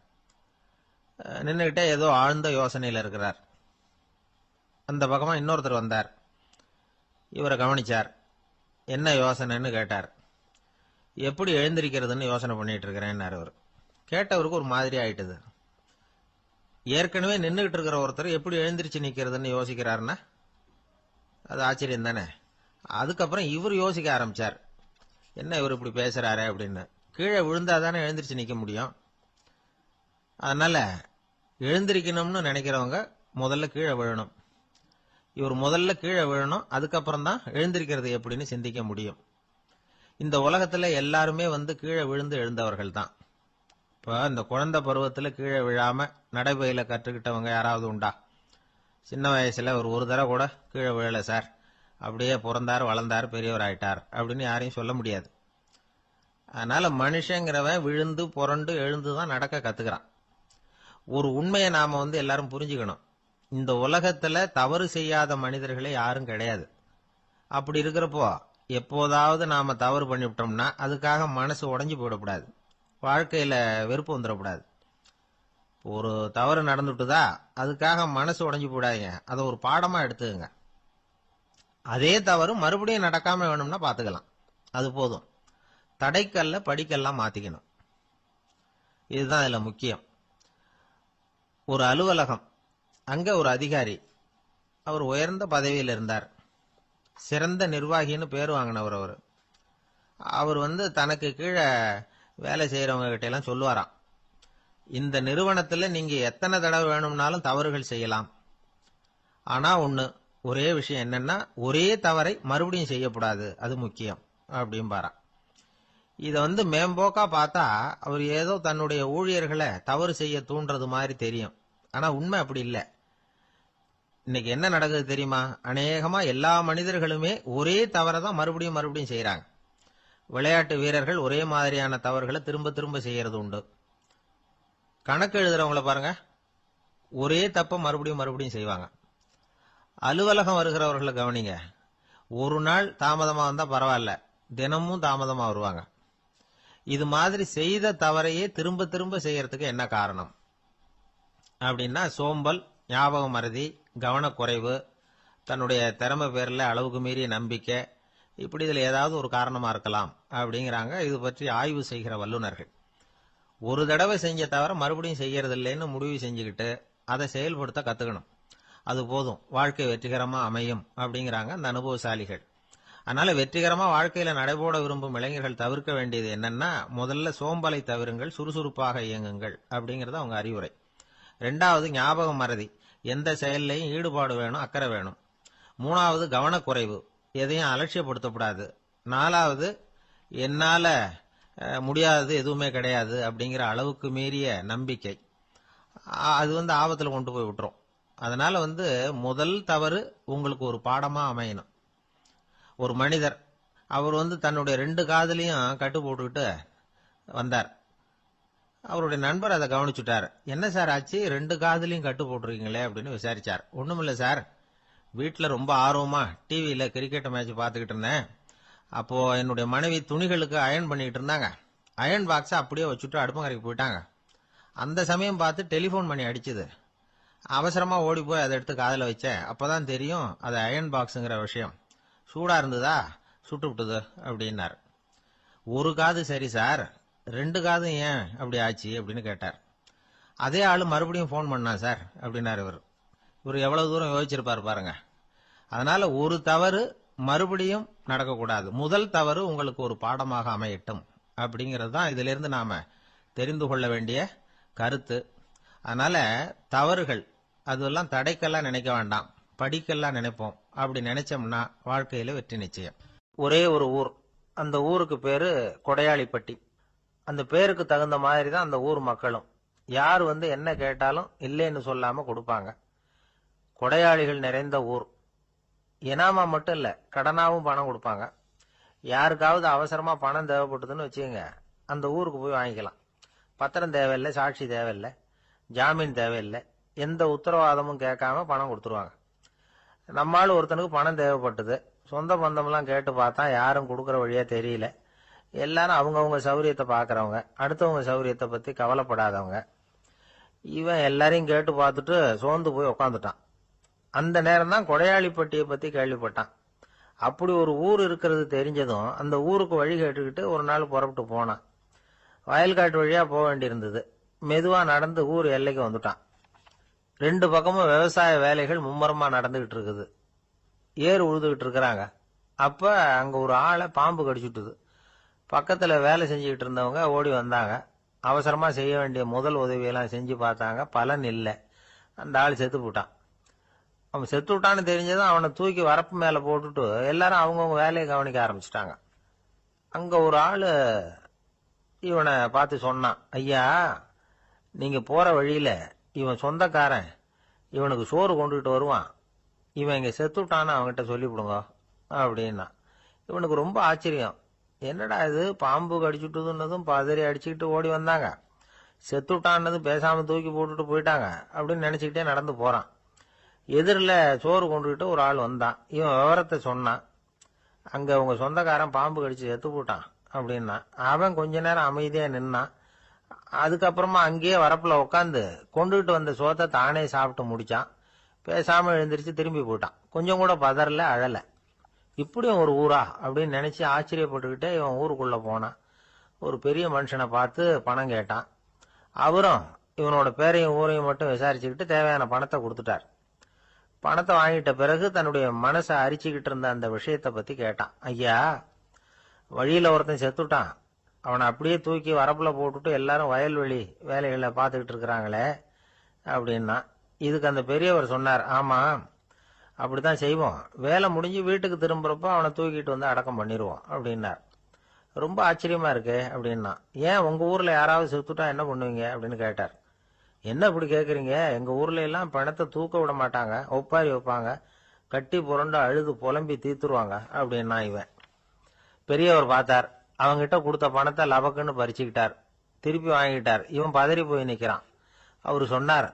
நின்றுகிட்டே ஏதோ ஆழ்ந்த யோசனையில் இருக்கிறார். அந்த பக்கமா இன்னொருத்தர் வந்தார். இவரை கவனிச்சார். என்ன யோசனைன்னு கேட்டார். எப்படி எழுந்திருக்கிறதுன்னு யோசனை பண்ணிட்டு இருக்கிறேன்னாரு அவர். கேட்டவருக்கு ஒரு மாதிரி ஆயிட்டுது. ஏற்கனவே நின்றுகிட்டு இருக்கிற ஒருத்தர் எப்படி எழுந்திரிச்சு நிக்கிறதுன்னு யோசிக்கிறாருன்னா அது ஆச்சரியம் தானே. அதுக்கப்புறம் இவர் யோசிக்க ஆரம்பிச்சார், என்ன இவர் இப்படி பேசுறாரு அப்படின்னு. கீழே விழுந்தாதானே எழுந்திரிச்சு நிக்க முடியும். அதனால எழுந்திருக்கணும்னு நினைக்கிறவங்க முதல்ல கீழே விழணும். இவர் முதல்ல கீழே விழணும், அதுக்கப்புறம் தான் எழுந்திருக்கிறது எப்படின்னு சிந்திக்க முடியும். இந்த உலகத்துல எல்லாருமே கீழே விழுந்து எழுந்தவர்கள் தான். இப்ப இந்த குழந்தை பருவத்துல கீழே விழாம நடைபயில கற்றுக்கிட்டவங்க யாராவது உண்டா? சின்ன வயசுல ஒரு தடவை கூட கீழே விழல சார், அப்படியே பிறந்தார் வளர்ந்தார் பெரியவர் ஆயிட்டார் அப்படின்னு யாரையும் சொல்ல முடியாது. அதனால மனுஷங்கிறவன் விழுந்து புரண்டு எழுந்துதான் நடக்க கத்துக்கிறான். ஒரு உண்மையை நாம எல்லாரும் புரிஞ்சுக்கணும். இந்த உலகத்துல தவறு செய்யாத மனிதர்களே யாரும் கிடையாது. அப்படி இருக்கிறப்போ எப்போதாவது நாம தவறு பண்ணிவிட்டோம்னா அதுக்காக மனசு உடைஞ்சு போயிடக்கூடாது, வாழ்க்கையில வெறுப்பு வந்துடக்கூடாது. ஒரு தவறு நடந்துட்டுதா அதுக்காக மனசு உடைஞ்சு போடாதீங்க, அதை ஒரு பாடமா எடுத்துக்கங்க. அதே தவறு மறுபடியும் நடக்காம வேணும்னா பாத்துக்கலாம், அது போதும். தடைக்கல்ல படிக்கல்லாம் மாத்திக்கணும், இதுதான் இதுல முக்கியம். ஒரு அலுவலகம், அங்க ஒரு அதிகாரி, அவர் உயர்ந்த பதவியில் இருந்தார், சிறந்த நிர்வாகின்னு பேர் வாங்கினவர். அவர் தனக்கு கீழே வேலை செய்யறவங்க கிட்ட எல்லாம் சொல்லுவாராம், இந்த நிறுவனத்துல நீங்க எத்தனை தடவை வேணும்னாலும் தவறுகள் செய்யலாம், ஆனா ஒரே விஷயம் என்னன்னா ஒரே தவறை மறுபடியும் செய்யக்கூடாது, அது முக்கியம் அப்படின்பாராம். இத மேம்போக்கா பார்த்தா அவர் ஏதோ தன்னுடைய ஊழியர்களை தவறு செய்ய தூண்டுறது மாதிரி தெரியும். ஆனா உண்மை அப்படி இல்லை. இன்னைக்கு என்ன நடக்குது தெரியுமா? அநேகமா எல்லா மனிதர்களுமே ஒரே தவறை தான் மறுபடியும் மறுபடியும் செய்யறாங்க. விளையாட்டு வீரர்கள் ஒரே மாதிரியான தவறுகளை திரும்ப திரும்ப செய்யறது உண்டு. கணக்கு எழுதுறவங்களை பாருங்க, ஒரே தப்ப மறுபடியும் மறுபடியும் செய்வாங்க. அலுவலகம் வருகிறவர்களை கவனிங்க, ஒரு நாள் தாமதமா வந்தா பரவாயில்ல, தினமும் தாமதமா வருவாங்க. இது மாதிரி செய்த தவறையே திரும்ப திரும்ப செய்யறதுக்கு என்ன காரணம் அப்படின்னா, சோம்பல், ஞாபக மறதி, கவனக்குறைவு, தன்னுடைய திறமை பேர்ல அளவுக்கு மீறிய நம்பிக்கை, இப்படி இதுல ஏதாவது ஒரு காரணமா இருக்கலாம் அப்படிங்கிறாங்க இது பற்றி ஆய்வு செய்கிற வல்லுநர்கள். ஒரு தடவை செஞ்ச தவிர மறுபடியும் செய்யறது இல்லைன்னு முடிவு செஞ்சுக்கிட்டு அதை செயல்படுத்த கத்துக்கணும், அது போதும், வாழ்க்கை வெற்றிகரமா அமையும் அப்படிங்கிறாங்க அந்த அனுபவசாலிகள். அதனால வெற்றிகரமா வாழ்க்கையில நடைபோட விரும்பும் இளைஞர்கள் தவிர்க்க வேண்டியது என்னன்னா, முதல்ல சோம்பலை தவிருங்கள், சுறுசுறுப்பாக இயங்குங்கள் அப்படிங்கறது அவங்க அறிவுரை. ரெண்டாவது ஞாபக மறதி, எந்த செயல்லையும் ஈடுபாடு வேணும், அக்கறை வேணும். மூணாவது கவனக்குறைவு, எதையும் அலட்சியப்படுத்தக்கூடாது. நாலாவது என்னால முடியாதது எதுவுமே கிடையாது அப்படிங்கிற அளவுக்கு மீறிய நம்பிக்கை, அது ஆபத்துல கொண்டு போய் விட்டுரும். அதனால முதல் தவறு உங்களுக்கு ஒரு பாடமா அமையணும். ஒரு மனிதர், அவர் தன்னுடைய 2 காதுலையும் கட்டு போட்டுக்கிட்டு வந்தார். அவருடைய நண்பர் அதை கவனிச்சுட்டார். என்ன சார் ஆச்சு, 2 காதுலையும் கட்டு போட்டிருக்கீங்களே அப்படின்னு விசாரிச்சார். ஒண்ணுமில்ல சார், வீட்டுல ரொம்ப ஆர்வமா டிவியில கிரிக்கெட் மேட்ச் பார்த்துக்கிட்டு இருந்தேன். அப்போ என்னுடைய மனைவி துணிகளுக்கு அயன் பண்ணிக்கிட்டு இருந்தாங்க. அயன் பாக்ஸை அப்படியே வச்சுட்டு அடுப்பங்கரைக்கு போயிட்டாங்க. அந்த சமயம் பார்த்து டெலிபோன் பண்ணி அடிச்சுது. அவசரமா ஓடி போய் அதை எடுத்து காதுல வச்சேன். அப்பதான் தெரியும் அது அயன் பாக்ஸுங்கிற விஷயம். சூடா இருந்ததா, சுட்டு விட்டது அப்படின்னார். ஒரு காது சரி சார், 2 காதும் ஏன் அப்படி ஆச்சு அப்படின்னு கேட்டார். அதே ஆளு மறுபடியும் போன் பண்ணா சார் அப்படின்னாரு இவர் எவ்வளவு தூரம் யோசிச்சிருப்பாரு பாருங்க. அதனால ஒரு தவறு மறுபடியும் நடக்கக்கூடாது, முதல் தவறு உங்களுக்கு ஒரு பாடமாக அமையட்டும் அப்படிங்கிறது தான் இதுல இருந்து நாம தெரிந்து கொள்ள வேண்டிய கருத்து. அதனால தவறுகள் அதெல்லாம் தடைக்கெல்லாம் நினைக்க வேண்டாம், படிக்கெல்லாம் நினைப்போம். அப்படி நினைச்சோம்னா வாழ்க்கையில வெற்றி நிச்சயம். ஒரே ஒரு ஊர், அந்த ஊருக்கு பேரு கொடையாளிப்பட்டி. அந்த பேருக்கு தகுந்த மாதிரி தான் அந்த ஊர் மக்களும். யார் என்ன கேட்டாலும் இல்லைன்னு சொல்லாம கொடுப்பாங்க. கொடையாளிகள் நிறைந்த ஊர். இனாமா மட்டும் இல்ல, கடனாவும் பணம் கொடுப்பாங்க. யாருக்காவது அவசரமா பணம் தேவைப்பட்டதுன்னு வச்சுக்கோங்க, அந்த ஊருக்கு போய் வாங்கிக்கலாம். பத்திரம் தேவையில்லை, சாட்சி தேவையில்லை, ஜாமீன் தேவையில்லை, எந்த உத்தரவாதமும் கேட்காம பணம் கொடுத்துருவாங்க. நம்மால் ஒருத்தனுக்கு பணம் தேவைப்பட்டது, சொந்த பந்தம்லாம் கேட்டு பார்த்தா யாரும் கொடுக்கற வழியா தெரியல. எல்லாரும் அவங்கவுங்க சௌரியத்தை பாக்குறவங்க, அடுத்தவங்க சௌரியத்தை பத்தி கவலைப்படாதவங்க. இவன் எல்லாரையும் கேட்டு பார்த்துட்டு சோர்ந்து போய் உக்காந்துட்டான். அந்த நேரம் தான் கொடையாளிப்பட்டியை பத்தி கேள்விப்பட்டான். அப்படி ஒரு ஊர் இருக்கிறது தெரிஞ்சதும் அந்த ஊருக்கு வழி கேட்டுக்கிட்டு ஒரு நாள் புறப்பட்டு போனான். வயல்காட்டு வழியா போக வேண்டியிருந்தது. மெதுவா நடந்து ஊர் எல்லைக்கு வந்துட்டான். 2 பக்கமும் விவசாய வேலைகள் மும்முரமா நடந்துகிட்டு இருக்குது. ஏறு உழுதுகிட்டு இருக்கிறாங்க. அப்ப அங்க ஒரு ஆளை பாம்பு கடிச்சுட்டுது. பக்கத்துல வேலை செஞ்சுக்கிட்டு இருந்தவங்க ஓடி வந்தாங்க. அவசரமா செய்ய வேண்டிய முதல் உதவியெல்லாம் செஞ்சு பார்த்தாங்க, பலன் இல்லை. அந்த ஆள் செத்து போட்டான். அவன் செத்து விட்டான்னு தெரிஞ்சதும் அவனை தூக்கி வரப்பு மேல போட்டுட்டு எல்லாரும் அவங்கவுங்க வேலையை கவனிக்க ஆரம்பிச்சிட்டாங்க. அங்க ஒரு ஆளு இவனை பார்த்து சொன்னான், ஐயா, நீங்க போற வழியில இவன் சொந்தக்காரன், இவனுக்கு சோறு கொண்டுகிட்டு வருவான், இவன் இங்க செத்துட்டான்னு அவன்கிட்ட சொல்லிவிடுங்க அப்படின்னா. இவனுக்கு ரொம்ப ஆச்சரியம். என்னடா இது, பாம்பு கடிச்சுட்டுதுன்னதும் பதறி அடிச்சுக்கிட்டு ஓடி வந்தாங்க, செத்துட்டான்னதும் பேசாம தூக்கி போட்டுட்டு போயிட்டாங்க அப்படின்னு நினைச்சுக்கிட்டே நடந்து போறான். எதிரில் சோறு கொண்டுகிட்டு ஒரு ஆள் வந்தான். இவன் விவரத்தை சொன்னான். அங்க உங்க சொந்தக்காரன் பாம்பு கடிச்சு செத்து போட்டான் அப்படின்னா. அவன் கொஞ்ச நேரம் அமைதியா நின்னான். அதுக்கப்புறமா அங்கேயே வரப்புல உட்காந்து கொண்டுகிட்டு வந்த சோத்தை தானே சாப்பிட்டு முடிச்சான். பேசாம எழுந்திரிச்சு திரும்பி போயிட்டான். கொஞ்சம் கூட பதறல, அழல. இப்படியும் ஒரு ஊரா அப்படின்னு நினைச்சு ஆச்சரியப்பட்டுக்கிட்டே இவன் ஊருக்குள்ள போனான். ஒரு பெரிய மனுஷனை பார்த்து பணம் கேட்டான். அவரும் இவனோட பேரையும் ஊரையும் மட்டும் விசாரிச்சுக்கிட்டு தேவையான பணத்தை கொடுத்துட்டார். பணத்தை வாங்கிட்ட பிறகு தன்னுடைய மனசை அரிச்சுக்கிட்டு இருந்த அந்த விஷயத்தை பத்தி கேட்டான். ஐயா, வழியில ஒருத்தன் செத்துட்டான், அவனை அப்படியே தூக்கி வரப்புல போட்டுட்டு எல்லாரும் வயல்வெளி வேலைகளை பார்த்துக்கிட்டு இருக்கிறாங்களே அப்படின்னா. இதுக்கு அந்த பெரியவர் சொன்னார், ஆமா அப்படித்தான் செய்வோம், வேலை முடிஞ்சு வீட்டுக்கு திரும்புறப்போ அவனை தூக்கிட்டு வந்து அடக்கம் பண்ணிடுவோம் அப்படின்னார். ரொம்ப ஆச்சரியமா இருக்கு அப்படின்னா. ஏன் உங்க ஊர்ல யாராவது செத்துட்டா என்ன பண்ணுவீங்க அப்படின்னு கேட்டார். என்ன இப்படி கேக்குறீங்க, எங்க ஊர்ல எல்லாம் பணத்தை தூக்க விட மாட்டாங்க, ஒப்பாரி வைப்பாங்க, கட்டி புரண்டு அழுது புலம்பி தீத்துருவாங்க அப்படின்னா. இவன் பெரியவர் பார்த்தார், அவங்கிட்ட கொடுத்த பணத்தை லபக்குன்னு பறிச்சுக்கிட்டார், திருப்பி வாங்கிட்டார். இவன் பதறி போய் நிக்கிறான். அவரு சொன்னார்,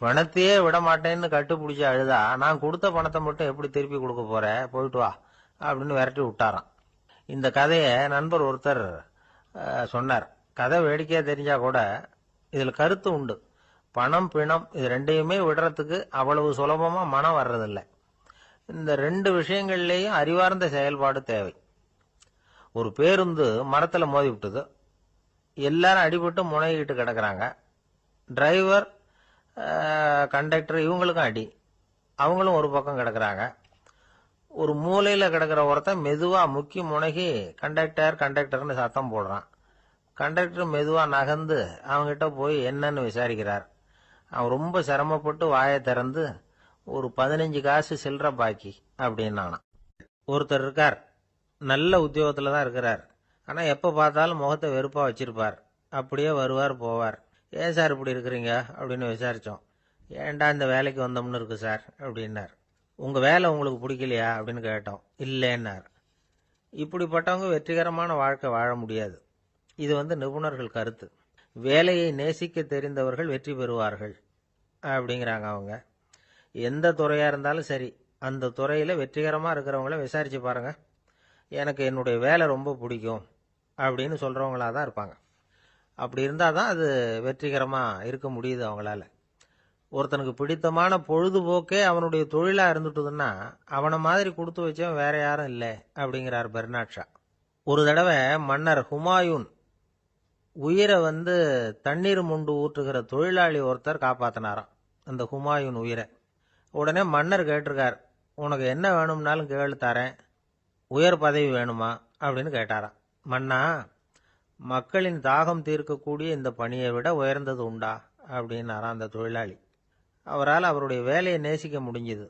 பணத்தையே விட மாட்டேன்னு கட்டுப்பிடிச்சு அழுதா நான் கொடுத்த பணத்தை மட்டும் எப்படி திருப்பி கொடுக்க போற, போயிட்டு வா அப்படின்னு விரட்டி விட்டாராம். இந்த கதையை நண்பர் ஒருத்தர் சொன்னார். கதை வேடிக்கையா தெரிஞ்சா கூட இதுல கருத்து உண்டு. பணம் பிணம் இது ரெண்டையுமே விடுறதுக்கு அவ்வளவு சுலபமா மனம் வர்றதில்லை. இந்த ரெண்டு விஷயங்கள்லயும் அறிவார்ந்த செயல்பாடு தேவை. ஒரு பேருந்து மரத்துல மோதி விட்டது, எல்லாரும் அடிபட்டு முனைகிட்டு கிடக்குறாங்க. டிரைவர் கண்டக்டர் இவங்களுக்கும் அடி, அவங்களும் ஒரு பக்கம் கிடக்குறாங்க. ஒரு மூலையில கிடக்கிற ஒருத்தன் மெதுவா முக்கி முனகி கண்டக்டர்னு சத்தம் போடுறான். கண்டக்டர் மெதுவா நகர்ந்து அவங்கிட்ட போய் என்னன்னு விசாரிக்கிறார். அவன் ரொம்ப சிரமப்பட்டு வாயை திறந்து ஒரு 15 காசு சில்லற பாக்கி அப்படின்னானா. ஒருத்தர் இருக்கார், நல்ல உத்தியோகத்துல தான் இருக்கிறார், ஆனா எப்ப பார்த்தாலும் முகத்தை வெறுப்பா வச்சிருப்பார். அப்படியே வருவார் போவார். ஏன் சார் இப்படி இருக்கிறீங்க அப்படின்னு விசாரிச்சோம். ஏன்டா இந்த வேலைக்கு வந்தோம்னு இருக்கு சார் அப்படின்னார். உங்க வேலை உங்களுக்கு பிடிக்கலையா அப்படின்னு கேட்டோம். இல்லைன்னார். இப்படிப்பட்டவங்க வெற்றிகரமான வாழ்க்கை வாழ முடியாது. இது நிபுணர்கள் கருத்து. வேலையை நேசிக்க தெரிந்தவர்கள் வெற்றி பெறுவார்கள் அப்படிங்கிறாங்க அவங்க. எந்த துறையா இருந்தாலும் சரி, அந்த துறையில வெற்றிகரமா இருக்கிறவங்கள விசாரிச்சு பாருங்க. எனக்கு என்னுடைய வேலை ரொம்ப பிடிக்கும் அப்படின்னு சொல்றவங்களா தான் இருப்பாங்க. அப்படி இருந்தாதான் அது வெற்றிகரமா இருக்க முடியுது அவங்களால. ஒருத்தனுக்கு பிடித்தமான பொழுதுபோக்கே அவனுடைய தொழிலா இருந்துட்டுதுன்னா அவனை மாதிரி கொடுத்து வச்சவன் வேற யாரும் இல்லை அப்படிங்கிறார் பெர்னாட் ஷா. ஒரு தடவை மன்னர் ஹுமாயூன் உயிரை தண்ணீர் முண்டு ஊற்றுகிற தொழிலாளி ஒருத்தர் காப்பாத்தினாராம் அந்த ஹுமாயூன் உயிரை. உடனே மன்னர் கேட்டிருக்கார், உனக்கு என்ன வேணும்னாலும் கேளு தரேன், உயர் பதவி வேணுமா அப்படின்னு கேட்டாராம். மன்னா, மக்களின் தாகம் தீர்க்கக்கூடிய இந்த பணியை விட உயர்ந்தது உண்டா அப்படின்னாராம் அந்த தொழிலாளி. அவரால் அவருடைய வேலையை நேசிக்க முடிஞ்சுது,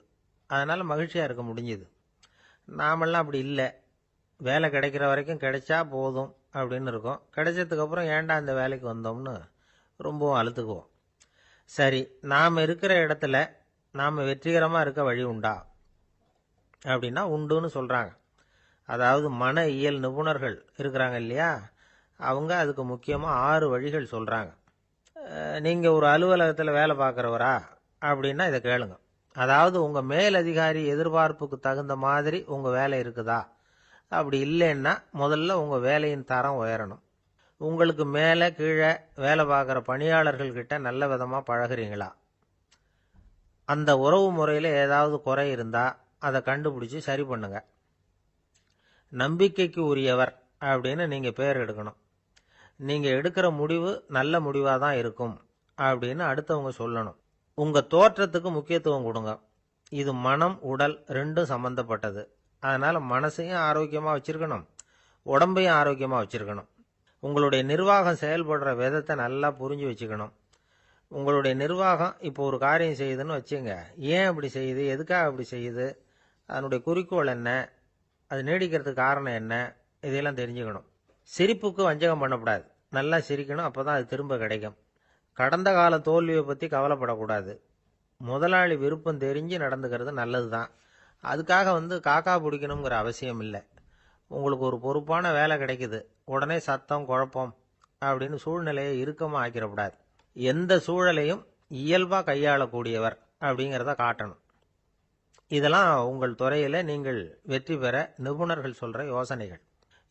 அதனால மகிழ்ச்சியா இருக்க முடிஞ்சுது. நாமெல்லாம் அப்படி இல்லை, வேலை கிடைக்கிற வரைக்கும் கிடைச்சா போதும் அப்படின்னு இருக்கோம். கிடைச்சதுக்கு அப்புறம் ஏன்டா இந்த வேலைக்கு வந்தோம்னு ரொம்பவும் அழுத்துக்குவோம். சரி, நாம் இருக்கிற இடத்துல நாம் வெற்றிகரமா இருக்க வழி உண்டா அப்படின்னா உண்டுன்னு சொல்றாங்க. அதாவது மன இயல் நிபுணர்கள் இருக்கிறாங்க இல்லையா, அவங்க அதுக்கு முக்கியமா 6 வழிகள் சொல்றாங்க. நீங்க ஒரு அலுவலகத்தில் வேலை பார்க்குறவரா அப்படின்னா இதை கேளுங்க. அதாவது உங்க மேலதிகாரி எதிர்பார்ப்புக்கு தகுந்த மாதிரி உங்க வேலை இருக்குதா? அப்படி இல்லைன்னா முதல்ல உங்க வேலையின் தரம் உயரணும். உங்களுக்கு மேலே கீழே வேலை பார்க்குற பணியாளர்கள் கிட்ட நல்ல விதமா பழகுறீங்களா? அந்த உறவு முறையில் ஏதாவது குறை இருந்தா அதை கண்டுபிடிச்சு சரி பண்ணுங்க. நம்பிக்கைக்கு உரியவர் அப்படின்னு நீங்க பேர் எடுக்கணும். நீங்க எடுக்கிற முடிவு நல்ல முடிவா தான் இருக்கும் அப்படின்னு அடுத்தவங்க சொல்லணும். உங்க தோற்றத்துக்கு முக்கியத்துவம் கொடுங்க. இது மனம் உடல் ரெண்டும் சம்பந்தப்பட்டது. அதனால மனசையும் ஆரோக்கியமா வச்சிருக்கணும், உடம்பையும் ஆரோக்கியமா வச்சிருக்கணும். உங்களுடைய நிர்வாகம் செயல்படுற விதத்தை நல்லா புரிஞ்சு வச்சுக்கணும். உங்களுடைய நிர்வாகம் இப்போ ஒரு காரியம் செய்யுதுன்னு வச்சுங்க, ஏன் அப்படி செய்யுது, எதுக்காக அப்படி செய்யுது, அதனுடைய குறிக்கோள் என்ன, அது நீடிக்கிறதுக்கு காரணம் என்ன, இதையெல்லாம் தெரிஞ்சுக்கணும். சிரிப்புக்கு வஞ்சகம் பண்ணக்கூடாது, நல்லா சிரிக்கணும், அப்பதான் அது திரும்ப கிடைக்கும். கடந்த கால தோல்வியை பற்றி கவலைப்படக்கூடாது. முதலாளி விருப்பம் தெரிஞ்சு நடந்துக்கிறது நல்லது தான். அதுக்காக காக்கா பிடிக்கணுங்கிற அவசியம் இல்லை. உங்களுக்கு ஒரு பொறுப்பான வேலை கிடைக்குது, உடனே சத்தம் குழப்பம் அப்படின்னு சூழ்நிலையை இறுக்கமாக ஆக்கிடக்கூடாது. எந்த சூழலையும் இயல்பா கையாளக்கூடியவர் அப்படிங்கிறத காட்டணும். இதெல்லாம் உங்கள் துறையில நீங்கள் வெற்றி பெற நிபுணர்கள் சொல்ற யோசனைகள்.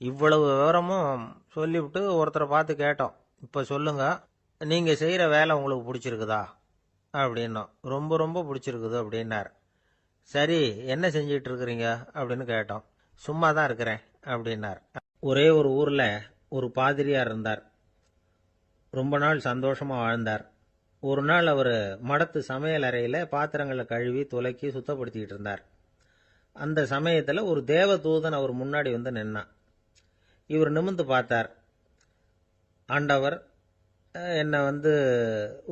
இவ்வளவு விவரமும் சொல்லிவிட்டு ஒருத்தரை பார்த்து கேட்டோம், இப்ப சொல்லுங்க, நீங்க செய்யற வேலை உங்களுக்கு பிடிச்சிருக்குதா அப்படின்னோம். ரொம்ப ரொம்ப பிடிச்சிருக்குது அப்படின்னார். சரி, என்ன செஞ்சிட்டு இருக்கிறீங்க அப்படின்னு கேட்டோம். சும்மா தான் இருக்கிறேன் அப்படின்னார். ஒரே ஒரு ஊரில் ஒரு பாதிரியார் இருந்தார். ரொம்ப நாள் சந்தோஷமாக வாழ்ந்தார். ஒரு நாள் அவர் மடத்து சமையல் அறையில் பாத்திரங்களை கழுவி துலக்கி சுத்தப்படுத்திக்கிட்டு இருந்தார். அந்த சமயத்தில் ஒரு தேவதூதன் அவர் முன்னாடி வந்து நின்னான். இவர் நிமிர்ந்து பார்த்தார். ஆண்டவர் என்னை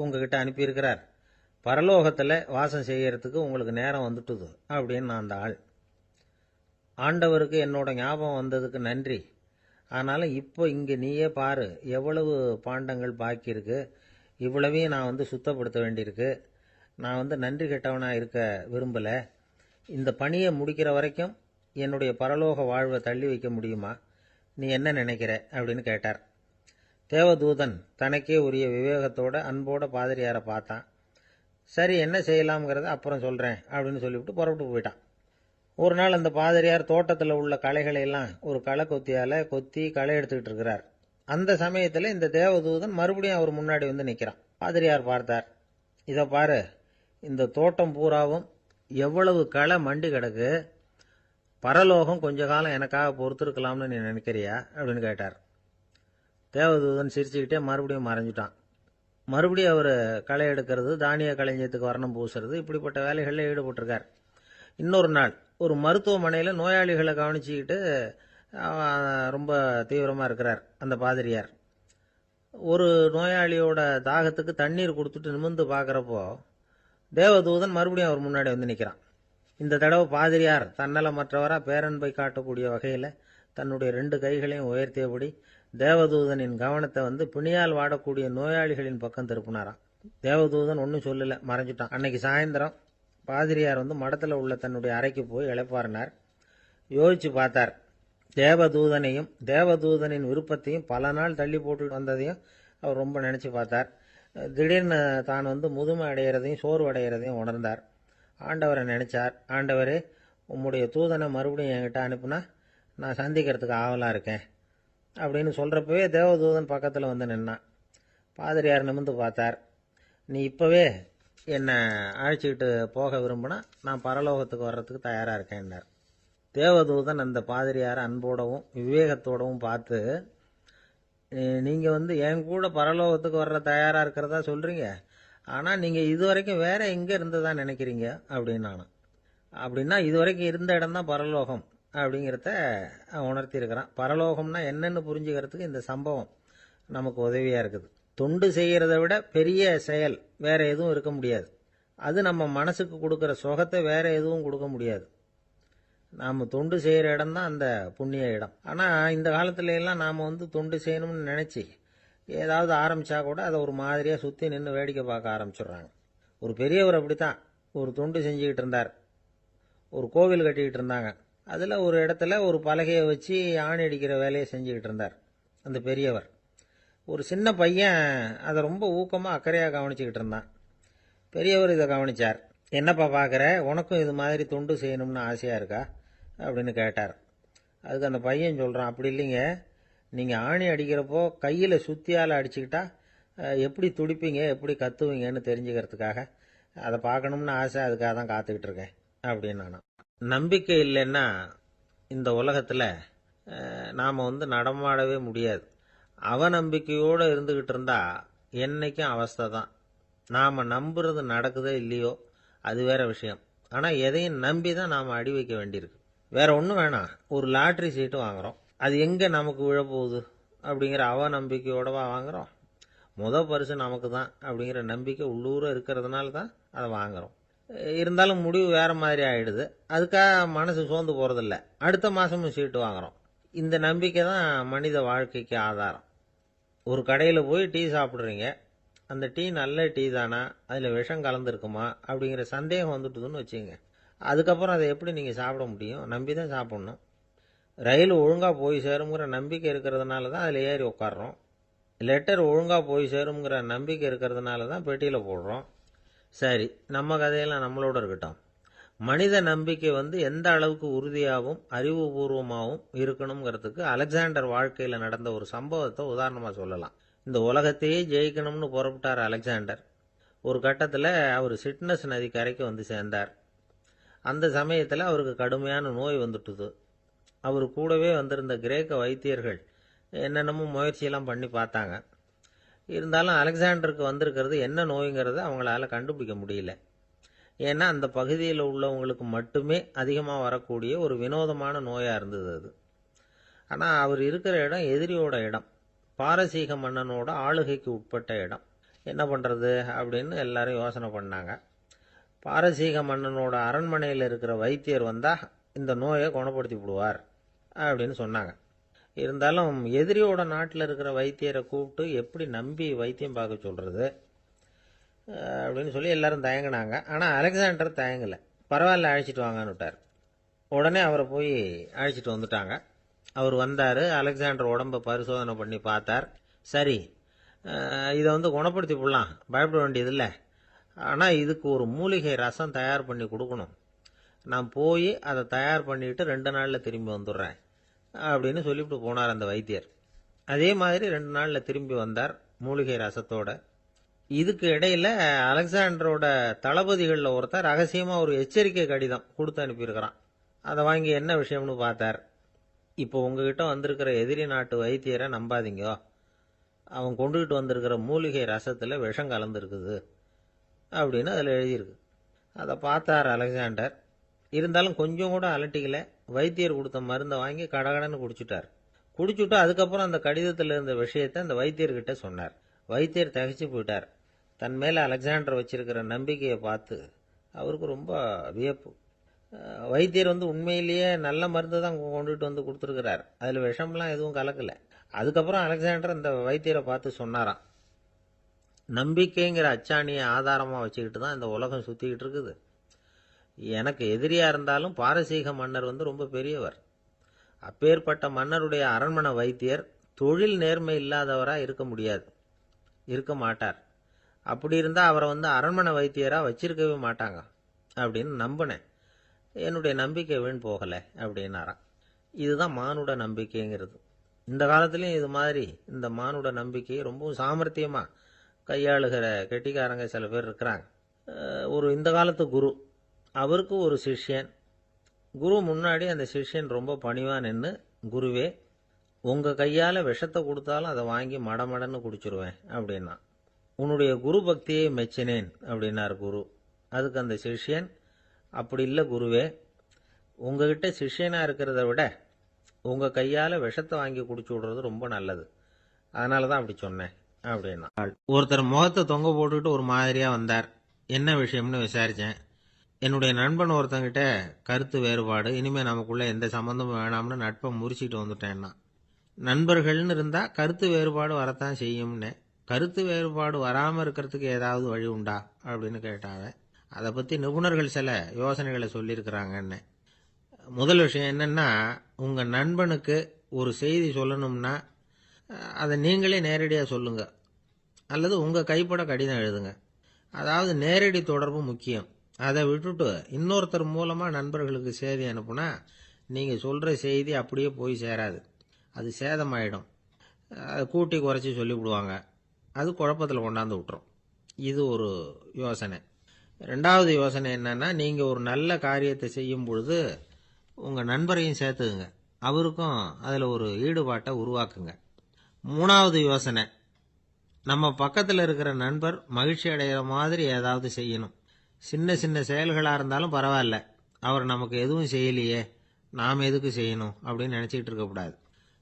உங்ககிட்ட அனுப்பியிருக்கிறார், பரலோகத்தில் வாசம் செய்யறதுக்கு உங்களுக்கு நேரம் வந்துட்டுது அப்படின்னு அந்த ஆள். ஆண்டவருக்கு என்னோட ஞாபகம் வந்ததுக்கு நன்றி. ஆனாலும் இப்போ இங்கே நீயே பாரு, எவ்வளவு பாண்டங்கள் பாக்கி இருக்கு, இவ்வளவையும் நான் சுத்தப்படுத்த வேண்டியிருக்கு. நான் நன்றி கெட்டவனாக இருக்க விரும்பலை. இந்த பணியை முடிக்கிற வரைக்கும் என்னுடைய பரலோக வாழ்வை தள்ளி வைக்க முடியுமா? நீ என்ன நினைக்கிற அப்படின்னு கேட்டார். தேவதூதன் தனக்கே உரிய விவேகத்தோட அன்போட பாதிரியாரை பார்த்தான். சரி, என்ன செய்யலாம்ங்கிறத அப்புறம் சொல்கிறேன் அப்படின்னு சொல்லிவிட்டு புறப்பட்டு போயிட்டான். ஒரு நாள் அந்த பாதிரியார் தோட்டத்தில் உள்ள களைகளை எல்லாம் ஒரு களை கொத்தியால் கொத்தி களை எடுத்துக்கிட்டு இருக்கிறார். அந்த சமயத்தில் இந்த தேவதூதன் மறுபடியும் அவர் முன்னாடி நிற்கிறான். பாதிரியார் பார்த்தார். இதை பாரு, இந்த தோட்டம் பூராவும் எவ்வளவு களை மண்டி கிடக்கு, பரலோகம் கொஞ்ச காலம் எனக்காக பொறுத்திருக்கலாம்னு நீ நினைக்கிறியா அப்படின்னு கேட்டார். தேவதூதன் சிரிச்சுக்கிட்டே மறுபடியும் மறைஞ்சிட்டான். மறுபடியும் அவர் களை எடுக்கிறது, தானிய களஞ்சியத்துக்கு வர்ணம் பூசுறது, இப்படிப்பட்ட வேலைகளில் ஈடுபட்டிருக்கார். இன்னொரு நாள் ஒரு மருத்துவமனையில் நோயாளிகளை கவனிச்சுக்கிட்டு ரொம்ப தீவிரமாக இருக்கிறார் அந்த பாதிரியார். ஒரு நோயாளியோட தாகத்துக்கு தண்ணீர் கொடுத்துட்டு நிமிர்ந்து பார்க்குறப்போ தேவதூதன் மறுபடியும் அவர் முன்னாடி நிற்கிறான். இந்த தடவை பாதிரியார் தன்னலமற்றவராக பேரன்பை காட்டக்கூடிய வகையில் தன்னுடைய 2 கைகளையும் உயர்த்தியபடி தேவதூதனின் கவனத்தை பிணியால் வாடக்கூடிய நோயாளிகளின் பக்கம் திருப்பினாராம். தேவதூதன் ஒன்றும் சொல்லலை, மறைஞ்சிட்டான். அன்னைக்கு சாயந்தரம் பாதிரியார் மடத்தில் உள்ள தன்னுடைய அறைக்கு போய் இளைப்பாறினார். யோசிச்சு பார்த்தார். தேவதூதனையும் தேவதூதனின் விருப்பத்தையும் பல நாள் தள்ளி போட்டு வந்ததையும் அவர் ரொம்ப நினச்சி பார்த்தார். திடீர்னு தான் முதுமை அடைகிறதையும் சோர்வு அடைகிறதையும் உணர்ந்தார். ஆண்டவரை நினைச்சார். ஆண்டவரே, உம்முடைய தூதனை மறுபடியும் என்கிட்ட அனுப்புனா நான் சந்திக்கிறதுக்கு ஆவலாக இருக்கேன் அப்படின்னு சொல்கிறப்பவே தேவதூதன் பக்கத்தில் நின்னான். பாதிரியார் நிமிர்ந்து பார்த்தார். நீ இப்போவே என்னை அழைச்சிக்கிட்டு போக விரும்பினா நான் பரலோகத்துக்கு வர்றதுக்கு தயாராக இருக்கேன்னார். தேவதூதன் அந்த பாதிரியாரை அன்போடவும் விவேகத்தோடவும் பார்த்து, நீங்கள் என் கூட பரலோகத்துக்கு வர்ற தயாராக இருக்கிறதா சொல்கிறீங்க, ஆனால் நீங்கள் இதுவரைக்கும் வேற எங்கே இருந்ததா நினைக்கிறீங்க அப்படின்னு நானும். அப்படின்னா இதுவரைக்கும் இருந்த இடம் தான் பரலோகம் அப்படிங்கிறத உணர்த்தியிருக்கிறான். பரலோகம்னா என்னன்னு புரிஞ்சுக்கிறதுக்கு இந்த சம்பவம் நமக்கு உதவியாக இருக்குது. தொண்டு செய்கிறத விட பெரிய செயல் வேற எதுவும் இருக்க முடியாது. அது நம்ம மனசுக்கு கொடுக்குற சுகத்தை வேற எதுவும் கொடுக்க முடியாது. நாம் தொண்டு செய்கிற இடம் தான் அந்த புண்ணிய இடம். ஆனால் இந்த காலத்துல எல்லாம் நாம் தொண்டு செய்யணும்னு நினச்சி ஏதாவது ஆரம்பித்தா கூட அதை ஒரு மாதிரியாக சுற்றி நின்று வேடிக்கை பார்க்க ஆரம்பிச்சிடுறாங்க. ஒரு பெரியவர் அப்படித்தான் ஒரு தொண்டு செஞ்சுக்கிட்டு இருந்தார். ஒரு கோவில் கட்டிக்கிட்டு இருந்தாங்க. அதில் ஒரு இடத்துல ஒரு பலகையை வச்சு ஆணி அடிக்கிற வேலையை செஞ்சுக்கிட்டு இருந்தார் அந்த பெரியவர். ஒரு சின்ன பையன் அதை ரொம்ப ஊக்கமாக அக்கறையாக கவனிச்சுக்கிட்டு இருந்தான். பெரியவர் இதை கவனித்தார். என்னப்பா பார்க்குற, உனக்கும் இது மாதிரி தொண்டு செய்யணும்னு ஆசையாக இருக்கா அப்படின்னு கேட்டார். அதுக்கு அந்த பையன் சொல்கிறான், அப்படி இல்லைங்க, நீங்கள் ஆணி அடிக்கிறப்போ கையில் சுத்தியால் அடிச்சுக்கிட்டா எப்படி துடிப்பீங்க, எப்படி கத்துவீங்கன்னு தெரிஞ்சுக்கிறதுக்காக அதை பார்க்கணும்னு ஆசை, அதுக்காக தான் காத்துக்கிட்டு இருக்கேன் அப்படின்னு நான். நம்பிக்கை இல்லைன்னா இந்த உலகத்தில் நாம் நடமாடவே முடியாது. அவநம்பிக்கையோடு இருந்துக்கிட்டு இருந்தால் என்னைக்கும் அவஸ்தை தான். நாம் நம்புறது நடக்குதோ இல்லையோ அது வேற விஷயம். ஆனால் எதையும் நம்பி தான் நாம் அடி வைக்க வேண்டியிருக்கு. வேற ஒன்றும் வேணாம், ஒரு லாட்ரி சீட்டு வாங்குகிறோம், அது எங்கே நமக்கு விழப்போகுது அப்படிங்கிற அவநம்பிக்கையோடவா வாங்குகிறோம்? பரிசு நமக்கு தான் அப்படிங்கிற நம்பிக்கை உள்ளூர இருக்கிறதுனால தான் அதை வாங்குகிறோம். இருந்தாலும் முடிவு வேற மாதிரி ஆயிடுது. அதுக்காக மனசு சோர்ந்து போகிறதில்ல. அடுத்த மாதமும் சீட்டு வாங்குகிறோம். இந்த நம்பிக்கை தான் மனித வாழ்க்கைக்கு ஆதாரம். ஒரு கடையில் போய் டீ சாப்பிட்றீங்க, அந்த டீ நல்ல டீ தானா, அதில் விஷம் கலந்துருக்குமா அப்படிங்கிற சந்தேகம் வந்துட்டுதுன்னு வச்சுங்க. அதுக்கப்புறம் அதை எப்படி நீங்கள் சாப்பிட முடியும்? நம்பி தான் சாப்பிட்ணும். ரயில் ஒழுங்காக போய் சேருங்கிற நம்பிக்கை இருக்கிறதுனால தான் அதில் ஏறி உட்காடுறோம். லெட்டர் ஒழுங்காக போய் சேருங்கிற நம்பிக்கை இருக்கிறதுனால தான் பெட்டியில் போடுறோம். சரி, நம்ம கதையெல்லாம் நம்மளோட இருக்கட்டும். மனித நம்பிக்கை எந்த அளவுக்கு உறுதியாகவும் அறிவுபூர்வமாகவும் இருக்கணுங்கிறதுக்கு அலெக்சாண்டர் வாழ்க்கையில் நடந்த ஒரு சம்பவத்தை உதாரணமாக சொல்லலாம். இந்த உலகத்தையே ஜெயிக்கணும்னு புறப்பட்டார் அலெக்சாண்டர். ஒரு கட்டத்தில் அவர் சிட்னஸ் நதி கரைக்கு சேர்ந்தார். அந்த சமயத்தில் அவருக்கு கடுமையான நோய் வந்துட்டுது. அவர் கூடவே வந்திருந்த கிரேக்க வைத்தியர்கள் என்னென்னமோ முயற்சியெல்லாம் பண்ணி பார்த்தாங்க. இருந்தாலும் அலெக்சாண்டருக்கு வந்திருக்கிறது என்ன நோய்ங்கிறத அவங்களால கண்டுபிடிக்க முடியல. ஏன்னா அந்த பகுதியில் உள்ளவங்களுக்கு மட்டுமே அதிகமாக வரக்கூடிய ஒரு வினோதமான நோயாக இருந்தது அது. ஆனால் அவர் இருக்கிற இடம் எதிரியோட இடம், பாரசீக மன்னனோட ஆளுகைக்கு உட்பட்ட இடம். என்ன பண்ணுறது அப்படின்னு எல்லாரும் யோசனை பண்ணாங்க. பாரசீக மன்னனோட அரண்மனையில் இருக்கிற வைத்தியர் வந்தால் இந்த நோயை குணப்படுத்தி விடுவார் அப்படின்னு சொன்னாங்க. இருந்தாலும் எதிரியோட நாட்டில் இருக்கிற வைத்தியரை கூப்பிட்டு எப்படி நம்பி வைத்தியம் பார்க்க சொல்கிறது அப்படின்னு சொல்லி எல்லாரும் தயங்கினாங்க. ஆனால் அலெக்சாண்டர் தயங்கலை. பரவாயில்ல, அழைச்சிட்டு வாங்கன்னு விட்டார். உடனே அவரை போய் அழைச்சிட்டு வந்துட்டாங்க. அவர் வந்தார். அலெக்சாண்டர் உடம்பை பரிசோதனை பண்ணி பார்த்தார். சரி, இதை குணப்படுத்தி விடலாம், பயப்பட வேண்டியதில்லை. ஆனால் இதுக்கு ஒரு மூலிகை ரசம் தயார் பண்ணி கொடுக்கணும். நான் போய் அதை தயார் பண்ணிவிட்டு 2 நாளில் திரும்பி வந்துடுறேன் அப்படின்னு சொல்லிவிட்டு போனார் அந்த வைத்தியர். அதே மாதிரி 2 நாளில் திரும்பி வந்தார் மூலிகை ரசத்தோட. இதுக்கு இடையில அலெக்சாண்டரோட தளபதிகளில் ஒருத்தர் ரகசியமாக ஒரு எச்சரிக்கை கடிதம் கொடுத்து அனுப்பியிருக்கிறான். அதை வாங்கி என்ன விஷயம்னு பார்த்தார். இப்போ உங்ககிட்ட வந்திருக்கிற எதிரி நாட்டு வைத்தியரை நம்பாதீங்க, அவன் கொண்டுகிட்டு வந்திருக்கிற மூலிகை ரசத்தில் விஷம் கலந்துருக்குது அப்படின்னு அதில் எழுதியிருக்கு. அதை பார்த்தார் அலெக்சாண்டர். இருந்தாலும் கொஞ்சம் கூட அலட்டிக்கல. வைத்தியர் கொடுத்த மருந்தை வாங்கி கடகடன்னு குடிச்சுட்டு அதுக்கப்புறம் அந்த கடிதத்தில் இருந்த விஷயத்தை அந்த வைத்தியர்கிட்ட சொன்னார். வைத்தியர் தகைச்சு போயிட்டார். தன் மேலே அலெக்சாண்டர் வச்சிருக்கிற நம்பிக்கையை பார்த்து அவருக்கு ரொம்ப வியப்பு. வைத்தியர் உண்மையிலேயே நல்ல மருந்து தான் கொண்டுகிட்டு கொடுத்துருக்கிறார், அதில் விஷம்லாம் எதுவும் கலக்கலை. அதுக்கப்புறம் அலெக்சாண்டர் அந்த வைத்தியரை பார்த்து சொன்னாராம், நம்பிக்கைங்கிற அச்சாணியை ஆதாரமாக வச்சுக்கிட்டு தான் இந்த உலகம் சுற்றிக்கிட்டு இருக்குது. எனக்கு எதிரியாக இருந்தாலும் பாரசீக மன்னர் ரொம்ப பெரியவர். அப்பேற்பட்ட மன்னருடைய அரண்மனை வைத்தியர் தொழில் நேர்மை இல்லாதவராக இருக்க மாட்டார். அப்படி இருந்தால் அவரை அரண்மனை வைத்தியராக வச்சிருக்கவே மாட்டாங்க அப்படின்னு நம்பினேன். என்னுடைய நம்பிக்கை வீண் போகலை அப்படின்னாராம். இதுதான் மானுட நம்பிக்கைங்கிறது. இந்த காலத்துலேயும் இது மாதிரி இந்த மானுட நம்பிக்கையை ரொம்பவும் சாமர்த்தியமாக கையாளுகிற கெட்டிக்காரங்க சில பேர் இருக்கிறாங்க. இந்த காலத்து குரு, அவருக்கு ஒரு சிஷ்யன். குரு முன்னாடி அந்த சிஷ்யன் ரொம்ப பணிவாக நின்று, குருவே, உங்கள் கையால் விஷத்தை கொடுத்தாலும் அதை வாங்கி மடமடன்னு குடிச்சிருவேன் அப்படின்னா. உன்னுடைய குரு பக்தியை மெச்சினேன் அப்படின்னார் குரு. அதுக்கு அந்த சிஷ்யன், அப்படி இல்லை குருவே, உங்ககிட்ட சிஷ்யனாக இருக்கிறத விட உங்கள் கையால் விஷத்தை வாங்கி குடிச்சு விடுறது ரொம்ப நல்லது, அதனால தான் அப்படி சொன்னேன் அப்படின்னா. ஒருத்தர் முகத்தை தொங்க போட்டுக்கிட்டு ஒரு மாதிரியாக வந்தார். என்ன விஷயம்னு விசாரித்தேன். என்னுடைய நண்பன் ஒருத்தங்கிட்ட கருத்து வேறுபாடு, இனிமேல் நமக்குள்ளே எந்த சம்மந்தமும் வேணாம்னு நட்பை முறிச்சிட்டு வந்துட்டேன்னா. நண்பர்கள்னு இருந்தால் கருத்து வேறுபாடு வரத்தான் செய்யும்னு. கருத்து வேறுபாடு வராமல் இருக்கிறதுக்கு ஏதாவது வழி உண்டா அப்படின்னு கேட்டாங்க. அதை பற்றி நிபுணர்கள் சில யோசனைகளை சொல்லியிருக்கிறாங்கன்னு. முதல் விஷயம் என்னென்னா, உங்கள் நண்பனுக்கு ஒரு செய்தி சொல்லணும்னா அதை நீங்களே நேரடியாக சொல்லுங்க, அல்லது உங்கள் கைப்பட கடிதம் எழுதுங்க. அதாவது நேரடி தொடர்பு முக்கியம். அதை விட்டுட்டு இன்னொருத்தர் மூலமாக நண்பர்களுக்கு செய்தி அனுப்புனா நீங்கள் சொல்கிற செய்தி அப்படியே போய் சேராது, அது சேதமாயிடும். அதை கூட்டி குறைச்சி சொல்லிவிடுவாங்க, அது குழப்பத்தில் கொண்டாந்து விட்டுரும். இது ஒரு யோசனை. 2வது யோசனை என்னன்னா, நீங்கள் ஒரு நல்ல காரியத்தை செய்யும் பொழுது உங்கள் நண்பரையும் சேர்த்துக்குங்க, அவருக்கும் அதில் ஒரு ஈடுபாட்டை உருவாக்குங்க. 3வது யோசனை, நம்ம பக்கத்தில் இருக்கிற நண்பர் மகிழ்ச்சி அடைகிற மாதிரி ஏதாவது செய்யணும். சின்ன சின்ன செயல்களாக இருந்தாலும் பரவாயில்ல, அவர் நமக்கு எதுவும் செய்யலையே, நாம் எதுக்கு செய்யணும் அப்படின்னு நினச்சிக்கிட்டு இருக்கக்கூடாது.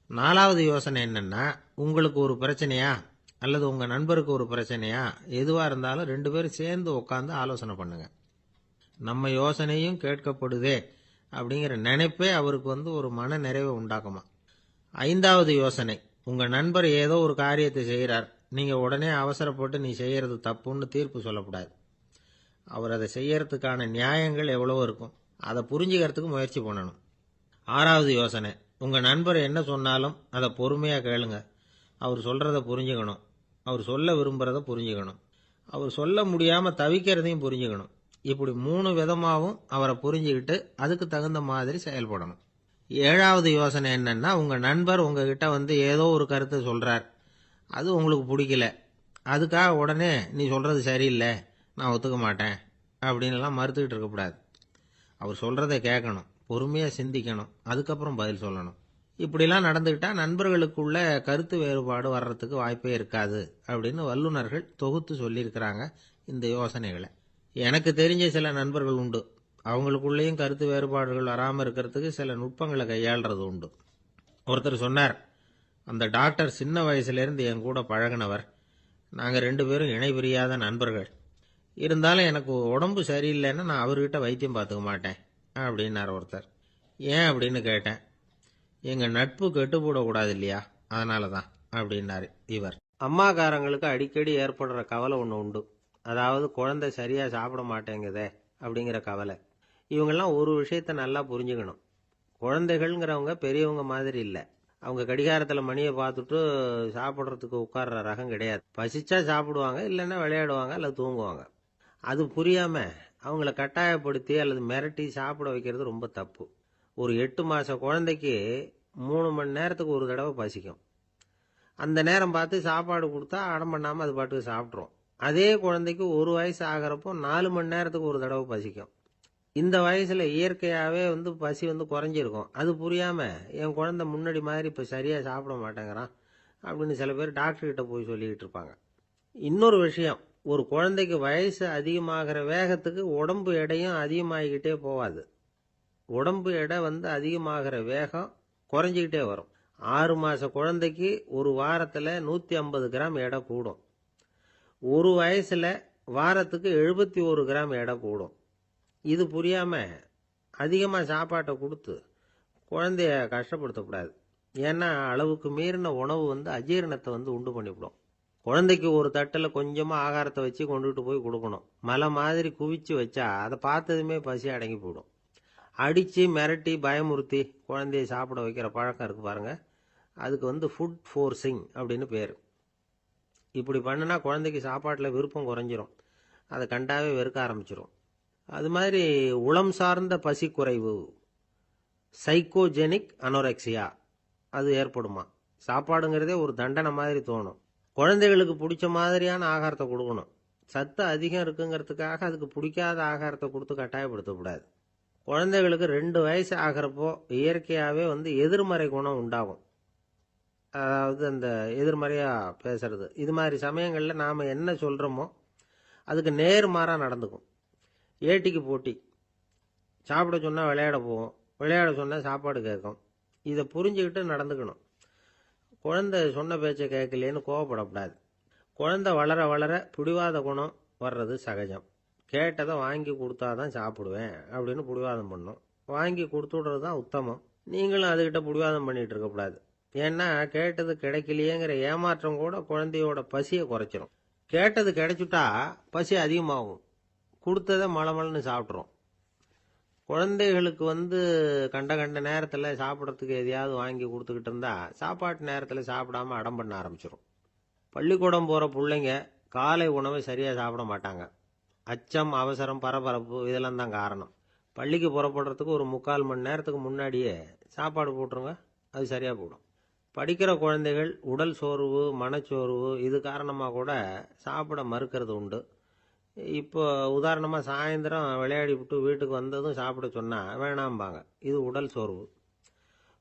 4வது யோசனை என்னென்னா, உங்களுக்கு ஒரு பிரச்சனையா அல்லது உங்கள் நண்பருக்கு ஒரு பிரச்சனையா, எதுவாக இருந்தாலும் 2 பேரும் சேர்ந்து உட்காந்து ஆலோசனை பண்ணுங்க. நம்ம யோசனையும் கேட்கப்படுதே அப்படிங்கிற நினைப்பே அவருக்கு ஒரு மன நிறைவை உண்டாக்குமா. 5வது யோசனை, உங்கள் நண்பர் ஏதோ ஒரு காரியத்தை செய்கிறார், நீங்கள் உடனே அவசரப்பட்டு நீ செய்கிறது தப்புன்னு தீர்ப்பு சொல்லக்கூடாது. அவர் அதை செய்யறதுக்கான நியாயங்கள் எவ்வளவோ இருக்கும், அதை புரிஞ்சுக்கிறதுக்கு முயற்சி பண்ணணும். 6வது யோசனை, உங்கள் நண்பர் என்ன சொன்னாலும் அதை பொறுமையாக கேளுங்க. அவர் சொல்கிறத புரிஞ்சுக்கணும், அவர் சொல்ல விரும்புகிறத புரிஞ்சுக்கணும், அவர் சொல்ல முடியாமல் தவிக்கிறதையும் புரிஞ்சுக்கணும். இப்படி 3 விதமாகவும் அவரை புரிஞ்சுக்கிட்டு அதுக்கு தகுந்த மாதிரி செயல்படணும். 7வது யோசனை என்னன்னா, உங்கள் நண்பர் உங்ககிட்ட ஏதோ ஒரு கருத்தை சொல்கிறார், அது உங்களுக்கு பிடிக்கல, அதுக்காக உடனே நீ சொல்கிறது சரியில்லை, நான் ஒத்துக்க மாட்டேன் அப்படின்லாம் மறுத்துக்கிட்டு இருக்கக்கூடாது. அவர் சொல்கிறத கேட்கணும், பொறுமையாக சிந்திக்கணும், அதுக்கப்புறம் பதில் சொல்லணும். இப்படிலாம் நடந்துக்கிட்டா நண்பர்களுக்குள்ள கருத்து வேறுபாடு வர்றதுக்கு வாய்ப்பே இருக்காது அப்படின்னு வல்லுநர்கள் தொகுத்து சொல்லியிருக்கிறாங்க இந்த யோசனைகளை. எனக்கு தெரிஞ்ச சில நண்பர்கள் உண்டு. அவங்களுக்குள்ளேயும் கருத்து வேறுபாடுகள் வராமல் இருக்கிறதுக்கு சில நுட்பங்களை கையாளுறது உண்டு. ஒருத்தர் சொன்னார், அந்த டாக்டர் சின்ன வயசுலேருந்து என் கூட பழகினவர். நாங்கள் 2 பேரும் இணை பிரியாத நண்பர்கள். இருந்தாலும் எனக்கு உடம்பு சரியில்லைன்னா நான் அவர்கிட்ட வைத்தியம் பார்த்துக்க மாட்டேன் அப்படின்னார் ஒருத்தர். ஏன் அப்படின்னு கேட்டேன். எங்கள் நட்பு கெட்டு போடக்கூடாது இல்லையா, அதனால தான் அப்படின்னாரு இவர். அம்மாக்காரங்களுக்கு அடிக்கடி ஏற்படுற கவலை ஒன்று உண்டு. அதாவது குழந்தை சரியாக சாப்பிட மாட்டேங்குதே அப்படிங்கிற கவலை. இவங்கெல்லாம் ஒரு விஷயத்தை நல்லா புரிஞ்சுக்கணும். குழந்தைகள்ங்கிறவங்க பெரியவங்க மாதிரி இல்லை. அவங்க கடிகாரத்தில் மணியை பார்த்துட்டு சாப்பிட்றதுக்கு உட்கார்ற ரகம் கிடையாது. பசிச்சா சாப்பிடுவாங்க, இல்லைன்னா விளையாடுவாங்க அல்லது தூங்குவாங்க. அது புரியாமல் அவங்கள கட்டாயப்படுத்தி அல்லது மிரட்டி சாப்பிட வைக்கிறது ரொம்ப தப்பு. ஒரு 8 மாத குழந்தைக்கு 3 மணி நேரத்துக்கு ஒரு தடவை பசிக்கும். அந்த நேரம் பார்த்து சாப்பாடு கொடுத்தா அடம் பண்ணாமல் அது பாட்டுக்கு சாப்பிட்றோம். அதே குழந்தைக்கு 1 வயசு ஆகிறப்போ 4 மணி நேரத்துக்கு ஒரு தடவை பசிக்கும். இந்த வயசில் இயற்கையாகவே பசி குறைஞ்சிருக்கும். அது புரியாமல் என் குழந்தை முன்னாடி மாதிரி இப்போ சரியாக சாப்பிட மாட்டேங்கிறான் அப்படின்னு சில பேர் டாக்டர்கிட்ட போய் சொல்லிக்கிட்டு இருப்பாங்க. இன்னொரு விஷயம், ஒரு குழந்தைக்கு வயசு அதிகமாகிற வேகத்துக்கு உடம்பு எடையும் அதிகமாகிக்கிட்டே போகாது. உடம்பு எடை அதிகமாகிற வேகம் குறைஞ்சிக்கிட்டே வரும். 6 மாத குழந்தைக்கு ஒரு வாரத்தில் 150 கிராம் எடை கூடும். ஒரு வயசில் வாரத்துக்கு 71 கிராம் எடை கூடும். இது புரியாமல் அதிகமாக சாப்பாட்டை கொடுத்து குழந்தைய கஷ்டப்படுத்தக்கூடாது. ஏன்னா அளவுக்கு மீறின உணவு அஜீரணத்தை உண்டு பண்ணிவிடும். குழந்தைக்கு ஒரு தட்டில் கொஞ்சமாக ஆகாரத்தை வச்சு கொண்டுகிட்டு போய் கொடுக்கணும். மலை மாதிரி குவிச்சு வச்சா அதை பார்த்ததுமே பசி அடங்கி போயிடும். அடித்து மிரட்டி பயமுறுத்தி குழந்தைய சாப்பிட வைக்கிற பழக்கம் இருக்குது பாருங்கள், அதுக்கு ஃபுட் ஃபோர்ஸிங் அப்படின்னு பேர். இப்படி பண்ணினா குழந்தைக்கு சாப்பாட்டில் விருப்பம் குறைஞ்சிரும். அதை கண்டாவே வெறுக்க ஆரம்பிச்சிடும். அது மாதிரி உளம் சார்ந்த பசி குறைவு, சைக்கோஜெனிக் அனோரெக்சியா, அது ஏற்படுமா. சாப்பாடுங்கிறதே ஒரு தண்டனை மாதிரி தோணும். குழந்தைகளுக்கு பிடிச்ச மாதிரியான ஆகாரத்தை கொடுக்கணும். சத்து அதிகம் இருக்குங்கிறதுக்காக அதுக்கு பிடிக்காத ஆகாரத்தை கொடுத்து கட்டாயப்படுத்தக்கூடாது. குழந்தைகளுக்கு 2 வயசு ஆகிறப்போ இயற்கையாகவே எதிர்மறை குணம் உண்டாகும். அதாவது அந்த எதிர்மறையாக பேசுறது. இது மாதிரி சமயங்களில் நாம் என்ன சொல்கிறோமோ அதுக்கு நேர்மாறாக நடந்துக்கும். ஏட்டிக்கு போட்டி. சாப்பிட சொன்னால் விளையாட போவோம், விளையாட சொன்னால் சாப்பாடு கேட்கும். இதை புரிஞ்சுக்கிட்டு நடந்துக்கணும். குழந்தை சொன்ன பேச்சை கேட்கலேன்னு கோவப்படக்கூடாது. குழந்தை வளர வளர பிடிவாத குணம் வர்றது சகஜம். கேட்டதை வாங்கி கொடுத்தா தான் சாப்பிடுவேன் அப்படின்னு பிடிவாதம் பண்ணும். வாங்கி கொடுத்து விடுறது தான் உத்தமம். நீங்களும் அதுக்கிட்ட பிடிவாதம் பண்ணிகிட்டு இருக்கக்கூடாது. ஏன்னா கேட்டது கிடைக்கலையேங்கிற ஏமாற்றம் கூட குழந்தையோட பசியை குறைச்சிரும். கேட்டது கிடைச்சிட்டா பசி அதிகமாகும். கொடுத்ததை மலமலன்னு சாப்பிட்றோம். குழந்தைகளுக்கு கண்ட கண்ட நேரத்தில் சாப்பிட்றதுக்கு எதையாவது வாங்கி கொடுத்துக்கிட்டு இருந்தால் சாப்பாட்டு நேரத்தில் சாப்பிடாம அடம் பண்ண ஆரம்பிச்சிடும். பள்ளிக்கூடம் போகிற பிள்ளைங்க காலை உணவை சரியாக சாப்பிட மாட்டாங்க. அச்சம், அவசரம், பரபரப்பு இதெல்லாம் தான் காரணம். பள்ளிக்கு புறப்படுறதுக்கு ஒரு 3/4 மணி நேரத்துக்கு முன்னாடியே சாப்பாடு போட்டுருங்க, அது சரியாக போடும். படிக்கிற குழந்தைகள் உடல் சோர்வு, மனச்சோர்வு இது காரணமாக கூட சாப்பிட மறுக்கிறது உண்டு. இப்போ உதாரணமாக சாயந்தரம் விளையாடி விட்டு வீட்டுக்கு வந்ததும் சாப்பிட சொன்னால் வேணாம்பாங்க. இது உடல் சோர்வு.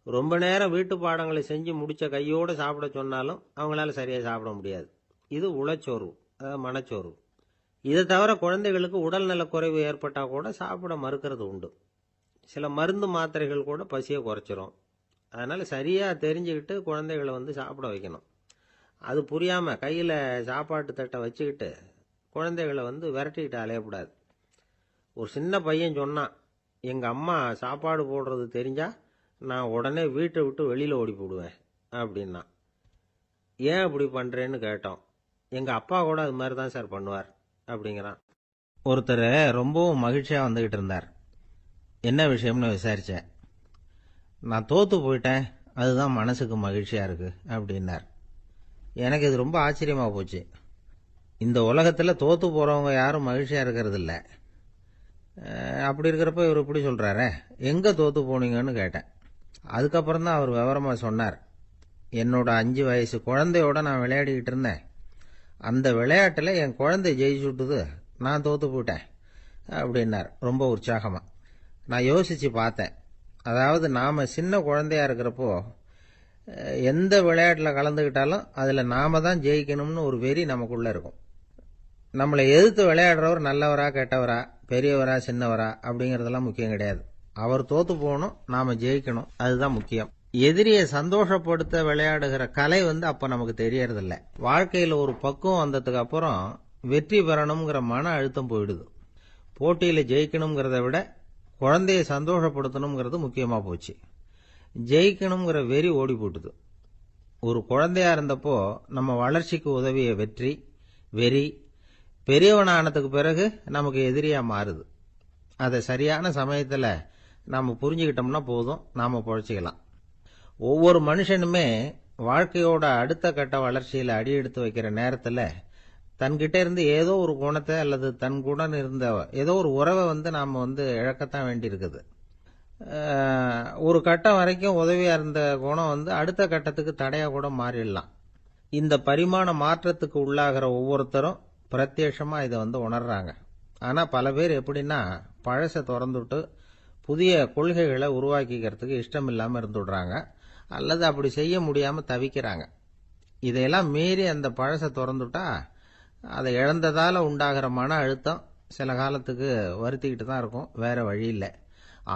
ரொம்ப நேரம் வீட்டு பாடங்களை செஞ்சு முடித்த கையோடு சாப்பிட சொன்னாலும் அவங்களால சரியாக சாப்பிட முடியாது. இது உளச்சோர்வு, அதாவது மனச்சோர்வு. இதை தவிர குழந்தைகளுக்கு உடல் நலக்குறைவு ஏற்பட்டால் கூட சாப்பிட மறுக்கிறது உண்டு. சில மருந்து மாத்திரைகள் கூட பசியை குறைச்சிரும். அதனால் சரியாக தெரிஞ்சுக்கிட்டு குழந்தைகளை சாப்பிட வைக்கணும். அது புரியாமல் கையில் சாப்பாட்டு தட்டை வச்சுக்கிட்டு குழந்தைகளை விரட்டிக்கிட்டு அலையக்கூடாது. ஒரு சின்ன பையன் சொன்னான், எங்கள் அம்மா சாப்பாடு போடுறது தெரிஞ்சால் நான் உடனே வீட்டை விட்டு வெளியில் ஓடி போடுவேன் அப்படின்னா. ஏன் அப்படி பண்ணுறேன்னு கேட்டோம். எங்கள் அப்பா கூட அது மாதிரி தான் சார் பண்ணுவார் அப்படிங்கிறான். ஒருத்தர் ரொம்பவும் மகிழ்ச்சியாக வந்துக்கிட்டு இருந்தார். என்ன விஷயம்னு விசாரித்தேன். நான் தோற்று போயிட்டேன், அதுதான் மனசுக்கு மகிழ்ச்சியாக இருக்குது அப்படின்னார். எனக்கு இது ரொம்ப ஆச்சரியமாக போச்சு. இந்த உலகத்தில் தோற்று போகிறவங்க யாரும் மகிழ்ச்சியாக இருக்கிறது இல்லை. அப்படி இருக்கிறப்ப இவர் இப்படி சொல்கிறாரே, எங்கே தோற்று போனீங்கன்னு கேட்டேன். அதுக்கப்புறம் தான் அவர் விவரமாக சொன்னார். என்னோட 5 வயசு குழந்தையோட நான் விளையாடிக்கிட்டு இருந்தேன். அந்த விளையாட்டில் என் குழந்தை ஜெயிச்சுட்டுது, நான் தோற்று போயிட்டேன் அப்படின்னார் ரொம்ப உற்சாகமாக. நான் யோசித்து பார்த்தேன். அதாவது நாம் சின்ன குழந்தையா இருக்கிறப்போ எந்த விளையாட்டில் கலந்துக்கிட்டாலும் அதில் நாம தான் ஜெயிக்கணும்னு ஒரு வெறி நமக்குள்ளே இருக்கும். நம்மளை எதிர்த்து விளையாடுறவர் நல்லவரா கெட்டவரா, பெரியவரா சின்னவரா அப்படிங்கிறதெல்லாம் முக்கியம் கிடையாது. அவர் தோத்து போகணும், நாம ஜெயிக்கணும், அதுதான் முக்கியம். எதிரியை சந்தோஷப்படுத்த விளையாடுகிற கலை அப்ப நமக்கு தெரியறதில்ல. வாழ்க்கையில் ஒரு பக்குவம் வந்ததுக்கு அப்புறம் வெற்றி பெறணுங்கிற மன அழுத்தம் போயிடுது. போட்டியில் ஜெயிக்கணுங்கிறத விட குழந்தையை சந்தோஷப்படுத்தணுங்கிறது முக்கியமாக போச்சு. ஜெயிக்கணுங்கிற வெறி ஓடி போட்டுது. ஒரு குழந்தையா இருந்தப்போ நம்ம வளர்ச்சிக்கு உதவிய வெறி பெரியவனானதுக்கு பிறகு நமக்கு எதிரியா மாறுது. அதை சரியான சமயத்தில் நாம் புரிஞ்சுக்கிட்டோம்னா போதும், நாம் பொழைச்சிக்கலாம். ஒவ்வொரு மனுஷனுமே வாழ்க்கையோட அடுத்த கட்ட வளர்ச்சியில் அடி எடுத்து வைக்கிற நேரத்தில் தன்கிட்ட இருந்து ஏதோ ஒரு குணத்தை அல்லது தன் குணம் இருந்த ஏதோ ஒரு உறவை நாம் இழக்கத்தான் வேண்டியிருக்குது. ஒரு கட்டம் வரைக்கும் உதவியா இருந்த குணம் அடுத்த கட்டத்துக்கு தடையா கூட மாறிடலாம். இந்த பரிமாண மாற்றத்துக்கு உள்ளாகிற ஒவ்வொருத்தரும் பிரத்யட்சமா இதை உணர்றாங்க. ஆனா பல பேர் எப்படின்னா பழசை திறந்துட்டு புதிய கொள்கைகளை உருவாக்கிக்கிறதுக்கு இஷ்டம் இல்லாம இருந்துடுறாங்க, அல்லது அப்படி செய்ய முடியாம தவிக்கிறாங்க. இதையெல்லாம் மீறி அந்த பழசை திறந்துட்டா அதை இழந்ததால உண்டாகிற மன அழுத்தம் சில காலத்துக்கு வருத்திக்கிட்டு தான் இருக்கும், வேற வழி இல்லை.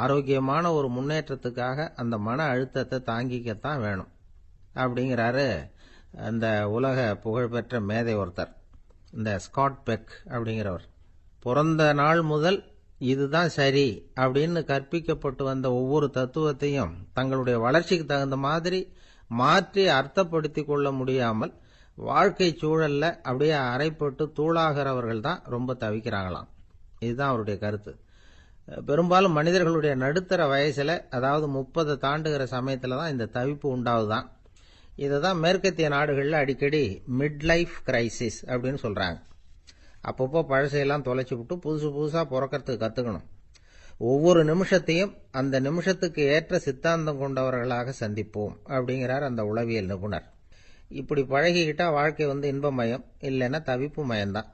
ஆரோக்கியமான ஒரு முன்னேற்றத்துக்காக அந்த மன அழுத்தத்தை தாங்கிக்கத்தான் வேணும் அப்படிங்கிறாரு அந்த உலக புகழ்பெற்ற மேதை ஒருத்தர், இந்த ஸ்காட் பெக் அப்படிங்கிறவர். பிறந்த நாள் முதல் இதுதான் சரி அப்படின்னு கற்பிக்கப்பட்டு வந்த ஒவ்வொரு தத்துவத்தையும் தங்களுடைய வளர்ச்சிக்கு தகுந்த மாதிரி மாற்றி அர்த்தப்படுத்தி கொள்ள முடியாமல் வாழ்க்கை சூழல்ல அப்படியே அரைப்பட்டு தூளாகிறவர்கள் தான் ரொம்ப தவிக்கிறாங்களாம். இதுதான் அவருடைய கருத்து. பெரும்பாலும் மனிதர்களுடைய நடுத்தர வயசுல, அதாவது 30 தாண்டுகிற சமயத்துல தான் இந்த தவிப்பு உண்டாவுதான். இதை தான் மேற்கத்திய நாடுகளில் அடிக்கடி மிட் லைஃப் கிரைசிஸ் அப்படின்னு சொல்றாங்க. அப்பப்போ பழசையெல்லாம் தொலைச்சி விட்டு புதுசா பிறக்கிறதுக்கு கத்துக்கணும். ஒவ்வொரு நிமிஷத்தையும் அந்த நிமிஷத்துக்கு ஏற்ற சித்தாந்தம் கொண்டவர்களாக சந்திப்போம் அப்படிங்கிறார் அந்த உளவியல் நிபுணர். இப்படி பழகிக்கிட்டா வாழ்க்கை இன்பமயம், இல்லைன்னா தவிப்பு மயம்தான்.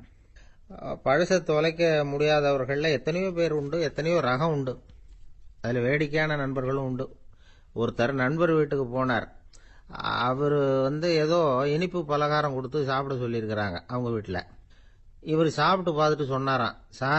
பழசை தொலைக்க முடியாதவர்களில் எத்தனையோ பேர் உண்டு, எத்தனையோ ரகம் உண்டு. அதில் வேடிக்கையான நண்பர்களும் உண்டு. ஒருத்தர் நண்பர் வீட்டுக்கு போனார். அவர் ஏதோ இனிப்பு பலகாரம் கொடுத்து சாப்பிட சொல்லியிருக்கிறாங்க அவங்க வீட்டில். இவர் சாப்பிட்டு பார்த்துட்டு சொன்னாராம், சார்